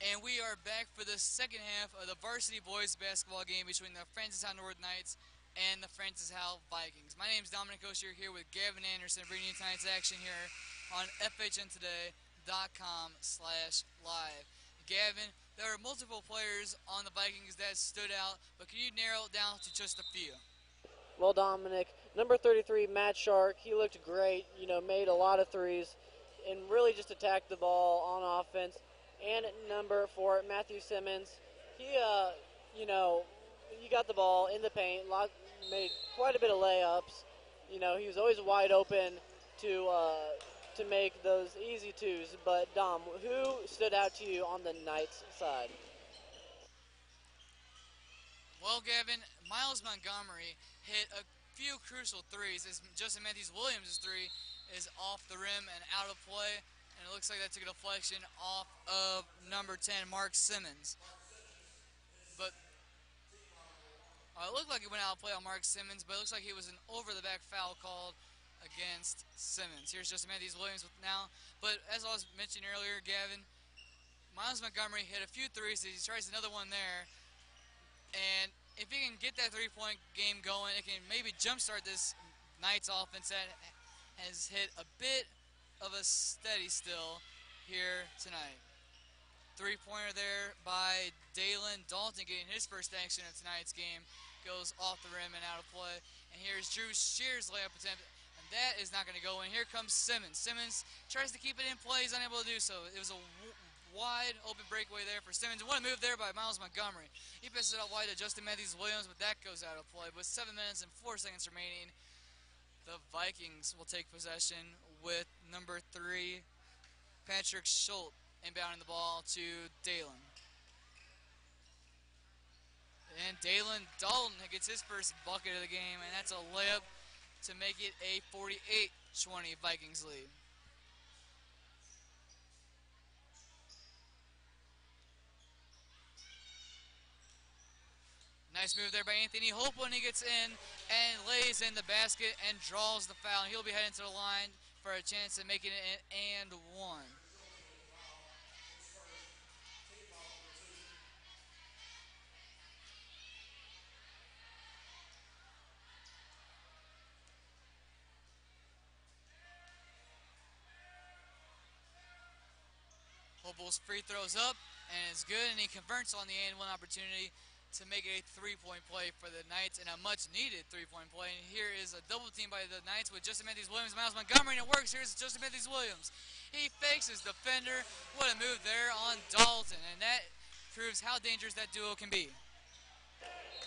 And we are back for the second half of the varsity boys basketball game between the Francis Howell North Knights and the Francis Howell Vikings. My name is Dominic Osher here with Gavin Anderson bringing you tonight's action here on FHNtoday.com/live. Gavin, there are multiple players on the Vikings that stood out, but can you narrow it down to just a few? Well, Dominic, number 33, Matt Shark, he looked great, made a lot of threes and really just attacked the ball on offense. And number 4, Matthew Simmons, he, he got the ball in the paint, made quite a bit of layups. He was always wide open to make those easy twos. But, Dom, who stood out to you on the Knights side? Well, Gavin, Miles Montgomery hit a few crucial threes as Justin Matthews Williams' three is off the rim and out of play, and it looks like that took a deflection off of number 10, Mark Simmons. But it looked like it went out of play on Mark Simmons, but it looks like he was an over-the-back foul called against Simmons. Here's Justin Matthews Williams now. But as I was mentioning earlier, Gavin, Miles Montgomery hit a few threes. He tries another one there. And if he can get that three-point game going, it can maybe jumpstart this Knights offense that has hit a bit of a steady still here tonight. Three-pointer there by Dalen Dalton getting his first action of tonight's game. Goes off the rim and out of play. And here's Drew Shear's layup attempt. And that is not going to go in. Here comes Simmons. Simmons tries to keep it in play. He's unable to do so. It was a wide open breakaway there for Simmons. And what a move there by Miles Montgomery. He passes it out wide to Justin Matthews Williams, but that goes out of play. With 7 minutes and 4 seconds remaining, the Vikings will take possession with number 3, Patrick Schultz, inbounding the ball to Dalen. And Dalen Dalton gets his first bucket of the game, and that's a layup to make it a 48-20 Vikings lead. Nice move there by Anthony Hope when he gets in and lays in the basket and draws the foul. He'll be heading to the line for a chance at making it an and one. Hopel's free throws up and it's good, and he converts on the and one opportunity to make it a three-point play for the Knights, and a much-needed three-point play. And here is a double team by the Knights with Justin Matthews Williams, Miles Montgomery, and it works. Here's Justin Matthews Williams. He fakes his defender. What a move there on Dalton, and that proves how dangerous that duo can be.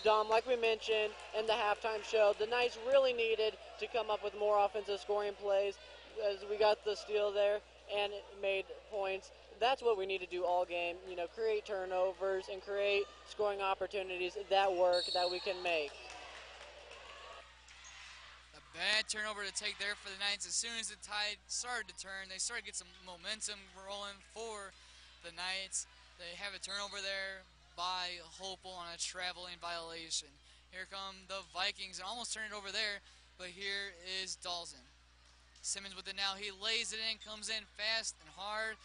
Dom, like we mentioned in the halftime show, the Knights really needed to come up with more offensive scoring plays as we got the steal there and it made points. That's what we need to do all game, create turnovers and create scoring opportunities that work, that we can make. A bad turnover to take there for the Knights. As soon as the tide started to turn, they started to get some momentum rolling for the Knights. They have a turnover there by Hopel on a traveling violation. Here come the Vikings and almost turn it over there, but here is Dalton. Simmons with it now. He lays it in, comes in fast and hard.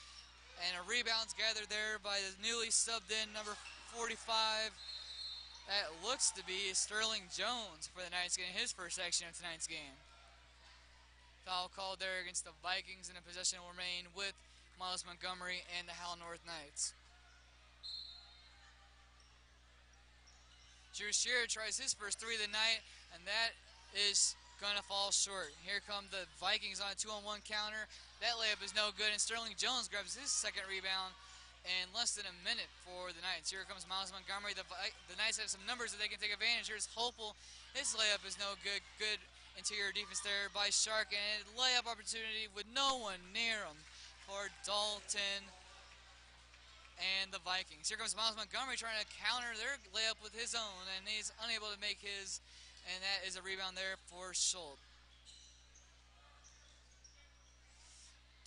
And a rebound's gathered there by the newly subbed in number 45. That looks to be Sterling Jones for the Knights getting his first action of tonight's game. Foul called there against the Vikings, and the possession will remain with Miles Montgomery and the Howell North Knights. Drew Shearer tries his first three of the night, and that is going to fall short. Here come the Vikings on a 2-on-1 counter. That layup is no good, and Sterling Jones grabs his second rebound in less than a minute for the Knights. Here comes Miles Montgomery. The Knights have some numbers that they can take advantage. Here's Hopel. His layup is no good. Good interior defense there by Shark, and a layup opportunity with no one near him for Dalton and the Vikings. Here comes Miles Montgomery trying to counter their layup with his own, and he's unable to make his, and that is a rebound there for Schultz.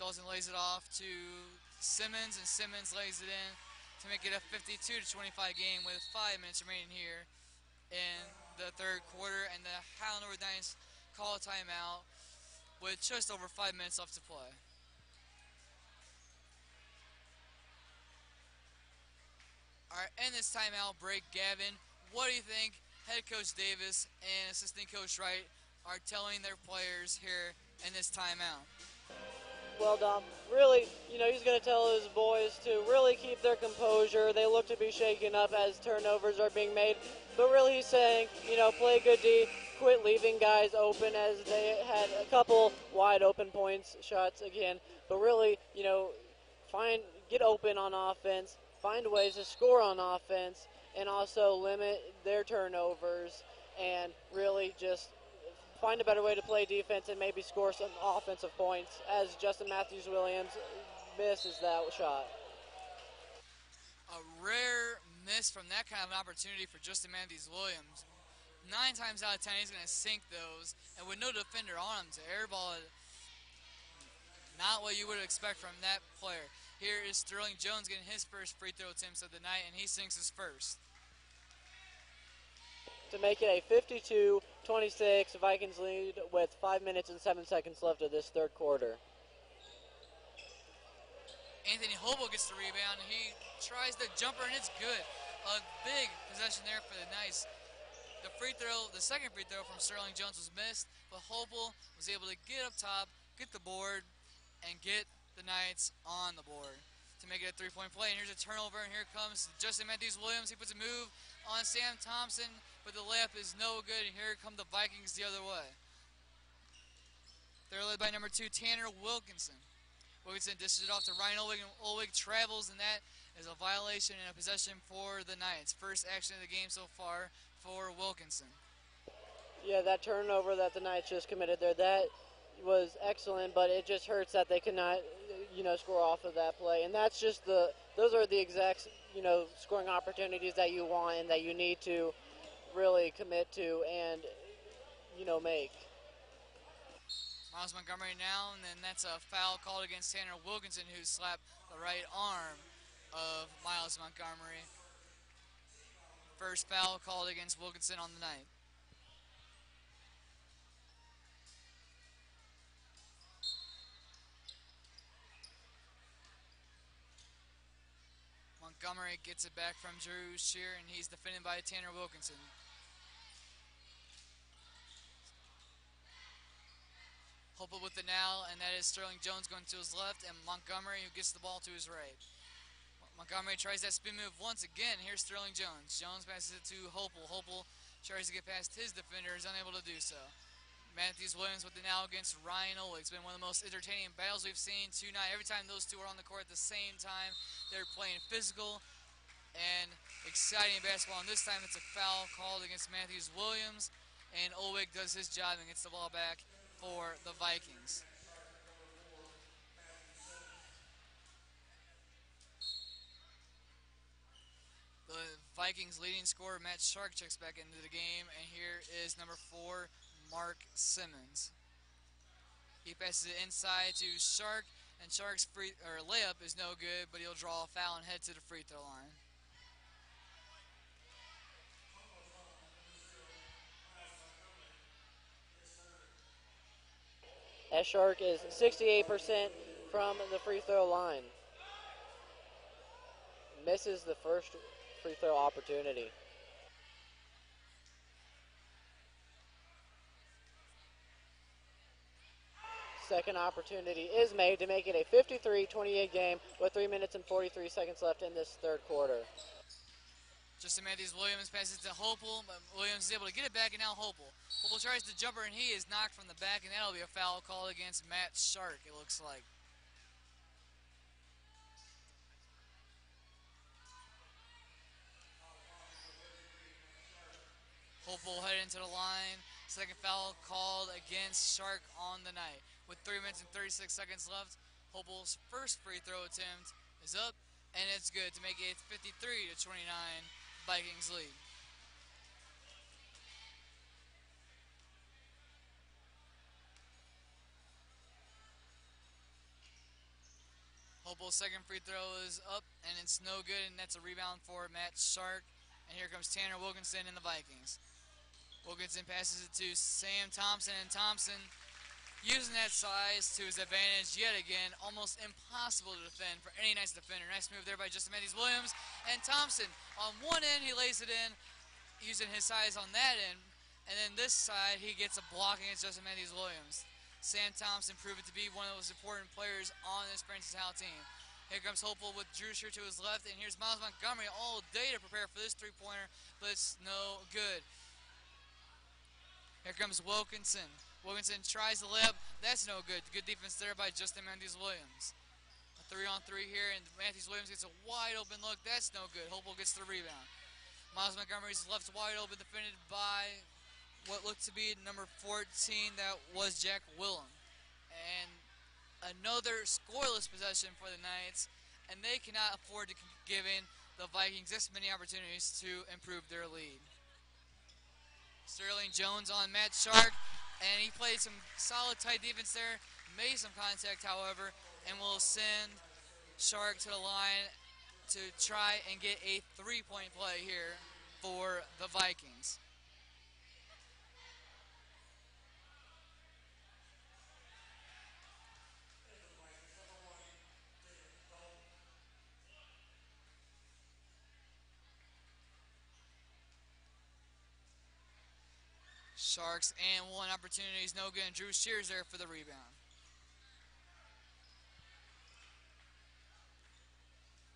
Dalton lays it off to Simmons, and Simmons lays it in to make it a 52-25 game with 5 minutes remaining here in the third quarter, and the Howell North Knights call a timeout with just over 5 minutes left to play. In this timeout break, Gavin, what do you think head coach Davis and assistant coach Wright are telling their players here in this timeout? Well, Dom, really, he's going to tell his boys to really keep their composure. They look to be shaken up as turnovers are being made. But really, he's saying, play good D, quit leaving guys open as they had a couple wide open points shots again. But really, find get open on offense, find ways to score on offense, and also limit their turnovers, and really just find a better way to play defense and maybe score some offensive points as Justin Matthews Williams misses that shot. A rare miss from that kind of an opportunity for Justin Matthews Williams. 9 times out of 10, he's going to sink those, and with no defender on him to airball it, not what you would expect from that player. Here is Sterling Jones getting his first free throw attempts of the night, and he sinks his first. To make it a 52-26 Vikings lead with 5 minutes and 7 seconds left of this third quarter. Anthony Hobo gets the rebound. He tries the jumper, and it's good. A big possession there for the Knights. The second free throw from Sterling Jones was missed, but Hopel was able to get up top, get the board, and get the Knights on the board to make it a three-point play. And here's a turnover, and here comes Justin Matthews Williams. He puts a move on Sam Thompson, but the layup is no good, and here come the Vikings the other way. They're led by number 2, Tanner Wilkinson. Wilkinson dishes it off to Ryan Olwig, and Olwig travels, and that is a violation and a possession for the Knights. First action of the game so far for Wilkinson. Yeah, that turnover that the Knights just committed there, that was excellent, but it just hurts that they could not, score off of that play. And that's just those are the exact, scoring opportunities that you want and that you need to really commit to and, make. Miles Montgomery now, and then that's a foul called against Tanner Wilkinson, who slapped the right arm of Miles Montgomery. First foul called against Wilkinson on the night. Montgomery gets it back from Drew Shear, and he's defended by Tanner Wilkinson. Hopel with it now, and that is Sterling Jones going to his left, and Montgomery who gets the ball to his right. Montgomery tries that spin move once again. Here's Sterling Jones. Jones passes it to Hopel. Hopel tries to get past his defender, is unable to do so. Matthews Williams with it now against Ryan Olwig. It's been one of the most entertaining battles we've seen tonight. Every time those two are on the court at the same time, they're playing physical and exciting basketball. And this time it's a foul called against Matthews Williams, and Olwig does his job and gets the ball back for the Vikings. The Vikings leading scorer, Matt Shark, checks back into the game, and here is number 4, Mark Simmons. He passes it inside to Shark, and Shark's layup is no good, but he'll draw a foul and head to the free throw line. S. Shark is 68% from the free throw line. Misses the first free throw opportunity. Second opportunity is made to make it a 53-28 game with 3 minutes and 43 seconds left in this third quarter. Justin Matthews Williams passes to Hopel, but Williams is able to get it back, and now Hopel. Hopel tries the jumper, and he is knocked from the back, and that'll be a foul call against Matt Shark, it looks like. Hopel headed into the line. Second foul called against Shark on the night. With 3 minutes and 36 seconds left, Hopel's first free throw attempt is up, and it's good to make it 53-29 Vikings lead. Hopel's second free throw is up, and it's no good, and that's a rebound for Matt Shark. And here comes Tanner Wilkinson in the Vikings. Wilkinson passes it to Sam Thompson, and Thompson using that size to his advantage yet again. Almost impossible to defend for any nice defender. Nice move there by Justin Matthews Williams. And Thompson on one end, he lays it in using his size on that end. And then this side, he gets a block against Justin Matthews Williams. Sam Thompson proved to be one of those important players on this Francis Howell team. Here comes Hopeful with Drew Shear to his left, and here's Miles Montgomery all day to prepare for this three-pointer, but it's no good. Here comes Wilkinson. Wilkinson tries the layup. That's no good. Good defense there by Justin Matthews Williams. A 3-on-3 here, and Matthews Williams gets a wide open look. That's no good. Hopeful gets the rebound. Miles Montgomery's left wide open, defended by what looked to be number 14. That was Jack Willem. And another scoreless possession for the Knights, and they cannot afford to give in the Vikings this many opportunities to improve their lead. Sterling Jones on Matt Shark, and he played some solid tight defense there, made some contact, however, and will send Shark to the line to try and get a three-point play here for the Vikings. Sharks and one opportunity is no good, and Drew Shears there for the rebound.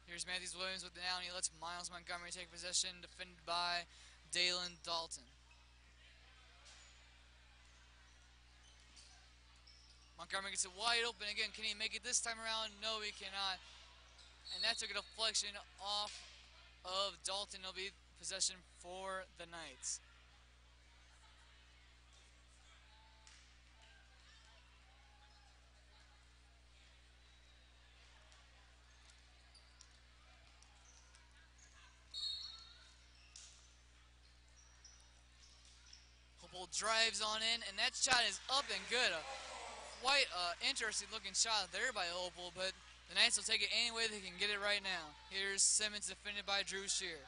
Here's Matthews Williams with the down. He lets Miles Montgomery take possession, defended by Dalen Dalton. Montgomery gets it wide open again. Can he make it this time around? No, he cannot. And that took a deflection off of Dalton. It'll be possession for the Knights. Hopeful drives on in, and that shot is up and good. Quite interesting looking shot there by Hopeful, but the Knights will take it any way they can get it right now. Here's Simmons defended by Drew Shear.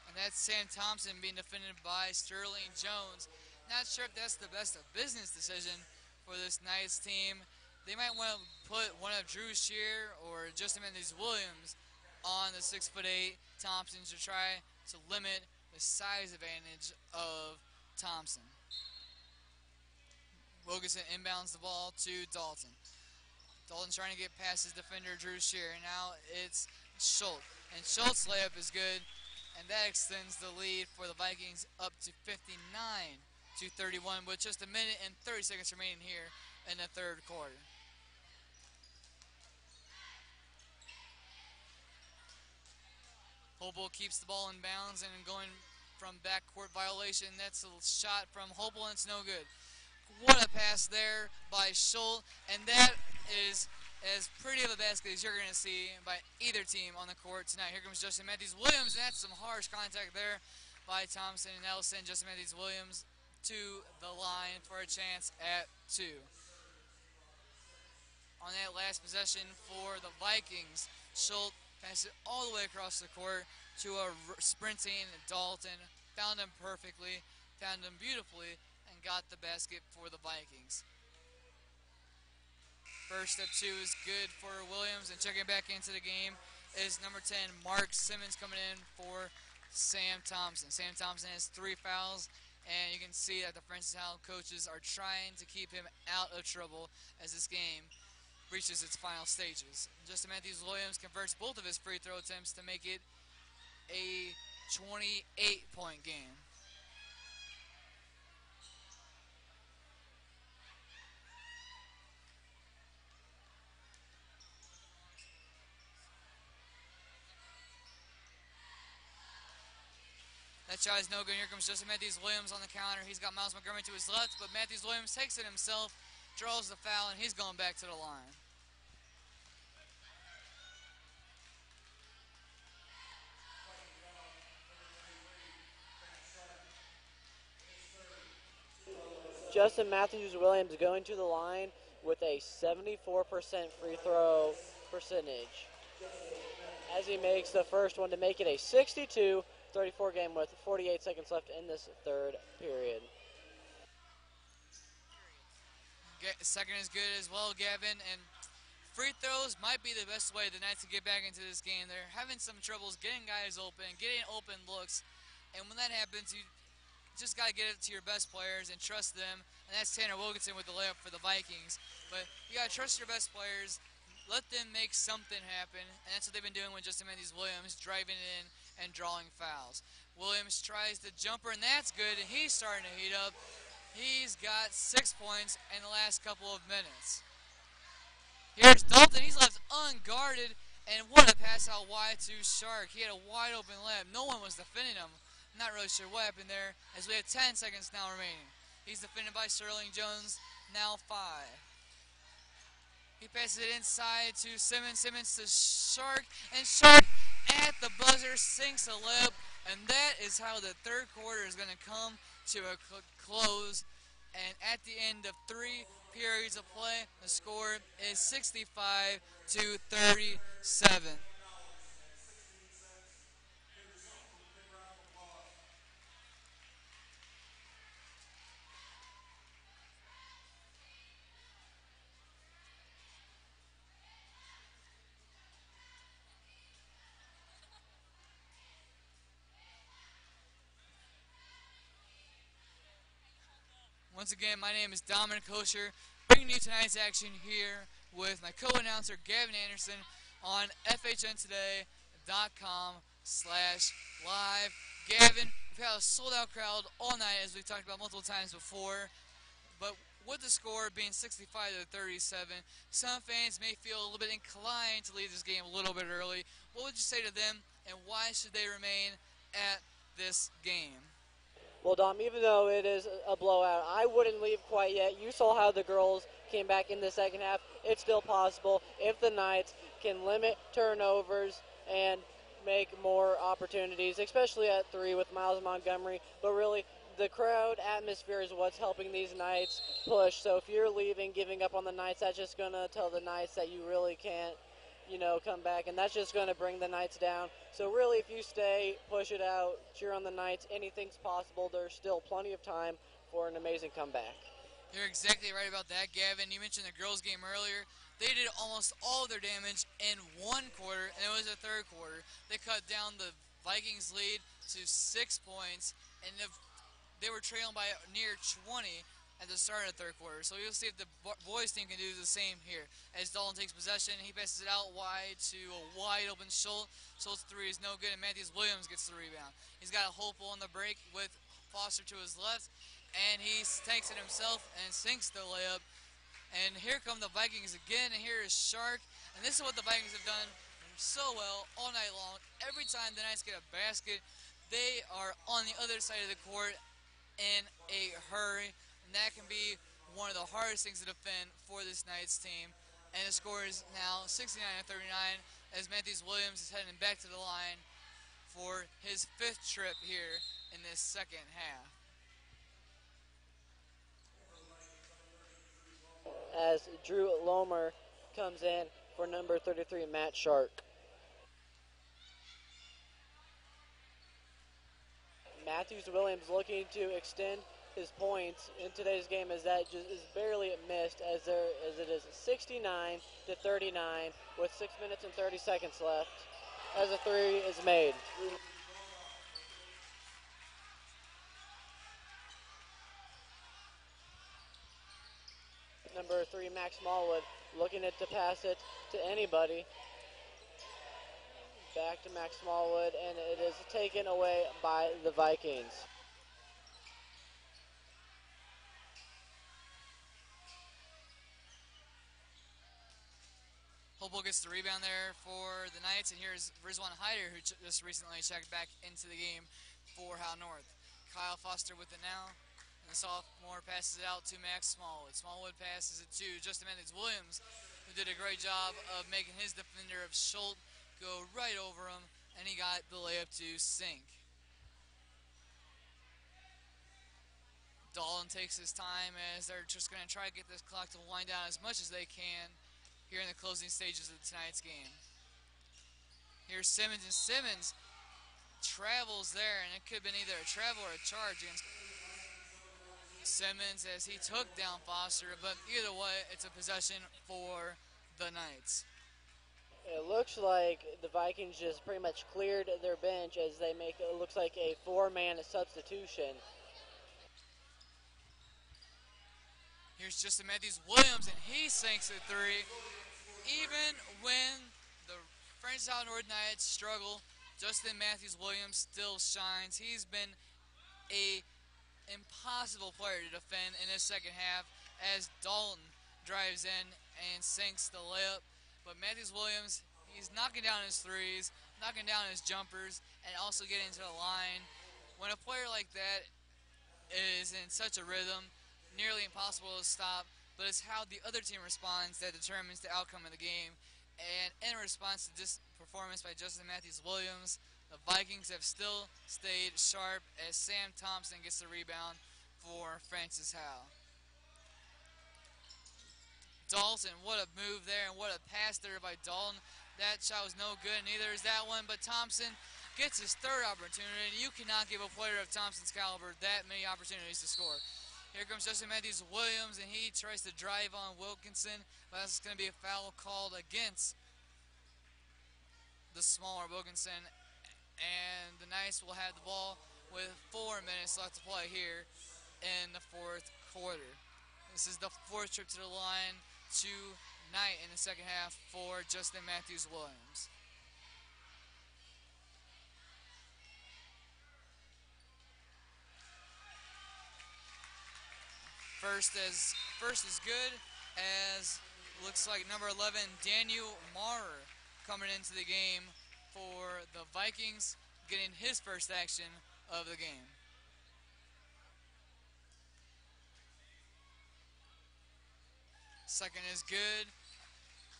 And that's Sam Thompson being defended by Sterling Jones. Not sure if that's the best of business decision for this Knights team. They might want to put one of Drew Shear or Justin Matthews Williams on the 6'8" Thompson to try to limit the size advantage of Thompson. Wilkinson inbounds the ball to Dalton. Dalton's trying to get past his defender, Drew Shear. Now it's Schultz. And Schultz's layup is good, and that extends the lead for the Vikings up to 59-31 with just a minute and 30 seconds remaining here in the third quarter. Hopewell keeps the ball in bounds and going from backcourt violation. That's a shot from Hopewell, and it's no good. What a pass there by Schultz, and that is as pretty of a basket as you're going to see by either team on the court tonight. Here comes Justin Matthews Williams, and that's some harsh contact there by Thompson, and that'll send Justin Matthews Williams to the line for a chance at 2. On that last possession for the Vikings, Schultz passed it all the way across the court to a sprinting Dalton, found him perfectly, found him beautifully, and got the basket for the Vikings. First of 2 is good for Williams, and checking back into the game is number 10, Mark Simmons, coming in for Sam Thompson. Sam Thompson has 3 fouls, and you can see that the Francis Howell coaches are trying to keep him out of trouble as this game reaches its final stages. Justin Matthews Williams converts both of his free throw attempts to make it a 28-point game. That shot is no good. Here comes Justin Matthews Williams on the counter. He's got Miles Montgomery to his left, but Matthews Williams takes it himself, draws the foul, and he's going back to the line. Justin Matthews Williams going to the line with a 74% free throw percentage, as he makes the first one to make it a 62-34 game with 48 seconds left in this third period. Second is good as well, Gavin. And free throws might be the best way the Knights to get back into this game. They're having some troubles getting guys open, getting open looks. And when that happens, you just got to get it to your best players and trust them. And that's Tanner Wilkinson with the layup for the Vikings. But you got to trust your best players. Let them make something happen. And that's what they've been doing with Justin Mendes Williams, driving it in and drawing fouls. Williams tries the jumper, and that's good. And he's starting to heat up. He's got 6 points in the last couple of minutes. Here's Dalton. He's left unguarded. And what a pass out wide to Shark. He had a wide open layup. No one was defending him. Not really sure what happened there, as we have 10 seconds now remaining. He's defended by Sterling Jones, now 5. He passes it inside to Simmons. Simmons to Shark. And Shark at the buzzer sinks a lip. And that is how the third quarter is going to come to a close. And at the end of 3 periods of play, the score is 65 to 37. Once again, my name is Dominic Kosher, bringing you tonight's action here with my co-announcer Gavin Anderson on FHNtoday.com/live. Gavin, we've had a sold-out crowd all night, as we've talked about multiple times before, but with the score being 65 to 37, some fans may feel a little bit inclined to leave this game a little bit early. What would you say to them, and why should they remain at this game? Well, Dom, even though it is a blowout, I wouldn't leave quite yet. You saw how the girls came back in the second half. It's still possible if the Knights can limit turnovers and make more opportunities, especially at 3 with Miles Montgomery. But really, the crowd atmosphere is what's helping these Knights push. So if you're leaving, giving up on the Knights, that's just going to tell the Knights that you really can't, come back, and that's just going to bring the Knights down. So really, if you stay, push it out, cheer on the Knights, anything's possible. There's still plenty of time for an amazing comeback. You're exactly right about that, Gavin. You mentioned the girls' game earlier. They did almost all of their damage in one quarter, and it was the third quarter. They cut down the Vikings' lead to 6 points, and they were trailing by near 20 at the start of the third quarter. So we'll see if the boys team can do the same here. As Dalton takes possession, he passes it out wide to a wide open Schultz. Schultz 3 is no good, and Matthews Williams gets the rebound. He's got a hopeful on the break with Foster to his left, and he takes it himself and sinks the layup. And here come the Vikings again, and here is Shark. And this is what the Vikings have done so well all night long. Every time the Knights get a basket, they are on the other side of the court in a hurry. And that can be one of the hardest things to defend for this Knights team. And the score is now 69-39 as Matthews Williams is heading back to the line for his 5th trip here in this second half. As Drew Lomer comes in for number 33, Matt Shark. Matthews Williams looking to extend his points in today's game, as that just is barely missed, as it is 69 to 39 with 6 minutes and 30 seconds left as a 3 is made. Number 3, Max Smallwood, looking to pass it to anybody. Back to Max Smallwood, and it is taken away by the Vikings. Hopewell gets the rebound there for the Knights, and here's Rizwan Hyder, who just recently checked back into the game for Howell North. Kyle Foster with it now, and the sophomore passes it out to Max Smallwood. Smallwood passes it to Justin Mendes Williams, who did a great job of making his defender of Schultz go right over him, and he got the layup to sink. Dalton takes his time as they're just going to try to get this clock to wind down as much as they can here in the closing stages of tonight's game. Here's Simmons, and Simmons travels there, and it could have been either a travel or a charge against. Simmons as he took down Foster, but either way, it's a possession for the Knights. It looks like the Vikings just pretty much cleared their bench as they make it looks like a four-man substitution. Here's Justin Matthews Williams, and he sinks a three. Even when the Francis Howell North Knights struggle, Justin Matthews Williams still shines. He's been a impossible player to defend in his second half as Dalton drives in and sinks the layup. But Matthews Williams, he's knocking down his threes, knocking down his jumpers, and also getting to the line. When a player like that is in such a rhythm, nearly impossible to stop, but it's how the other team responds that determines the outcome of the game. And in response to this performance by Justin Matthews Williams, the Vikings have still stayed sharp as Sam Thompson gets the rebound for Francis Howell. Dalton, what a move there and what a pass there by Dalton. That shot was no good, neither is that one, but Thompson gets his third opportunity. You cannot give a player of Thompson's caliber that many opportunities to score. Here comes Justin Matthews Williams, and he tries to drive on Wilkinson, but that's going to be a foul called against the smaller Wilkinson, and the Knights will have the ball with 4 minutes left to play here in the fourth quarter. This is the fourth trip to the line tonight in the second half for Justin Matthews Williams. First is good as looks like number 11 Daniel Maurer coming into the game for the Vikings, getting his first action of the game. Second is good,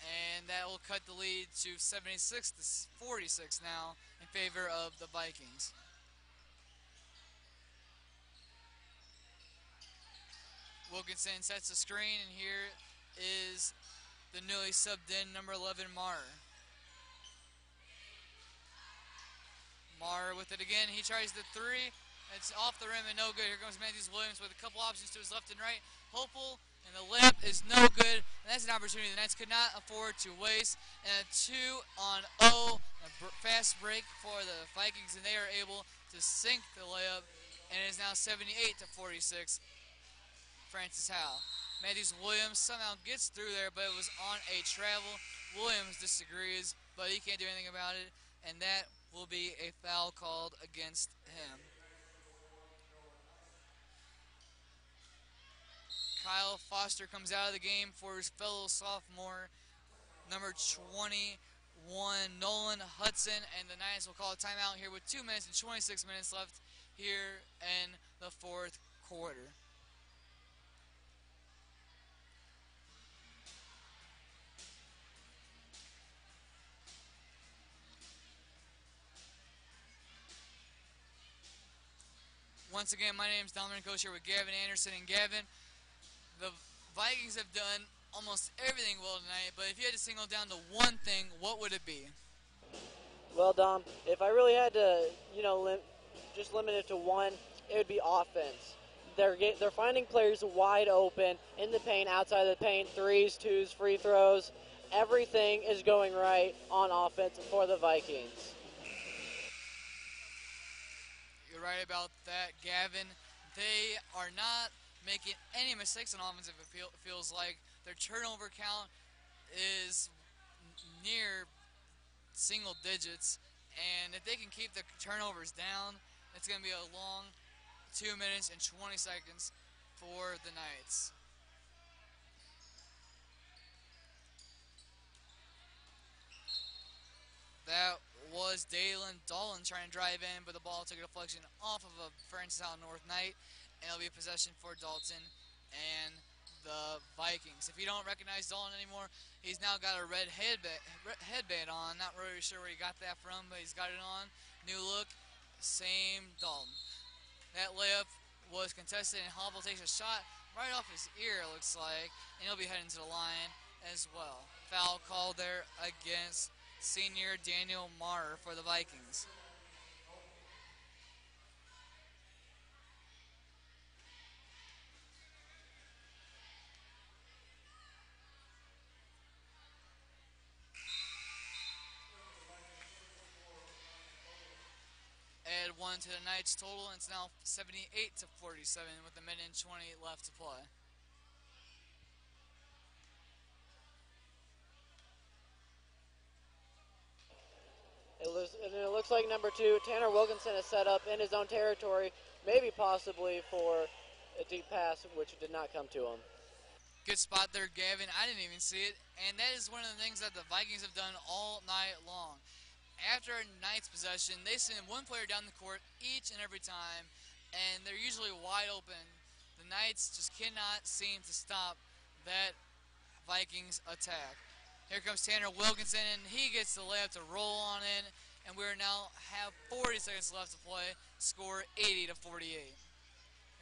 and that will cut the lead to 76 to 46 now in favor of the Vikings. Wilkinson sets the screen, and here is the newly subbed in number 11 Maurer. Maurer with it again. He tries the three. It's off the rim and no good. Here comes Matthews Williams with a couple options to his left and right. Hopeful, and the layup is no good. And that's an opportunity the Knights could not afford to waste. And a 2-on-0, a fast break for the Vikings, and they are able to sink the layup. And it is now 78 to 46. Francis Howell. Matthews Williams somehow gets through there, but it was on a travel. Williams disagrees, but he can't do anything about it, and that will be a foul called against him. Kyle Foster comes out of the game for his fellow sophomore, number 21, Nolan Hudson, and the Knights will call a timeout here with 2 minutes and 26 minutes left here in the fourth quarter. Once again, my name is Dominic Coach here with Gavin Anderson. And Gavin, the Vikings have done almost everything well tonight, but if you had to single down to one thing, what would it be? Well, Dom, if I really had to, just limit it to one, it would be offense. They're finding players wide open in the paint, outside the paint, threes, twos, free throws. Everything is going right on offense for the Vikings. You're right about that, Gavin. They are not making any mistakes on offense. It feels like their turnover count is near single digits, and if they can keep the turnovers down, it's going to be a long 2 minutes and 20 seconds for the Knights. That was Dalen Dolan trying to drive in, but the ball took a deflection off of a Francis Howell North Knight, and it'll be a possession for Dalton and the Vikings. If you don't recognize Dalton anymore, he's now got a red headband on. Not really sure where he got that from, but he's got it on. New look, same Dalton. That layup was contested, and Hobble takes a shot right off his ear, it looks like, and he'll be heading to the line as well. Foul call there against senior Daniel Maurer for the Vikings. 71 to the Knights total, and it's now 78 to 47 with a minute and 20 left to play. And it looks like number 2, Tanner Wilkinson, is set up in his own territory, maybe possibly for a deep pass, which did not come to him. Good spot there, Gavin. I didn't even see it. And that is one of the things that the Vikings have done all night long. After a Knights possession, they send one player down the court each and every time, and they're usually wide open. The Knights just cannot seem to stop that Vikings attack. Here comes Tanner Wilkinson, and he gets the layup to roll on in, and we now have 40 seconds left to play. Score 80 to 48.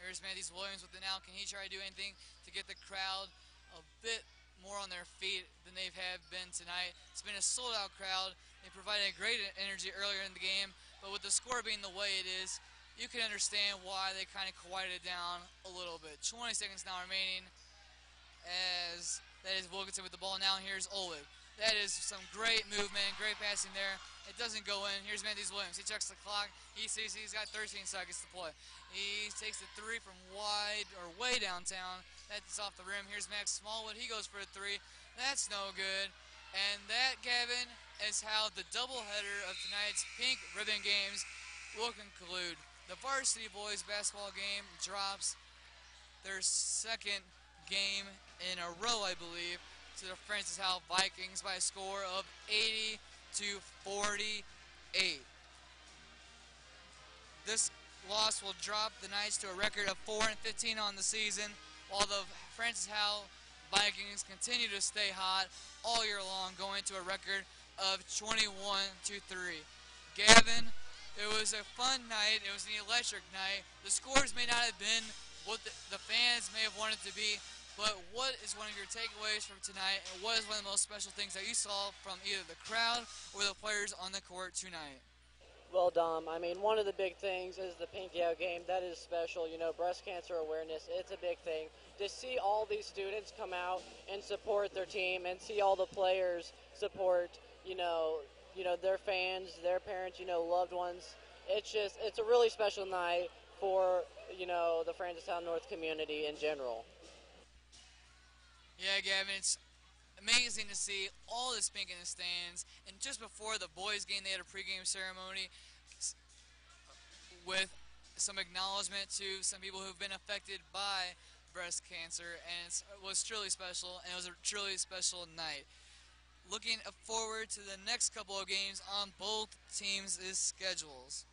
Here's Matthews Williams with the now. Can he try to do anything to get the crowd a bit more on their feet than they've been tonight? It's been a sold-out crowd. They provided great energy earlier in the game, but with the score being the way it is, you can understand why they kind of quieted down a little bit. 20 seconds now remaining, as that is Wilkinson with the ball now. Here's Olive. That is some great movement, great passing there. It doesn't go in. Here's Matthews Williams. He checks the clock. He sees he's got 13 seconds to play. He takes the three from wide or way downtown. That's off the rim. Here's Max Smallwood. He goes for a three. That's no good. And that, Gavin, is how the doubleheader of tonight's Pink Ribbon games will conclude. The varsity boys basketball game drops their second game in a row, I believe, to the Francis Howell Vikings by a score of 80 to 48. This loss will drop the Knights to a record of 4-15 on the season, while the Francis Howell Vikings continue to stay hot all year long, going to a record of 21 to 3. Gavin, it was a fun night. It was an electric night. The scores may not have been what the fans may have wanted to be, but what is one of your takeaways from tonight, and what is one of the most special things that you saw from either the crowd or the players on the court tonight? Well, Dom, I mean, one of the big things is the Pinky Out game. That is special. You know, breast cancer awareness, it's a big thing. To see all these students come out and support their team and see all the players support, their fans, their parents, loved ones. It's a really special night for, the Francis Howell North community in general. Yeah, Gavin, it's amazing to see all this pink in the stands. And just before the boys' game, they had a pregame ceremony with some acknowledgement to some people who've been affected by breast cancer, and it was truly special, and it was a truly special night. Looking forward to the next couple of games on both teams' schedules.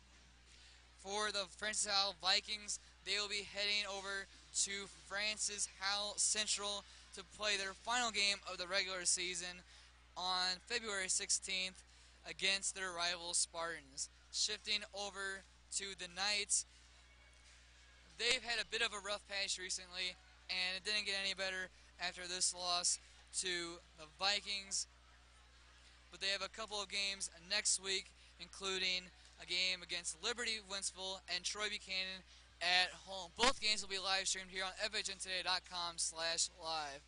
For the Francis Howell Vikings, they will be heading over to Francis Howell Central to play their final game of the regular season on February 16th against their rival Spartans. Shifting over to the Knights, they've had a bit of a rough patch recently, and it didn't get any better after this loss to the Vikings. But they have a couple of games next week, including a game against Liberty Wentzville and Troy Buchanan at home. Both games will be live streamed here on FHNtoday.com/live.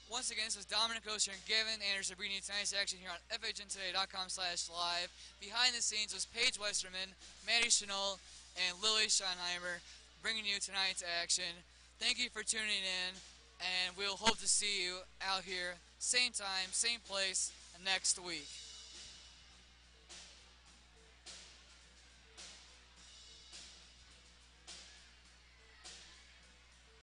Once again, this was Dominic Oster and Gavin Anderson bringing you tonight's action here on FHNtoday.com/live. Behind the scenes was Paige Westerman, Maddie Chanel, and Lily Schonheimer bringing you tonight's action. Thank you for tuning in, and we'll hope to see you out here, same time, same place, next week.